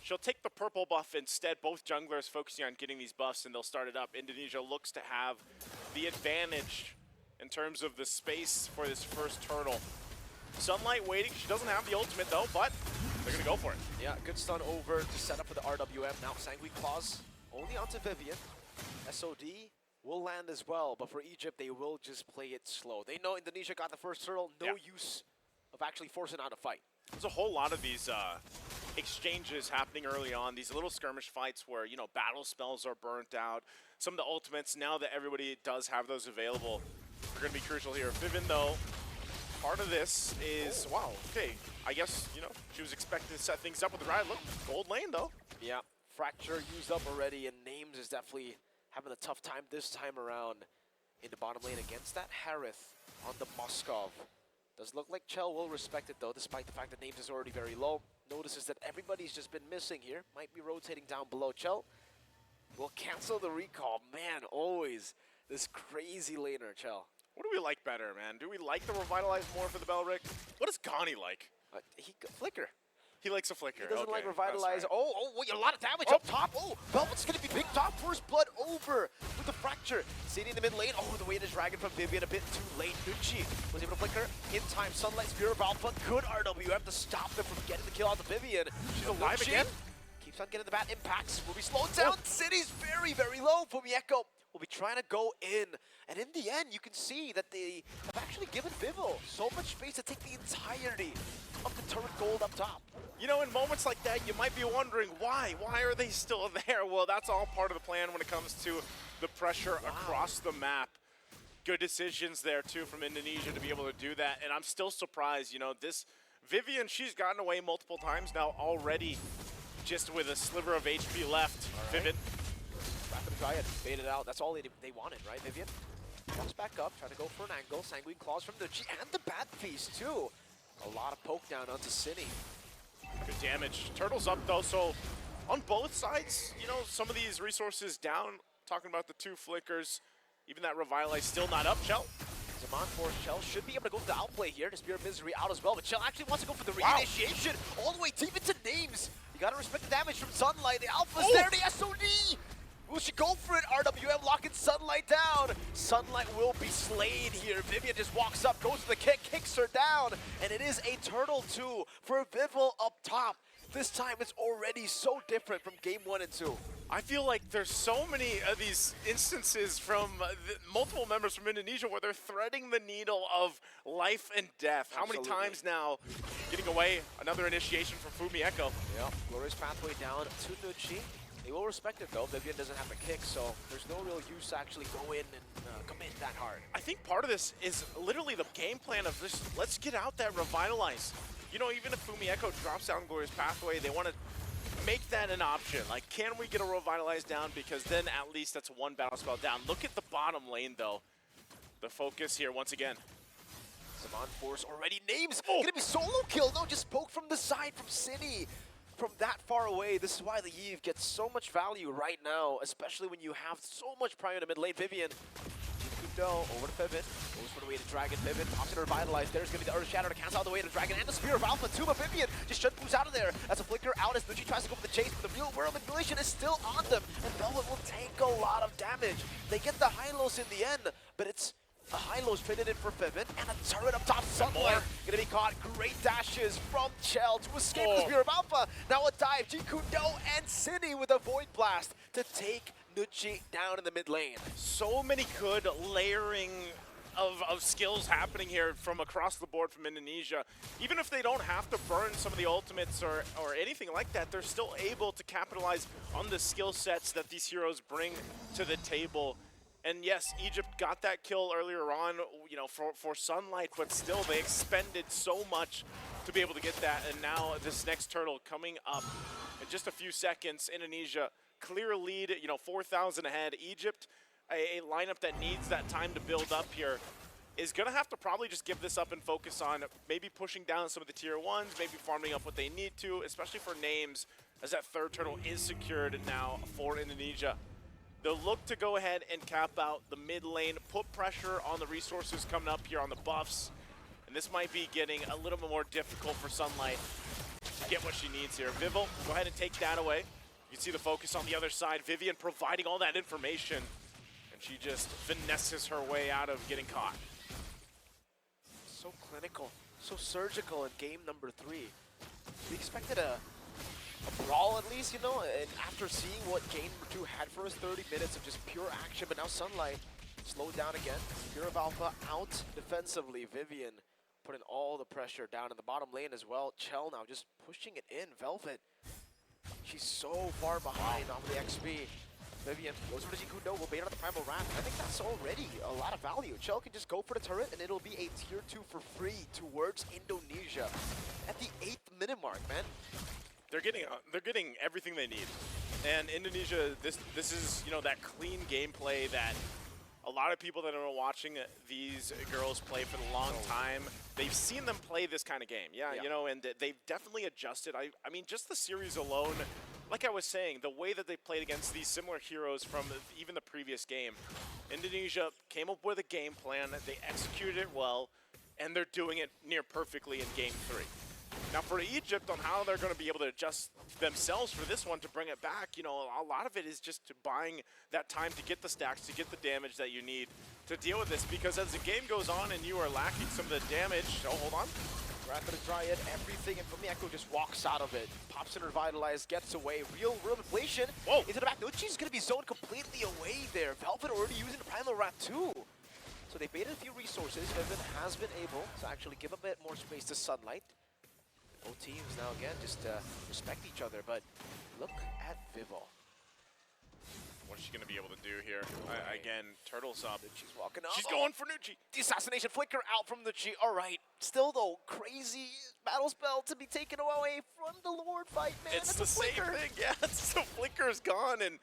She'll take the purple buff instead. Both junglers focusing on getting these buffs, and they'll start it up. Indonesia looks to have the advantage in terms of the space for this first turtle. Sunlight waiting. She doesn't have the ultimate, though, but they're going to go for it. Yeah, good stun over to set up for the RWM. Now Sanguine Claws only onto Vivian. SOD will land as well, but for Egypt, they will just play it slow. They know Indonesia got the first turtle, no use of actually forcing out a fight. There's a whole lot of these exchanges happening early on, these little skirmish fights where, you know, battle spells are burnt out. Some of the ultimates, now that everybody does have those available, are going to be crucial here. Vivian, though, part of this is, wow, okay, I guess, you know, she was expecting to set things up with the ride. Look, gold lane, though. Yeah, Fracture used up already, and Names is definitely having a tough time this time around in the bottom lane against that Harith on the Moskov. Does look like Chell will respect it, though, despite the fact that Names is already very low. Notices that everybody's just been missing here. Might be rotating down below. Chell will cancel the recall. Man, always this crazy laner, Chell. What do we like better, man? Do we like the Revitalize more for the Belric? What does Gani like? He Flicker. He likes a flicker. He doesn't like Okay, Revitalize. that's right. Oh, a lot of damage up top. Oh, Velvet's going to be picked off. First blood over with the Fracture. City in the mid lane. Oh, the way to Dragon from Vivian a bit too late. Nucci was able to flicker in time. Sunlight Spear of Alpha. Good RWM to stop them from getting the kill out to Vivian. She's alive Nucci again? keeps on getting the bat impacts. Will be slowed down. City's very, very low. Fumieko will be trying to go in. And in the end, you can see that they have actually given Vivo so much space to take the entirety of the turret gold up top. You know, in moments like that, you might be wondering why. Why are they still there? Well, that's all part of the plan when it comes to the pressure across the map. Good decisions there, too, from Indonesia to be able to do that. And I'm still surprised, you know, this Vivian, she's gotten away multiple times now already, just with a sliver of HP left. All right. Vivian. Rapid try it, bait it out. That's all they wanted, right, Vivian? Comes back up, trying to go for an angle. Sanguine Claws from Nucci and the Bat Feast, too. A lot of poke down onto Cine. Good damage. Turtle's up, though, so on both sides, you know, some of these resources down. Talking about the two flickers. Even that Revitalize still not up. Chell. Zaman for Chell should be able to go for the outplay here. The Spear of Misery out as well, but Chell actually wants to go for the reinitiation all the way deep into Names. You gotta respect the damage from Sunlight. The Alpha's there, the SOD! Will she go for it? RWM locking Sunlight down. Sunlight will be slayed here. Vivian just walks up, goes for the kick, kicks her down, and it is a turtle 2 for Vival up top. This time it's already so different from game 1 and 2. I feel like there's so many of these instances from multiple members from Indonesia where they're threading the needle of life and death. How many times now getting away? Another initiation from Fumieko. Yeah, Glorious Pathway down to Nucci. They will respect it though. Vivian doesn't have a kick, so there's no real use to actually go in and commit that hard. I think part of this is literally the game plan of this. Let's get out that Revitalize. You know, even if Fumieko drops down Glorious Pathway, they want to make that an option. Like, can we get a Revitalize down? Because then at least that's one battle spell down. Look at the bottom lane though. The focus here once again. Zaman Force already Names. Gonna be solo kill. No, just poke from the side from City. From that far away, this is why the Eve gets so much value right now, especially when you have so much prior to mid lane. Vivian, Kudo over to Pivot, goes for the way to Dragon. Pivot, pops in Revitalize. There's gonna be the Earth Shatter to cancel out the way to Dragon and the Spear of Alpha too, but Vivian just shut boost out of there. That's a flicker out as Nucci tries to go for the chase, but the real world manipulation is still on them, and Velvet will take a lot of damage. They get the high-lows in the end, but it's the high-lows traded in for Pivot, and a turret up top. Sunlight gonna be caught. Great dashes from Chell to escape the Spear of Alpha. Now a dive. Jikudo and Cine with a Void Blast to take Nucci down in the mid lane. So many good layering of skills happening here from across the board from Indonesia. Even if they don't have to burn some of the ultimates or anything like that, they're still able to capitalize on the skill sets that these heroes bring to the table. And yes, Egypt got that kill earlier on, you know, for Sunlight, but still they expended so much to be able to get that. And now this next turtle coming up in just a few seconds. Indonesia, clear lead, you know, 4,000 ahead. Egypt, a lineup that needs that time to build up here, is going to have to probably just give this up and focus on maybe pushing down some of the tier 1s, maybe farming up what they need to, especially for Names, as that third turtle is secured now for Indonesia. They'll look to go ahead and cap out the mid lane, put pressure on the resources coming up here on the buffs. And this might be getting a little bit more difficult for Sunlight to get what she needs here. Vival, go ahead and take that away. You can see the focus on the other side. Vivian providing all that information. And she just finesses her way out of getting caught. So clinical, so surgical in game number 3. We expected a brawl at least. least, you know, and after seeing what game number 2 had for us, 30 minutes of just pure action, but now Sunlight slowed down again. Pure of Alpha out defensively. Vivian putting all the pressure down in the bottom lane as well. Chell now just pushing it in. Velvet, she's so far behind on the XP. Vivian goes for the Jikundo, will bait out the Primal Wrath. I think that's already a lot of value. Chell can just go for the turret and it'll be a tier 2 for free towards Indonesia at the 8th minute mark, man. They're getting everything they need. And Indonesia, this is, you know, that clean gameplay that a lot of people that are watching these girls play for the long time, they've seen them play this kind of game. Yeah. You know, and they've definitely adjusted. I mean, just the series alone, like I was saying, the way that they played against these similar heroes from even the previous game, Indonesia came up with a game plan, they executed it well, and they're doing it near perfectly in game 3. Now for Egypt, on how they're going to be able to adjust themselves for this one to bring it back, you know, a lot of it is just buying that time to get the stacks, to get the damage that you need to deal with this. Because as the game goes on and you are lacking some of the damage, oh, hold on. Wrath of the Dryad, everything, and Fumiko just walks out of it. Pops in Revitalize, gets away. Real inflation. Whoa. Into the back. Nuchi's going to be zoned completely away there. Velvet already using the Primal Wrath too. So they baited a few resources. Vivian has been able to actually give a bit more space to Sunlight. Both teams now again just respect each other, but look at Vivol. What is she going to be able to do here? Again, Turtle's up. She's walking up. She's going for Nucci. The assassination flicker out from Nucci. All right. Still though, crazy battle spell to be taken away from the Lord fight, man. It's That's the a same flicker. thing. Yeah, the flicker's gone. And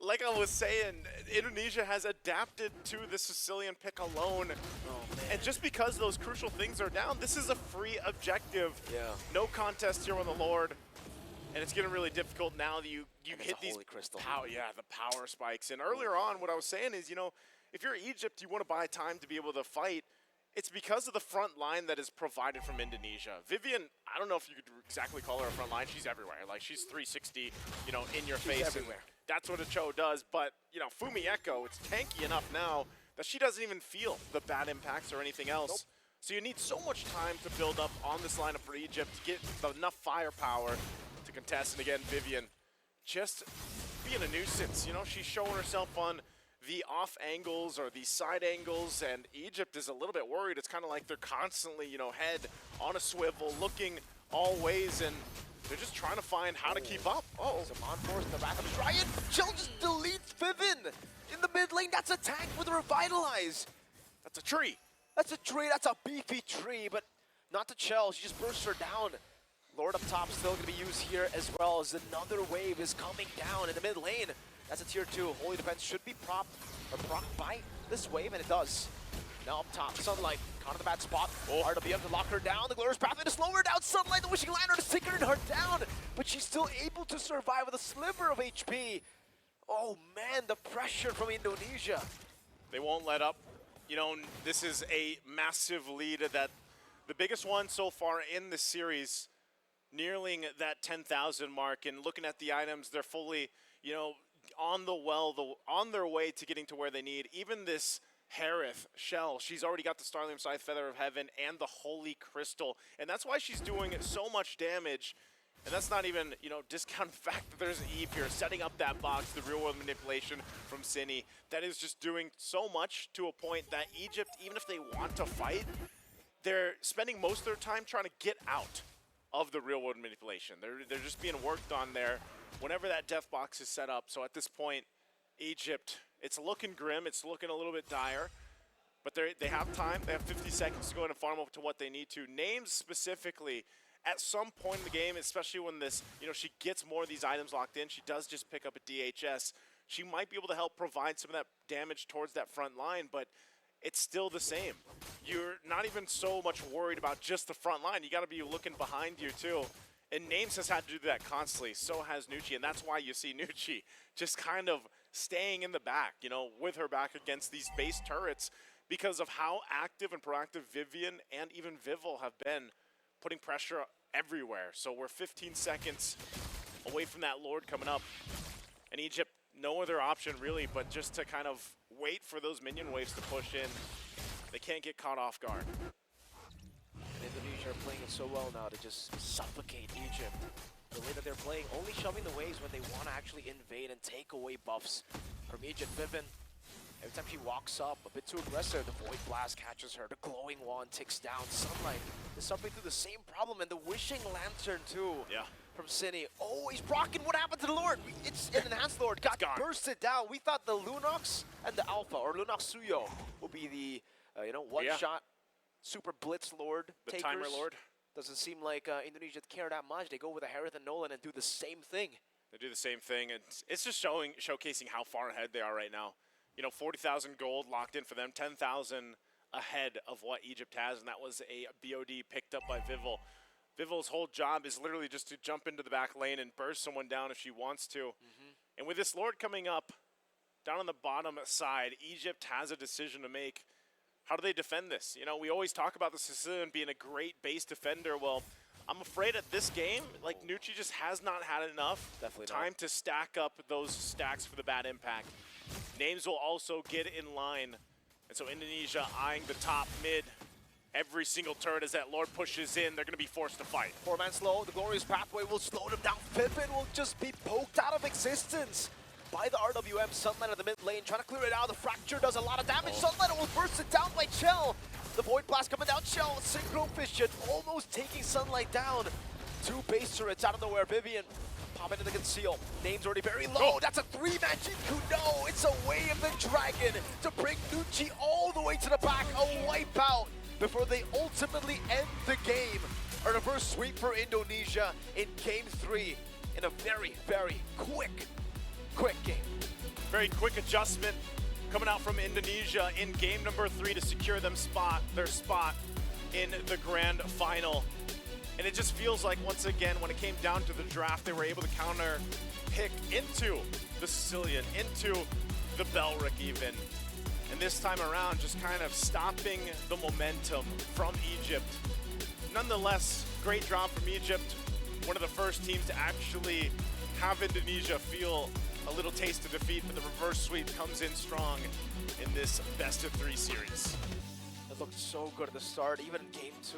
like I was saying, Indonesia has adapted to the Sicilian pick alone. Oh, man. And just because those crucial things are down, this is a free objective. Yeah. No contest here on the Lord. And it's getting really difficult now that you hit these holy crystal. the power spikes. And earlier on, what I was saying is, you know, if you're Egypt, you want to buy time to be able to fight. It's because of the front line that is provided from Indonesia. Vivian, I don't know if you could exactly call her a front line. She's everywhere. Like, she's 360, you know, in your face. everywhere. And that's what a Cho does. But, you know, Fumiko, it's tanky enough now that she doesn't even feel the bad impacts or anything else. Nope. So you need so much time to build up on this lineup for Egypt to get enough firepower to contest. And again, Vivian just being a nuisance. You know, she's showing herself on the off angles or the side angles, and Egypt is a little bit worried. It's kind of like they're constantly, you know, head on a swivel, looking all ways, and they're just trying to find how to keep up. Oh, Zaman force the back of the Dryad. Chell just deletes Vivian in the mid lane. That's a tank with a Revitalize. that's a tree. That's a tree. That's a beefy tree, but not to Chell. She just bursts her down. Lord up top still going to be used here, as well as another wave is coming down in the mid lane. That's a tier 2. Holy Defense should be propped by this wave, and it does. Now up top, Sunlight caught in the bad spot. RWM to lock her down. The Glorious Pathway to slow her down. Sunlight, the Wishing Lantern, to tickering her down, but she's still able to survive with a sliver of HP. Oh man, the pressure from Indonesia. They won't let up. You know, this is a massive lead, that the biggest one so far in the series, nearing that 10,000 mark, and looking at the items, they're fully, you know, on their way to getting to where they need. Even this Harith Shell, she's already got the Starlium Scythe, Feather of Heaven, and the Holy Crystal, and that's why she's doing so much damage. And that's not even, you know, discount the fact that there's Eve here setting up that box, the real world manipulation from Cine. That is just doing so much to a point that Egypt, even if they want to fight, they're spending most of their time trying to get out of the real world manipulation. They're just being worked on there whenever that death box is set up. So at this point, Egypt, it's looking grim, it's looking a little bit dire, but they have time. They have 50 seconds to go in and farm up to what they need to. Names specifically, at some point in the game, especially when this, you know, she gets more of these items locked in, she does just pick up a DHS. She might be able to help provide some of that damage towards that front line, but it's still the same. You're not even so much worried about just the front line. You got to be looking behind you too. And Names has had to do that constantly. So has Nucci, and that's why you see Nucci just kind of staying in the back, you know, with her back against these base turrets, because of how active and proactive Vivian and even Vivol have been, putting pressure everywhere. So we're 15 seconds away from that Lord coming up. And Egypt, no other option really but just to kind of wait for those minion waves to push in. They can't get caught off guard. And Indonesia are playing it so well now to just suffocate Egypt. the way that they're playing, only shoving the waves when they want to actually invade and take away buffs from Egypt. Vivian, every time she walks up a bit too aggressive, the Void Blast catches her, the Glowing Wand ticks down. Sunlight is suffering through the same problem, and the Wishing Lantern too. Yeah. From Cine. Oh, he's rocking. What happened to the Lord? It's an Enhanced Lord. Got gone. bursted down. We thought the Lunox and the Alpha, or Lunox Suyo, will be the, one-shot Super Blitz Lord The takers. Timer Lord. Doesn't seem like Indonesia care that much. They go with a Harith and Nolan and do the same thing. They do the same thing, and it's just showcasing how far ahead they are right now. 40,000 gold locked in for them, 10,000 ahead of what Egypt has, and that was a BOD picked up by Vivil. Vivil's whole job is literally just to jump into the back lane and burst someone down if she wants to. And with this Lord coming up, down on the bottom side, Egypt has a decision to make. How do they defend this? We always talk about the Sicilian being a great base defender. Well, I'm afraid at this game, like Nucci just has not had enough time to stack up those stacks for the bad impact. Names will also get in line. And so Indonesia eyeing the top mid. Every single turn as that Lord pushes in, they're going to be forced to fight. 4-man slow, the Glorious Pathway will slow them down. Pippin will just be poked out of existence by the RWM. Sunlight at the mid lane, trying to clear it out. The Fracture does a lot of damage. Sunlight will burst it down by Chell. The Void Blast coming down. Chell, Synchro Fission, almost taking Sunlight down. 2 base turrets out of nowhere. Vivian popping into the conceal. Name's already very low. That's a 3-man Jinku. No, it's a Way of the Dragon to bring Nucci all the way to the back. A wipeout before they ultimately end the game. A reverse sweep for Indonesia in Game 3 in a very, very quick game. Very quick adjustment coming out from Indonesia in game number 3 to secure their spot in the grand final. And it just feels like, once again, when it came down to the draft, they were able to counter pick into the Sicilian, into the Belric even. And this time around, just kind of stopping the momentum from Egypt. Nonetheless, great job from Egypt. One of the first teams to actually have Indonesia feel a little taste of defeat, but the reverse sweep comes in strong in this best-of-3 series. It looked so good at the start, even in Game 2.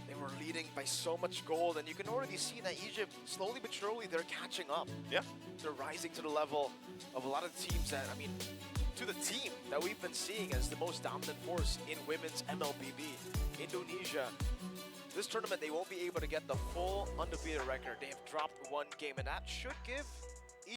They were leading by so much gold, and you can already see that Egypt, slowly but surely, they're catching up. Yeah. They're rising to the level of a lot of teams that, to the team that we've been seeing as the most dominant force in women's MLBB. Indonesia, this tournament, they won't be able to get the full undefeated record. They have dropped 1 game, and that should give